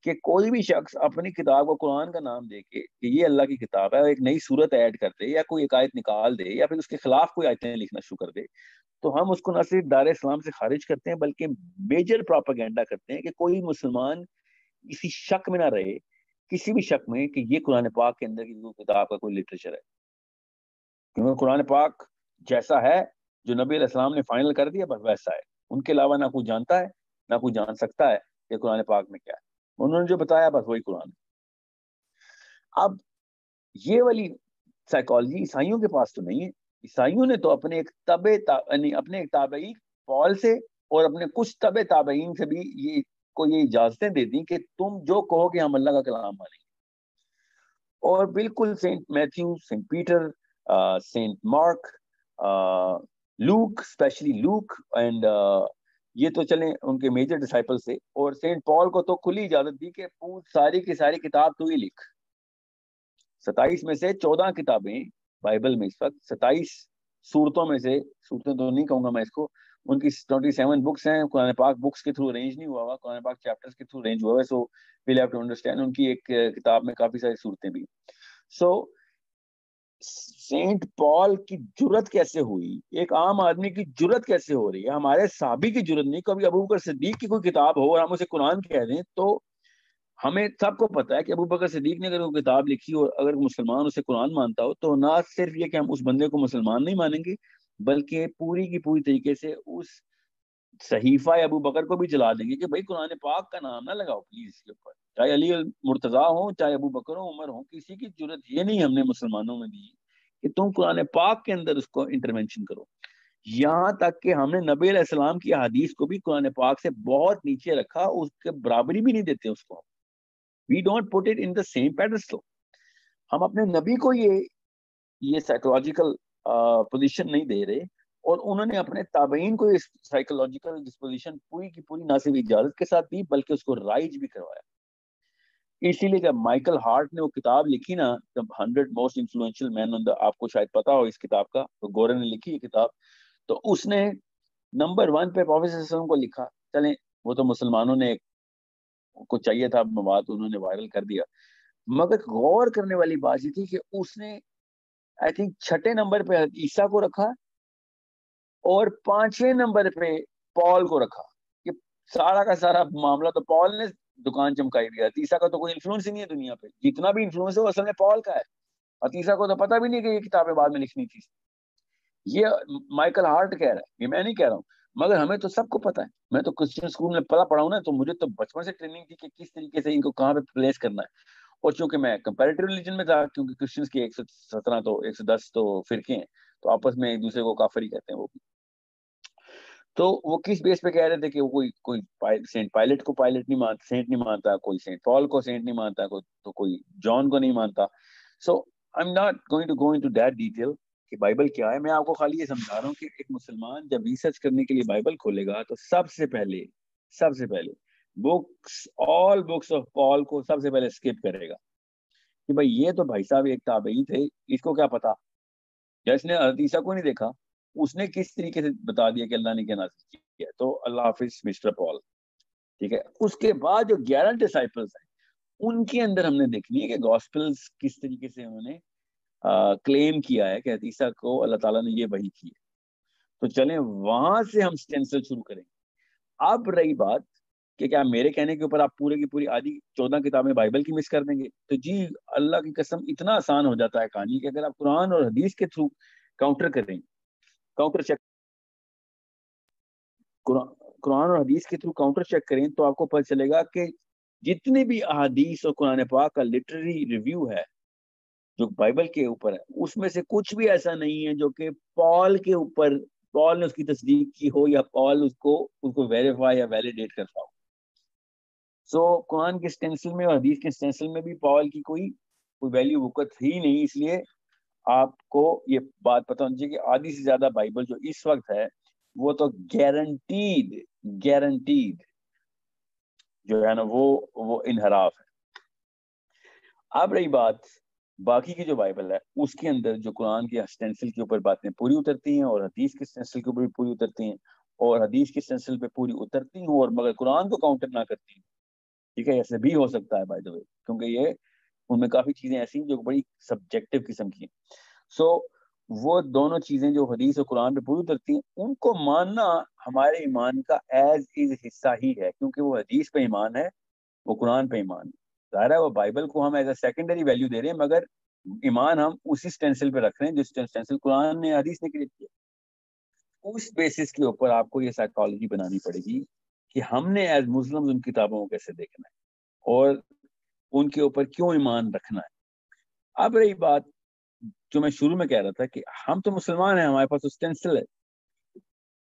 کہ کوئی بھی شخص اپنی کتاب کو قرآن کا نام دے کے کہ یہ اللہ کی کتاب ہے, ایک نئی صورت ایڈ کر دے, یا کوئی ایک آیت نکال دے, یا پھر اس کے خلاف کوئی آیتیں لکھنا شروع کر دے, تو ہم اس کو نہ صرف دار اسلام سے خارج کرتے ہیں بلکہ میجر پروپیگنڈا کرتے ہیں کہ کوئی مسلمان اسی شک میں نہ رہے, کسی بھی شک میں, کہ یہ قرآن پاک کے اندر کی کتاب کا کوئی لٹریچر ہے. کیونکہ قرآن پاک جیسا ہے جو نبی علیہ السلام نے فائنل کر دیا بس ویسا ہے. ان کے علاوہ نہ کوئی جانتا ہے نہ کوئی جان سکتا ہے کہ قرآن پاک میں کیا ہے. انہوں نے جو بتایا بس وہی قرآن ہے. اب یہ والی سائیکالوجی عیسائیوں کے پاس تو نہیں ہے. عیسائیوں نے تو اپنے ایک تابعی پال سے اور اپنے کچھ تبع تابعین سے بھی یہ اجازتیں دے دی کہ تم جو کہو کہ ہم اللہ کا کلام مانیں گے. اور بالکل Saint Matthew, Saint Peter, Saint Mark, Luke, especially Luke, and یہ تو چلیں ان کے میجر ڈسائپل سے, اور سینٹ پال کو تو کھلی اجازت دی کہ ساری کی ساری کتاب تو ہی لکھ. 27 میں سے 14 کتابیں بائبل میں اس وقت, 27 صورتوں میں سے, صورتیں تو نہیں کہوں گا میں اس کو, ان کی 27 بکس ہیں. قرآن پاک بکس کے تھرو ارینج نہیں ہوا ہوا, قرآن پاک چیپٹرز کے تھرو ارینج ہوا ہوا ہے. سو ویل ہیو ٹو انڈرسٹینڈ ان کی ایک کتاب میں کافی ساری صورتیں بھی. سو سینٹ پال کی جرت کیسے ہوئی, ایک عام آدمی کی جرت کیسے ہو رہی ہے, ہمارے صحابی کی جرت نہیں. کبھی ابو بکر صدیق کی کوئی کتاب ہو اور ہم اسے قرآن کہہ دیں تو ہمیں سب کو پتا ہے کہ ابو بکر صدیق نے اگر وہ کتاب لکھی اور اگر مسلمان اسے قرآن مانتا ہو تو نہ صرف یہ کہ ہم اس بندے کو مسلمان نہیں مانیں گے بلکہ پوری کی پوری طریقے سے اس صحیفہ ابو بکر کو بھی جلا دیں گے کہ بھائی قرآن پاک کا نام نہ لگاؤ پلیز اس کے اوپر، چاہے علی مرتضیٰ ہوں چاہے ابو بکر ہوں عمر ہوں، کسی کی جرت یہ نہیں ہم نے مسلمانوں میں دی کہ تم قرآن پاک کے اندر اس کو انٹرونشن کرو. یہاں تک کہ ہم نے نبی علیہ السلام کی حدیث کو بھی قرآن پاک سے بہت نیچے رکھا، اس کے برابری بھی نہیں دیتے اس کو. We don't put it in the same pedestal. ہم اپنے نبی کو یہ سائیکولوجیکل پوزیشن نہیں دے رہے، اور انہوں نے اپنے تابعین کو اس سائیکولوجیکل ڈسپوزیشن پوری کی پوری نہ صرف اجازت کے ساتھ دی بلکہ اس کو رائج بھی کروایا. اسی لیے جب مائیکل ہارٹ نے وہ کتاب لکھی نا، جب 100 موسٹ انفلوئنشل مین آن دا، آپ کو شاید پتا ہو اس کتاب کا، تو گورن نے لکھی یہ کتاب، تو اس نے نمبر 1 پہ پروفیسر صلی اللہ علیہ وسلم کو لکھا. چلیں وہ تو مسلمانوں نے کو چاہیے تھا مواد، انہوں نے وائرل کر دیا، مگر غور کرنے والی بات یہ تھی کہ اس نے آئی تھنک 6 نمبر پہ عیسیٰ کو رکھا اور 5ویں نمبر پہ پال کو رکھا، کہ سارا کا سارا معاملہ تو پال نے دکان چمکائی دیا. عیسیٰ کا تو کوئی انفلوئنس ہی نہیں ہے دنیا پہ، جتنا بھی انفلوئنس ہے وہ اصل میں پال کا ہے، اور عیسیٰ کو تو پتہ بھی نہیں کہ یہ کتابیں بعد میں لکھنی تھی. یہ مائیکل ہارٹ کہہ رہا ہے، یہ میں نہیں کہہ رہا ہوں، مگر ہمیں تو سب کو پتا ہے. میں تو کرسچن اسکول میں پڑھا ہوں نا، تو مجھے تو بچپن سے ٹریننگ تھی کہ کس طریقے سے ان کو کہاں پہ پلیس کرنا ہے. اور چونکہ میں کمپیریٹو ریلیجن میں تھا، کیونکہ کرسچنس کے 117 تو 110 تو فرقے ہیں، تو آپس میں ایک دوسرے کو کافر ہی کہتے ہیں وہ بھی. تو وہ کس بیس پہ کہہ رہے تھے کہ وہ کوئی سینٹ پائلٹ کو پائلٹ نہیں مانتا، سینٹ نہیں مانتا، کوئی سینٹ پال کو سینٹ نہیں مانتا، تو کوئی جان کو نہیں مانتا. So I am not going to go into that detail کہ بائبل کیا ہے. میں آپ کو خالی یہ سمجھا رہا ہوں کہ ایک مسلمان جب ریسرچ کرنے کے لیے بائبل کھولے گا تو سب سے پہلے آل بکس آف پال کو سب سے پہلے اسکپ کرے گا کہ بھائی یہ تو بھائی صاحب ایک تابعی تھے، اس کو کیا پتا، جس نے عیسیٰ کو نہیں دیکھا اس نے کس طریقے سے بتا دیا کہ اللہ نے کیا نازل کیا. تو اللہ حافظ مسٹر پال. ٹھیک ہے، اس کے بعد جو 11 ڈسائپلز ہیں ان کے اندر ہم نے دیکھنی ہے کہ گاسپلز کس طریقے سے انہوں نے کلیم کیا ہے کہ عیسیٰ کو اللہ تعالیٰ نے یہ وحی کی ہے. تو چلیں وہاں سے ہم سٹینسل شروع کریں گے. اب رہی بات کہ کیا میرے کہنے کے اوپر آپ پورے کی پوری آدھی 14 کتابیں بائبل کی مس کر دیں گے؟ تو جی اللہ کی قسم اتنا آسان ہو جاتا ہے کہانی کہ اگر آپ قرآن اور حدیث کے تھرو کاؤنٹر کریں، کاؤنٹر چیک، قرآن اور حدیث کے تھرو کاؤنٹر چیک کریں تو آپ کو پتہ چلے گا کہ جتنے بھی احادیث اور قرآن پاک کا لٹریری ریویو ہے جو بائبل کے اوپر ہے، اس میں سے کچھ بھی ایسا نہیں ہے جو کہ پال کے اوپر پال نے اس کی تصدیق کی ہو یا پال اس کو ویریفائی یا ویلیڈیٹ کرتا ہو. سو قرآن کے اسٹینسل میں اور حدیث کے اسٹینسل میں بھی پال کی کوئی ویلیو وقت ہی نہیں. اس لیے آپ کو یہ بات پتہ ہونی چاہیے کہ آدھی سے زیادہ بائبل جو اس وقت ہے وہ تو گارنٹیڈ جو ہے نا وہ انحراف ہے. اب رہی بات باقی کی جو بائبل ہے، اس کے اندر جو قرآن کے اسٹینسل کے اوپر باتیں پوری اترتی ہیں اور حدیث کے اسٹینسل کے اوپر بھی پوری اترتی ہیں، اور حدیث کے اسٹینسل پہ پوری اترتی ہوں اور مگر قرآن کو کاؤنٹر نہ کرتی ہوں. ٹھیک ہے، ایسے بھی ہو سکتا ہے بائی دا وے، کیونکہ یہ ان میں کافی چیزیں ایسی ہیں جو بڑی سبجیکٹو قسم کی ہیں. سو وہ دونوں چیزیں جو حدیث اور قرآن پہ پوری اترتی ہیں ان کو ماننا ہمارے ایمان کا ایز از حصہ ہی ہے، کیونکہ وہ حدیث پہ ایمان ہے، وہ قرآن پہ ایمان ہے. ظاہر ہے وہ بائبل کو ہم ایز اے سیکنڈری ویلیو دے رہے ہیں، مگر ایمان ہم اسی اسٹینسل پہ رکھ رہے ہیں جو اسٹینسل قرآن نے حدیث نے کریٹ کیا. اس بیسس کے اوپر آپ کو یہ سائیکالوجی بنانی پڑے گی کہ ہم نے ایز مسلم ان کتابوں کو کیسے دیکھنا ہے اور ان کے اوپر کیوں ایمان رکھنا ہے. اب رہی بات جو میں شروع میں کہہ رہا تھا کہ ہم تو مسلمان ہیں، ہمارے پاس اسٹینسل ہے.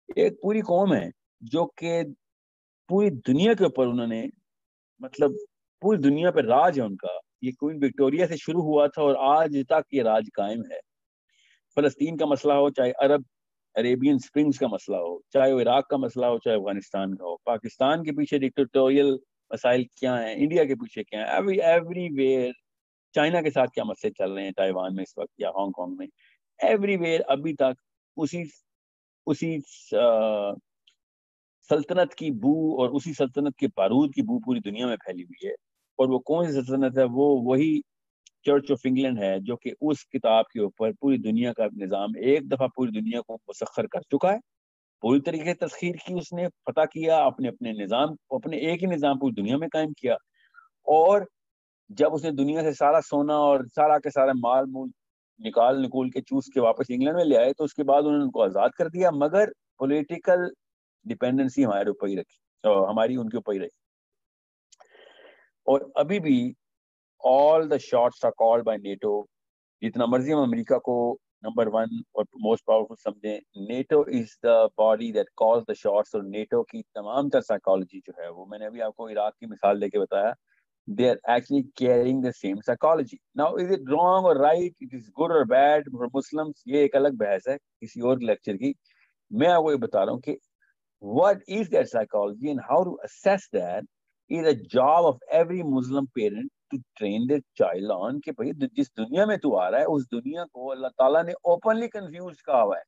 ایک پوری قوم ہے جو کہ پوری دنیا کے اوپر انہوں نے مطلب پوری دنیا پہ راج ہے ان کا. یہ کوئن وکٹوریا سے شروع ہوا تھا اور آج تک یہ راج قائم ہے. فلسطین کا مسئلہ ہو، چاہے عربین سپرنگز کا مسئلہ ہو، چاہے وہ عراق کا مسئلہ ہو، چاہے افغانستان کا ہو، پاکستان کے پیچھے ڈکٹیٹوریل مسائل کیا ہیں، انڈیا کے پیچھے کیا ہیں، ایوری ویئر، چائنا کے ساتھ کیا مسئلے چل رہے ہیں تائیوان میں اس وقت یا ہانگ کانگ میں، ایوری ویئر ابھی تک اسی سلطنت کی بو اور اسی سلطنت کے بارود کی بو پوری دنیا میں پھیلی ہوئی ہے. اور وہ کون سی سلطنت ہے؟ وہ وہی چرچ آف انگلینڈ ہے جو کہ اس کتاب کے اوپر پوری دنیا کا نظام ایک دفعہ پوری دنیا کو مسخر کر چکا ہے. پوری طریقے تسخیر کی، اس نے فتح کیا، اپنے نظام، اپنے ایک ہی نظام پوری دنیا میں قائم کیا. اور جب اس نے دنیا سے سارا سونا اور سارا کے سارا مال مول نکول کے چوس کے واپس انگلینڈ میں لے آئے تو اس کے بعد انہوں نے ان کو آزاد کر دیا, مگر پولیٹیکل ڈیپینڈنسی ہمارے اوپر ہی رکھی, ہماری ان کے اوپر ہی رہی. اور ابھی بھی all the shots are called by NATO. جتنا مرضی ہم امریکہ کو نمبر 1 اور موسٹ پاورفل سمجھیں, NATO is the body that calls the shots. اور نیٹو کی تمام تر سائیکالوجی جو ہے وہ میں نے ابھی آپ کو عراق کی مثال دے کے بتایا, they are actually carrying the same psychology. Now is it wrong or right, it is good or bad for Muslims, یہ ایک الگ بحث ہے کسی اور لیکچر کی. میں آپ کو یہ بتا رہا ہوں کہ what is that psychology and how to assess that is a job of every Muslim parent to train their child on کہ بھئی جس دنیا میں تو آ رہا ہے اس دنیا کو اللہ تعالیٰ نے openly confused کہا ہوا ہے.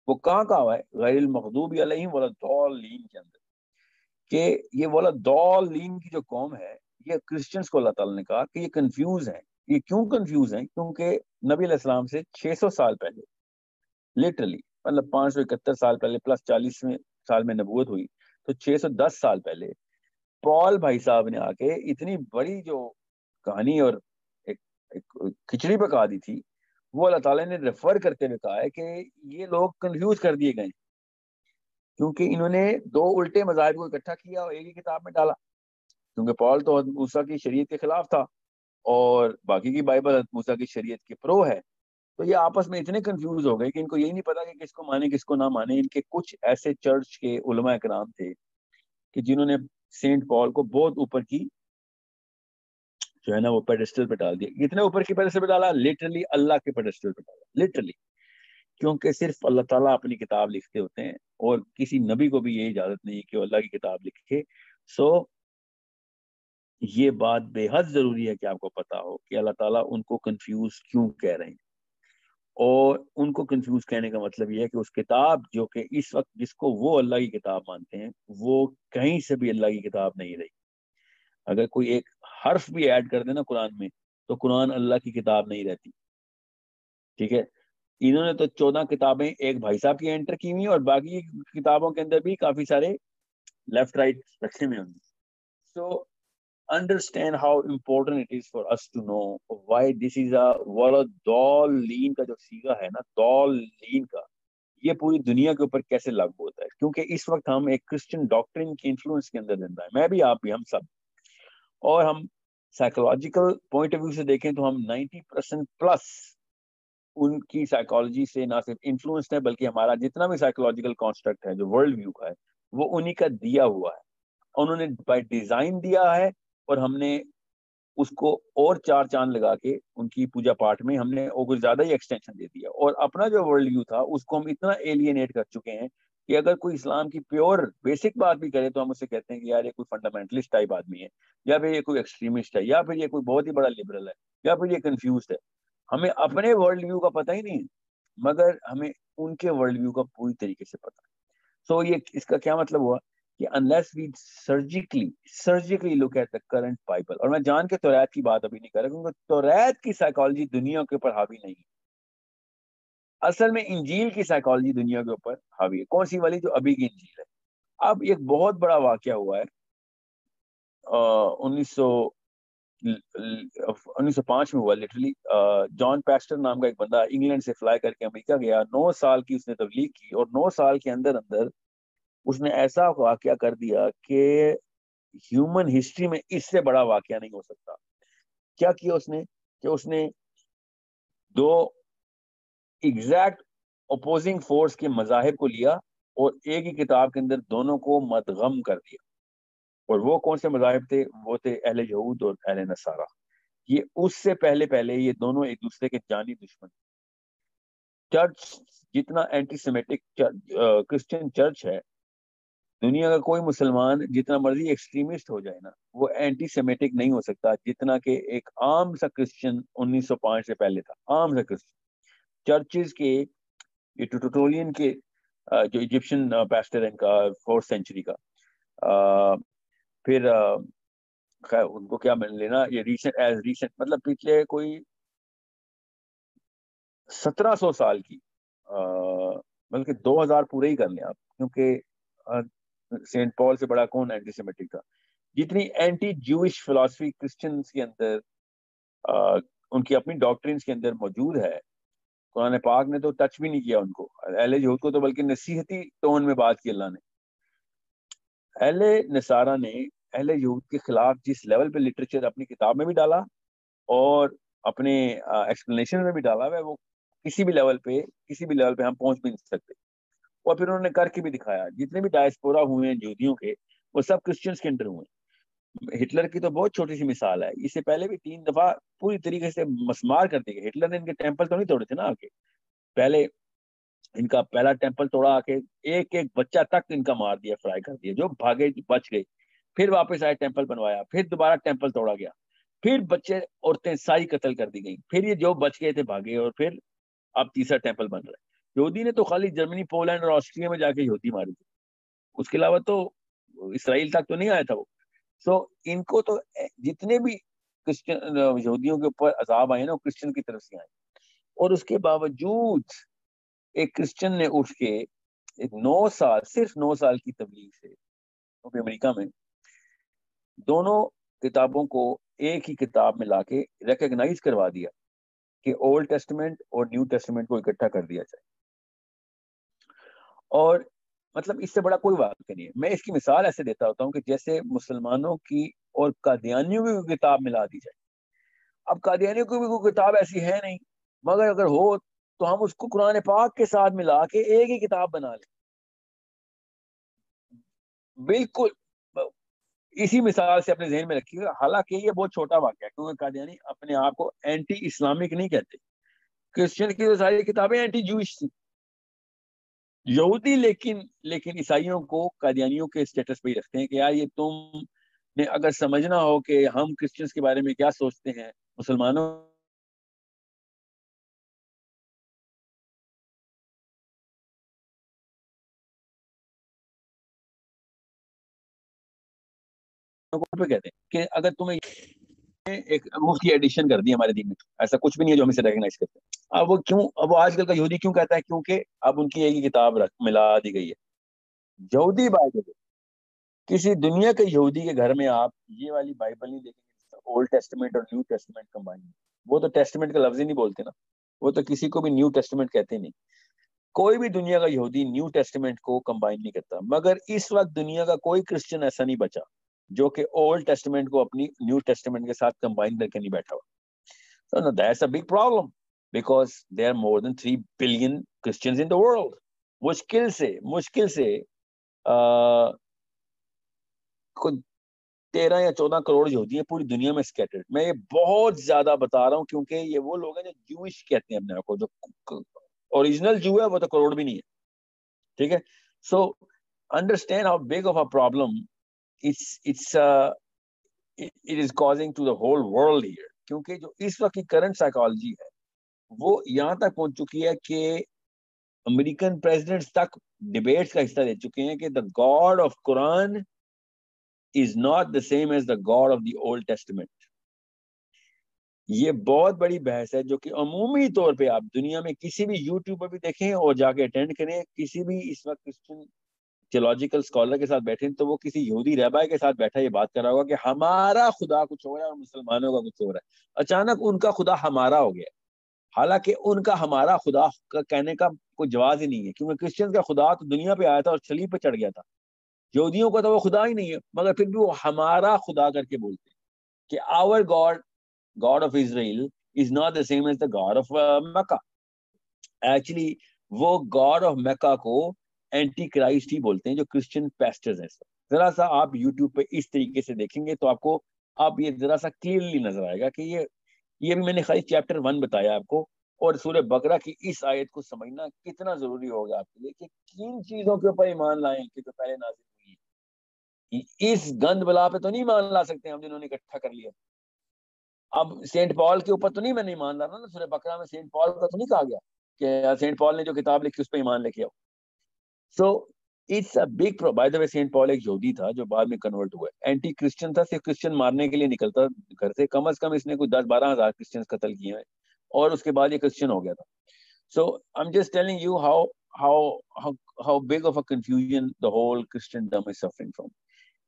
وہ کہاں کہا ہوا ہے؟ غیر المغضوب علیہم ولا الضالین کے اندر, کہ یہ ولا الضالین کی جو قوم ہے یہ کرسچنز کو اللہ تعالیٰ نے کہا کہ یہ کنفیوز ہیں. یہ کیوں کنفیوز ہیں؟ کیونکہ نبی علیہ السلام سے 600 سال پہلے, لٹرلی مطلب 571 سال پہلے پلس 40 سال میں نبوت ہوئی, تو 610 سال پہلے پال بھائی صاحب نے آ کے اتنی بڑی جو کہانی اور ایک کھچڑی پکا دی تھی, وہ اللہ تعالیٰ نے ریفر کرتے ہوئے کہا ہے کہ یہ لوگ کنفیوز کر دیے گئے کیونکہ انہوں نے 2 الٹے مذاہب کو اکٹھا کیا اور ایک ہی کتاب میں ڈالا. کیونکہ پال تو حضرت موسیٰ کی شریعت کے خلاف تھا اور باقی کی بائبل حضرت موسیٰ کی شریعت کے پرو ہے. تو یہ آپس میں اتنے کنفیوز ہو گئے کہ ان کو یہی نہیں پتا کہ کس کو مانے کس کو نہ مانے. ان کے کچھ ایسے چرچ کے علماء کرام تھے کہ جنہوں نے سینٹ پال کو بہت اوپر کی جو ہے نا وہ پیڈسٹل پہ ڈال دیا. کتنے اوپر کی پیڈسٹل پہ ڈالا؟ لٹرلی اللہ کے پیڈسٹل پہ ڈالا, لٹرلی. کیونکہ صرف اللہ تعالیٰ اپنی کتاب لکھتے ہوتے ہیں اور کسی نبی کو بھی یہ اجازت نہیں کہ وہ اللہ کی کتاب لکھے. سو یہ بات بے حد ضروری ہے کہ آپ کو پتا ہو کہ اللہ تعالیٰ ان کو کنفیوز کیوں کہہ رہے ہیں. اور ان کو کنفیوز کہنے کا مطلب یہ ہے کہ اس کتاب جو کہ اس وقت جس کو وہ اللہ کی کتاب مانتے ہیں وہ کہیں سے بھی اللہ کی کتاب نہیں رہی. اگر کوئی ایک حرف بھی ایڈ کر دے نا قرآن میں تو قرآن اللہ کی کتاب نہیں رہتی. ٹھیک ہے, انہوں نے تو 14 کتابیں ایک بھائی صاحب کی انٹر کی ہوئی اور باقی کتابوں کے اندر بھی کافی سارے لیفٹ رائٹ رکھے ہوئے ہوں گے. سو understand how important it is for us to know why this is a ضالین کا جو صیغہ ہے نا, ضالین کا, یہ پوری دنیا کے اوپر کیسے لاگو ہوتا ہے. کیونکہ اس وقت ہم ایک کرسچن ڈاکٹرن کے انفلوئنس کے اندر زندہ ہیں, میں بھی, آپ بھی, ہم سب. اور ہم سائیکولوجیکل پوائنٹ آف ویو سے دیکھیں تو ہم 90% پلس ان کی سائیکالوجی سے نہ صرف انفلوئنس ہے بلکہ ہمارا جتنا بھی سائیکولوجیکل کانسٹرکٹ ہے جو ورلڈ ویو کا ہے وہ انہی کا دیا ہوا ہے. انہوں نے بائی ڈیزائن دیا ہے اور ہم نے اس کو اور 4 چاند لگا کے ان کی پوجا پاٹ میں ہم نے اور زیادہ ہی ایکسٹینشن دے دیا. اور اپنا جو ورلڈ ویو تھا اس کو ہم اتنا ایلینیٹ کر چکے ہیں کہ اگر کوئی اسلام کی پیور بیسک بات بھی کرے تو ہم اسے کہتے ہیں کہ یار یہ کوئی فنڈامنٹلسٹ ٹائپ آدمی ہے, یا پھر یہ کوئی ایکسٹریمسٹ ہے, یا پھر یہ کوئی بہت ہی بڑا لبرل ہے, یا پھر یہ کنفیوزڈ ہے. ہمیں اپنے ورلڈ ویو کا پتہ ہی نہیں ہے مگر ہمیں ان کے ورلڈ ویو کا پوری طریقے سے پتہ ہے. سو یہ اس کا کیا مطلب ہوا کہ unless we surgically look at the current Bible, اور میں جان کے توریت کی بات ابھی نہیں کر رہا کیونکہ توریت کی سائیکالوجی دنیا کے اوپر حاوی نہیں ہے. اصل میں انجیل کی سائیکالوجی دنیا کے اوپر حاوی ہے. کون سی والی؟ جو ابھی کی انجیل ہے. اب ایک بہت بڑا واقعہ ہوا ہے 1905 میں ہوا لٹرلی. جان پیسٹر نام کا ایک بندہ انگلینڈ سے فلائی کر کے امریکہ گیا, 9 سال کی اس نے تبلیغ کی اور 9 سال کے اندر اس نے ایسا واقعہ کر دیا کہ ہیومن ہسٹری میں اس سے بڑا واقعہ نہیں ہو سکتا. کیا کیا اس نے کہ اس نے 2 ایگزیکٹ اپوزنگ فورس کے مذاہب کو لیا اور ایک ہی کتاب کے اندر دونوں کو مدغم کر دیا. اور وہ کون سے مذاہب تھے؟ وہ تھے اہل یہود اور اہل نصارہ. یہ اس سے پہلے یہ دونوں ایک دوسرے کے جانی دشمن. چرچ جتنا اینٹی سیمیٹک کرسچن چرچ ہے, دنیا کا کوئی مسلمان جتنا مرضی ایکسٹریمسٹ ہو جائے نا وہ اینٹی سیمیٹک نہیں ہو سکتا جتنا کہ ایک عام سا کرسچن 1905 سے پہلے تھا. عام سا کرسچن چرچز کے یہ ٹوٹولین کے جو ایجپشن پیسٹر ان کا 4th سینچری کا, پھر خیر ان کو کیا مل لینا, یہ ریسنٹ مطلب پچھلے کوئی 1700 سال کی, بلکہ 2000 پورے ہی کر لیں آپ, کیونکہ سینٹ پال سے بڑا کون اینٹی سیمیٹک تھا. جتنی اینٹی جوش فلاسفی کرسچنس کے اندر ان کی اپنی ڈاکٹرینز کے اندر موجود ہے، قرآن پاک نے تو ٹچ بھی نہیں کیا ان کو، اہل یہود کو تو بلکہ نصیحتی ٹون میں بات کی اللہ نے. اہل نصارہ نے اہل یہود کے خلاف جس لیول پہ لٹریچر اپنی کتاب میں بھی ڈالا اور اپنے ایکسپلینیشن میں بھی ڈالا ہے، وہ کسی بھی لیول پہ ہم پہنچ بھی نہیں سکتے. اور پھر انہوں نے کر کے بھی دکھایا. جتنے بھی ڈائسپورا ہوئے ہیں یہودیوں کے، وہ سب کرسچنس کے انڈر ہوئے ہیں. ہٹلر کی تو بہت چھوٹی سی مثال ہے، اس سے پہلے بھی 3 دفعہ پوری طریقے سے مسمار کر دی گئی. ہٹلر نے ان کے ٹیمپل تو نہیں توڑے تھے نا آ کے، پہلے ان کا پہلا ٹیمپل توڑا آ کے، ایک ایک بچہ تک ان کا مار دیا، فرائی کر دیا، جو بھاگے بچ گئے. پھر واپس آئے، ٹیمپل بنوایا، پھر دوبارہ ٹیمپل توڑا گیا، پھر بچے عورتیں ساری قتل کر دی گئیں، پھر یہ جو بچ گئے تھے بھاگے، اور پھر اب تیسرا ٹیمپل بن رہا ہے. یہودی نے تو خالی جرمنی، پولینڈ اور آسٹریا میں جا کے یہودی ماری تھی، اس کے علاوہ تو اسرائیل تک تو نہیں آیا تھا وہ. سو ان کو تو جتنے بھی کرسچن یہودیوں کے اوپر عذاب آئے نا، وہ کرسچن کی طرف سے آئے. اور اس کے باوجود ایک کرسچن نے اٹھ کے ایک 9 سال، صرف 9 سال کی تبلیغ سے، کیونکہ امریکہ میں دونوں کتابوں کو ایک ہی کتاب میں لا کے ریکگنائز کروا دیا کہ اولڈ ٹیسٹمنٹ اور نیو ٹیسٹمنٹ کو اکٹھا کر دیا جائے. اور مطلب اس سے بڑا کوئی واقعہ نہیں ہے. میں اس کی مثال ایسے دیتا ہوتا ہوں کہ جیسے مسلمانوں کی اور قادیانیوں کی کوئی کتاب ملا دی جائے. اب قادیانیوں کی بھی کوئی کتاب ایسی ہے نہیں، مگر اگر ہو تو ہم اس کو قرآن پاک کے ساتھ ملا کے ایک ہی کتاب بنا لیں. بالکل اسی مثال سے اپنے ذہن میں رکھیے گا. حالانکہ یہ بہت چھوٹا واقعہ ہے، کیونکہ قادیانی اپنے آپ کو اینٹی اسلامک نہیں کہتے. کرسچن کی تو ساری کتابیں اینٹی جوش تھی. یہودی لیکن عیسائیوں کو قادیانیوں کے اسٹیٹس پہ ہی رکھتے ہیں کہ یار یہ تم نے اگر سمجھنا ہو کہ ہم کرسچنس کے بارے میں کیا سوچتے ہیں، مسلمانوں پہ کہتے ہیں کہ اگر تمہیں ایک مفت کی ایڈیشن کر دی ہمارے دین میں، ایسا کچھ بھی نہیں ہے جو ہم اسے ریکگنائز کرتے ہیں. اب وہ آج کل کا یہودی کیوں کہتا ہے؟ کیونکہ اب ان کی ایک ہی کتاب ملا دی گئی ہے، یہودی بائبل. کسی دنیا کے یہودی کے گھر میں آپ یہ والی بائبل نہیں دیکھیں گے اولڈ ٹیسٹمنٹ اور نیو ٹیسٹمنٹ کمبائن. وہ تو ٹیسٹمنٹ کا لفظ ہی نہیں بولتے نا، وہ تو کسی کو بھی نیو ٹیسٹمنٹ کہتے نہیں. کوئی بھی دنیا کا یہودی نیو ٹیسٹمنٹ کو کمبائن نہیں کرتا. مگر اس وقت دنیا کا کوئی کرسچن ایسا نہیں بچا جو کہ اولڈ ٹیسٹمنٹ کو اپنی نیو ٹیسٹمنٹ کے ساتھ کمبائن کر کے نہیں بیٹھا ہوا. So no, that's a big problem because there are more than 3 billion Christians in the world. مشکل سے 13 یا 14 کروڑ یہودی ہیں پوری دنیا میں اسکیٹرڈ. میں یہ بہت زیادہ بتا رہا ہوں کیونکہ یہ وہ لوگ ہیں جو جوش کہتے ہیں اپنے آپ کو، جو اوریجنل جو ہے وہ تو کروڑ بھی نہیں ہے. ٹھیک ہے. So understand how big of a problem it is causing to the whole world here. کیونکہ جو اس وقت کی کرنٹ سائیکالوجی ہے وہ یہاں تک پہنچ چکی ہے کہ امریکن پریزیڈنٹس تک ڈیبیٹس کا حصہ دے چکے ہیں کہ the God of Quran is not the same as the God of the Old Testament. یہ بہت بڑی بحث ہے جو کہ عمومی طور پہ آپ دنیا میں کسی بھی یوٹیوب پہ بھی دیکھیں اور جا کے اٹینڈ کریں، کسی بھی اس وقت کرسچن تھیولوجیکل اسکالر کے ساتھ بیٹھے تو وہ کسی یہودی رہبائی کے ساتھ بیٹھا یہ بات کر رہا ہوگا کہ ہمارا خدا کچھ ہو رہا ہے اور مسلمانوں کا کچھ ہو رہا ہے. اچانک ان کا خدا ہمارا ہو گیا، حالانکہ ان کا ہمارا خدا کا کہنے کا کوئی جواز ہی نہیں ہے، کیونکہ کرسچن کا خدا تو دنیا پہ آیا تھا اور صلیب پہ چڑھ گیا تھا. یہودیوں کا تو وہ خدا ہی نہیں ہے، مگر پھر بھی وہ ہمارا خدا کر کے بولتے ہیں کہ our God of Israel is not the same as the God of Mecca. Actually وہ God of Mecca کو اینٹی کرائسٹ ہی بولتے ہیں جو کرسچن پیسٹرز ہیں. ذرا سا آپ یوٹیوب پہ اس طریقے سے دیکھیں گے تو آپ یہ ذرا سا کلیئرلی نظر آئے گا کہ یہ بھی میں نے خالی چیپٹر 1 بتایا آپ کو، اور سورہ بقرہ کی اس آیت کو سمجھنا کتنا ضروری ہوگا آپ کے لیے کہ کن چیزوں کے اوپر ایمان لائیں کہ جو پہلے نازل ہوئی. اس گند بلا پہ تو نہیں ایمان لا سکتے ہم جنہوں نے اکٹھا کر لیا. اب سینٹ پال کے اوپر تو نہیں میں نے ایمان لانا نا، سورہ بقرہ میں سینٹ پال کا تو نہیں کہا گیا کہ سینٹ پال نے جو کتاب لکھی اس پہ ایمان لے کے آؤ. So it's a big by the way. Saint Paul ایک یہودی تھا جو بعد میں کنورٹ ہوا، اینٹی کرسچن تھا، صرف کرسچن مارنے کے لیے نکلتا گھر سے. کم از کم اس نے کوئی 10-12 ہزار کرسچن قتل کیے ہیں اور اس کے بعد یہ کرسچن ہو گیا تھا. So I am just telling you how big of a confusion the whole Christendom is suffering from.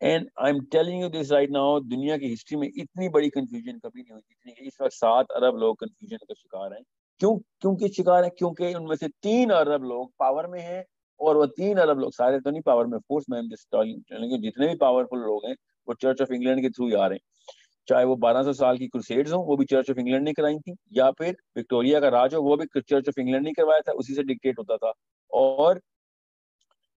And I am telling you this right now, دنیا کی ہسٹری میں اتنی بڑی کنفیوژن کبھی نہیں ہوئی جتنی کہ اس وقت 7 ارب لوگ کنفیوژن کا شکار ہیں. کیونکہ شکار ہیں کیونکہ ان میں سے 3 ارب لوگ پاور میں ہیں, اور وہ 3 ارب لوگ, سارے تو نہیں پاور میں, فورس میں جتنے بھی پاورفل لوگ ہیں وہ چرچ آف انگلینڈ کے تھرو ہی آ رہے ہیں. چاہے وہ 1200 سال کی کروسیڈز ہوں, وہ بھی چرچ آف انگلینڈ نے کرائی تھی, یا پھر وکٹوریا کا راج ہو, وہ بھی چرچ آف انگلینڈ نے کروایا تھا, اسی سے ڈکٹیٹ ہوتا تھا. اور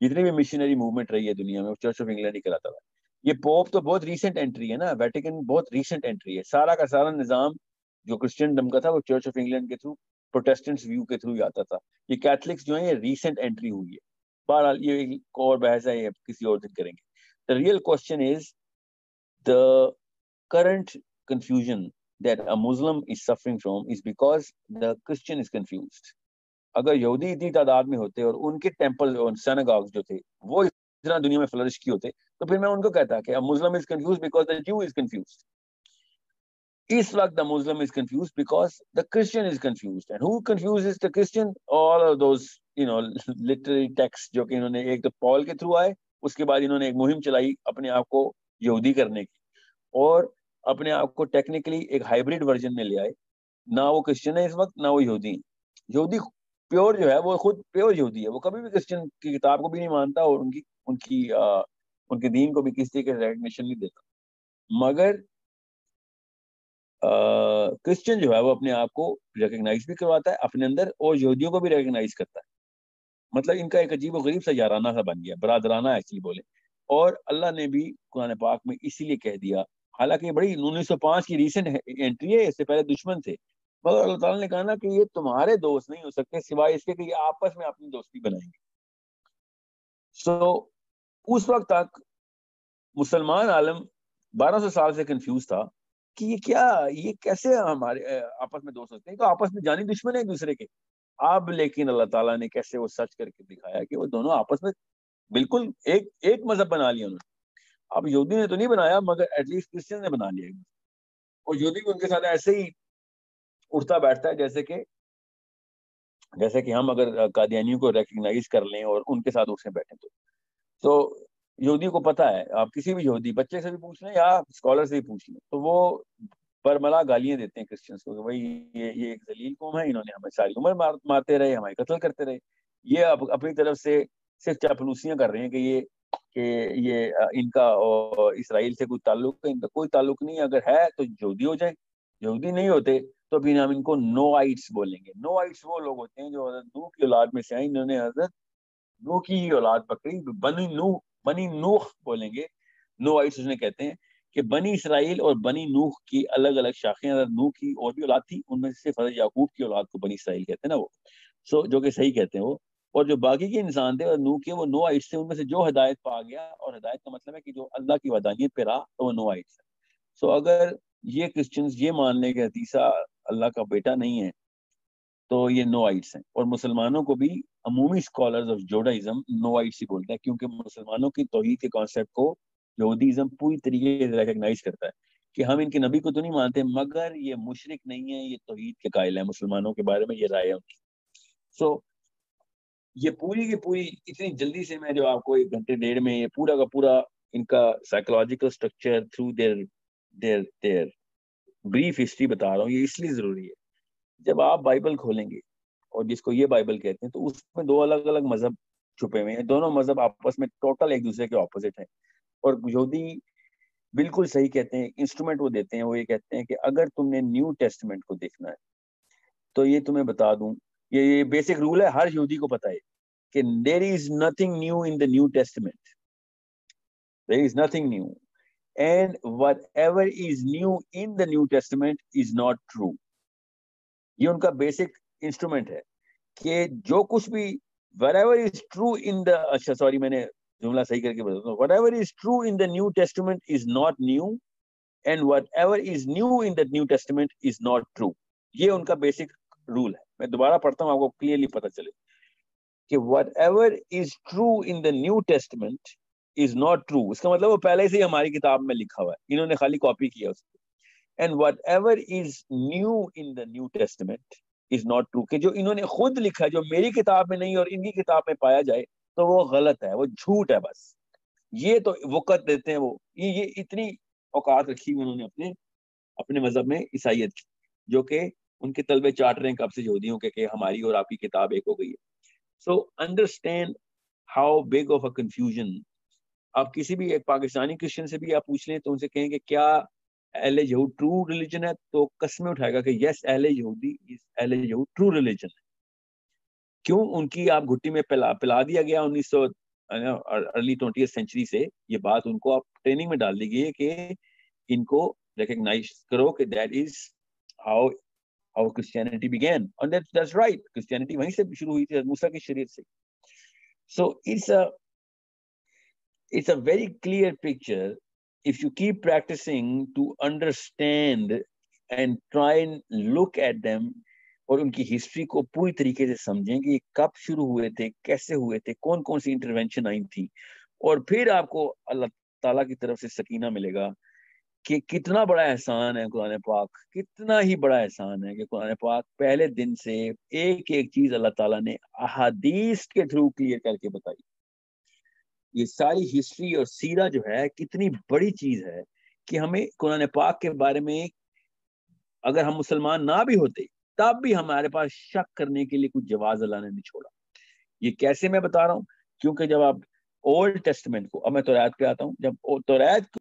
جتنی بھی مشنری موومنٹ رہی ہے دنیا میں وہ چرچ آف انگلینڈ ہی کراتا تھا. یہ پوپ تو بہت ریسنٹ انٹری ہے نا, ویٹیکن بہت ریسنٹ انٹری ہے. سارا کا سارا نظام جو کرسچن کا تھا وہ چرچ آف انگلینڈ کے تھرو, پروٹیسٹنٹس ویو کے تھرو ہی آتا تھا. یہ کیتھلکس جو ہیں یہ ریسنٹ انٹری ہوئی ہے. بہرحال یہ ایک اور بحث ہے, یہ کسی اور دن کریں گے. The real question is the current confusion that a Muslim is suffering from is because the Christian is confused. اگر یہودی اتنی تعداد میں ہوتے اور ان کے ٹیمپل اور سیناگاگز جو تھے وہ اتنا دنیا میں فلرش کی ہوتے, تو پھر میں ان کو کہتا کہ a Muslim is confused because the Jew is confused. اس وقت the Muslim is confused because the Christian is confused. And who confuses the Christian? All of those literary texts جو کہ انہوں نے ایک تو پال کے تھرو آئے, اس کے بعد انہوں نے ایک مہم چلائی اپنے آپ کو یہودی کرنے کی, اور اپنے آپ کو ٹیکنیکلی ایک ہائیبریڈ ورژن میں لے آئے. نہ وہ کرسچن ہے اس وقت, نہ وہ یہودی ہیں. یہودی پیور جو ہے وہ خود پیور یہودی ہے, وہ کبھی بھی کرسچن کی کتاب کو بھی نہیں مانتا, اور ان کے دین کو بھی کسی طریقے سے ریکگنیشن نہیں دیتا. مگر کرسچن جو ہے وہ اپنے آپ کو ریکگنائز بھی کرواتا ہے اپنے اندر, اور یہودیوں کو بھی ریکگنائز کرتا ہے. مطلب ان کا ایک عجیب و غریب سا یارانہ سا بن گیا, برادرانہ ایکچولی بولے. اور اللہ نے بھی قرآن پاک میں اسی لیے کہہ دیا, حالانکہ یہ بڑی 1905 کی ریسنٹ انٹری ہے, اس سے پہلے دشمن تھے, مگر اللہ تعالیٰ نے کہا نا کہ یہ تمہارے دوست نہیں ہو سکتے سوائے اس کے کہ یہ آپس میں اپنی دوستی بنائیں گے. اس وقت تک مسلمان عالم 1200 سال سے کنفیوز تھا کہ یہ کیسے ہمارے آپس میں دوست ہوتے ہیں, تو آپس میں جانی دشمن ہے ایک دوسرے کے. اب لیکن اللہ تعالیٰ نے کیسے وہ سچ کر کے دکھایا کہ وہ دونوں آپس میں بالکل ایک مذہب بنا لیا انہوں نے. اب یہودی نے تو نہیں بنایا, مگر ایٹ لیسٹ کرسچن نے بنا لیا. اور یہودی بھی ان کے ساتھ ایسے ہی اٹھتا بیٹھتا ہے جیسے کہ ہم اگر قادیانیوں کو ریکگنائز کر لیں اور ان کے ساتھ اٹھنے بیٹھیں تو یہودی کو پتا ہے, آپ کسی بھی یہودی بچے سے بھی پوچھ لیں یا اسکالر سے بھی پوچھ لیں, تو وہ برملا گالیاں دیتے ہیں کرسچنس کو کہ بھائی یہ ایک ذلیل قوم ہے, انہوں نے ہمیں ساری عمر مارتے رہے, ہمیں قتل کرتے رہے. یہ اپنی طرف سے صرف چاپلوسیاں کر رہے ہیں کہ یہ ان کا اسرائیل سے کوئی تعلق ہے, ان کا کوئی تعلق نہیں. اگر ہے تو یہودی ہو جائیں, یہودی نہیں ہوتے تو پھر ہم ان کو نوائٹس بولیں گے. نوائٹس وہ لوگ ہوتے ہیں جو حضرت نوح کی اولاد میں سے آئے, انہوں نے حضرت نوح کی ہی اولاد پکڑی, بنی نوح بولیں گے. نوائٹس اس نے کہتے ہیں کہ بنی اسرائیل اور بنی نوح کی الگ الگ شاخیں. حضرت نوح کی اور بھی اولاد تھی, ان میں سے صرف حضرت یعقوب کی اولاد کو بنی اسرائیل کہتے ہیں نا وہ, جو کہ صحیح کہتے ہیں وہ. اور جو باقی کے انسان تھے نوح کے, وہ نوائٹس تھے. ان میں سے جو ہدایت پا گیا, اور ہدایت کا مطلب ہے کہ جو اللہ کی وحدانیت پہ رہا, تو وہ نوائٹس ہے. اگر یہ کرسچنز یہ مان لیں کہ عیسیٰ اللہ کا بیٹا نہیں ہے, تو یہ نوائٹس ہیں. اور مسلمانوں کو بھی عمومی اسکالرز آف جوڈائزم نوائٹس ہی بولتے ہیں, کیونکہ مسلمانوں کی توحید کے کانسیپٹ کو یہودیزم پوری طریقے سے ریکگنائز کرتا ہے کہ ہم ان کے نبی کو تو نہیں مانتے, مگر یہ مشرک نہیں ہے, یہ توحید کے قائل ہیں. مسلمانوں کے بارے میں یہ رائے ہے ان کی. یہ پوری کی پوری اتنی جلدی سے میں جو آپ کو 1 گھنٹے 1.5 میں یہ پورا کا پورا ان کا psychological structure through their brief history بتا رہا ہوں. یہ اس لیے ضروری ہے, جب آپ بائبل کھولیں گے اور جس کو یہ بائبل کہتے ہیں, تو اس میں 2 الگ الگ مذہب چھپے ہوئے ہیں. دونوں مذہب آپس میں ٹوٹل ایک دوسرے کے اپوزٹ ہیں. اور یہودی بالکل صحیح کہتے ہیں, انسٹرومنٹ وہ دیتے ہیں, وہ یہ کہتے ہیں کہ اگر تم نے نیو ٹیسٹمنٹ کو دیکھنا ہے تو یہ تمہیں بتا دوں, یہ بیسک رول ہے, ہر یہودی کو پتا ہے کہ there is nothing new in the New Testament. There is nothing new. And whatever is new in the New Testament is not true. یہ ان کا بیسک انسٹرومنٹ ہے کہ جو کچھ بھی whatever is true in the, اچھا سوری میں نے جملہ صحیح کر کے بتا دوں, whatever is true in the New Testament is not new, and whatever is new in the New Testament is not true. یہ ان کا بیسک رول ہے. میں دوبارہ پڑھتا ہوں آپ کو کلیئرلی پتہ چلے کہ whatever is true in the New Testament is not true. اس کا مطلب وہ پہلے سے ہی ہماری کتاب میں لکھا ہوا ہے, انہوں نے خالی کاپی کیا اس کو. And whatever is new in the New Testament is not true. کہ جو انہوں نے خود لکھا, جو میری کتاب میں نہیں اور ان کی کتاب میں پایا جائے, تو وہ غلط ہے, وہ جھوٹ ہے. بس یہ تو وقت دیتے ہیں وہ, یہ اتنی اوقات رکھی ہوئی انہوں نے اپنے مذہب میں عیسائیت کی, جو کہ ان کے طلبے چاٹ رہے ہیں کب سے یہودیوں کے کہ ہماری اور آپ کی کتاب ایک ہو گئی ہے. So understand how big of a confusion. آپ کسی بھی ایک پاکستانی کرسچن سے بھی آپ پوچھ لیں تو ان سے کہیں کہ کیا اہل یہود ٹرو ریلیجن ہے, تو قسمیں اٹھائے گا کہ یس اہل یہود ٹرو ریلیجن ہے. کیوں؟ ان کی آپ گھٹی میں پلا دیا گیا 1900 ارلی 20th سینچری سے یہ بات, ان کو آپ ٹریننگ میں ڈال دی گئی ہے کہ ان کو ریکگنائز کرو کہ that is how Christianity begin, اور دیٹس رائٹ, کرسچینٹی وہیں سے شروع ہوئی تھی موسیٰ کی شریعت سے. سو it's a very clear picture if you keep practicing to understand and try and look at them, اور ان کی ہسٹری کو پوری طریقے سے سمجھیں کہ یہ کب شروع ہوئے تھے, کیسے ہوئے تھے, کون کون سی انٹرونشن آئی تھی, اور پھر آپ کو اللہ تعالیٰ کی طرف سے سکینہ ملے گا کہ کتنا بڑا احسان ہے قرآن پاک, کتنا ہی بڑا احسان ہے کہ قرآن پاک پہلے دن سے ایک ایک چیز اللہ تعالیٰ نے احادیث کے تھرو کلیئر کر کے بتائی. یہ ساری ہسٹری اور سیرہ جو ہے کتنی بڑی چیز ہے کہ ہمیں قرآن پاک کے بارے میں اگر ہم مسلمان نہ بھی ہوتے تب بھی ہمارے پاس شک کرنے کے لیے کچھ جواز اللہ نے نہیں چھوڑا. یہ کیسے میں بتا رہا ہوں, کیونکہ جب آپ اولڈ ٹیسٹمنٹ کو, اب میں توریت پہ آتا ہوں, جب توریت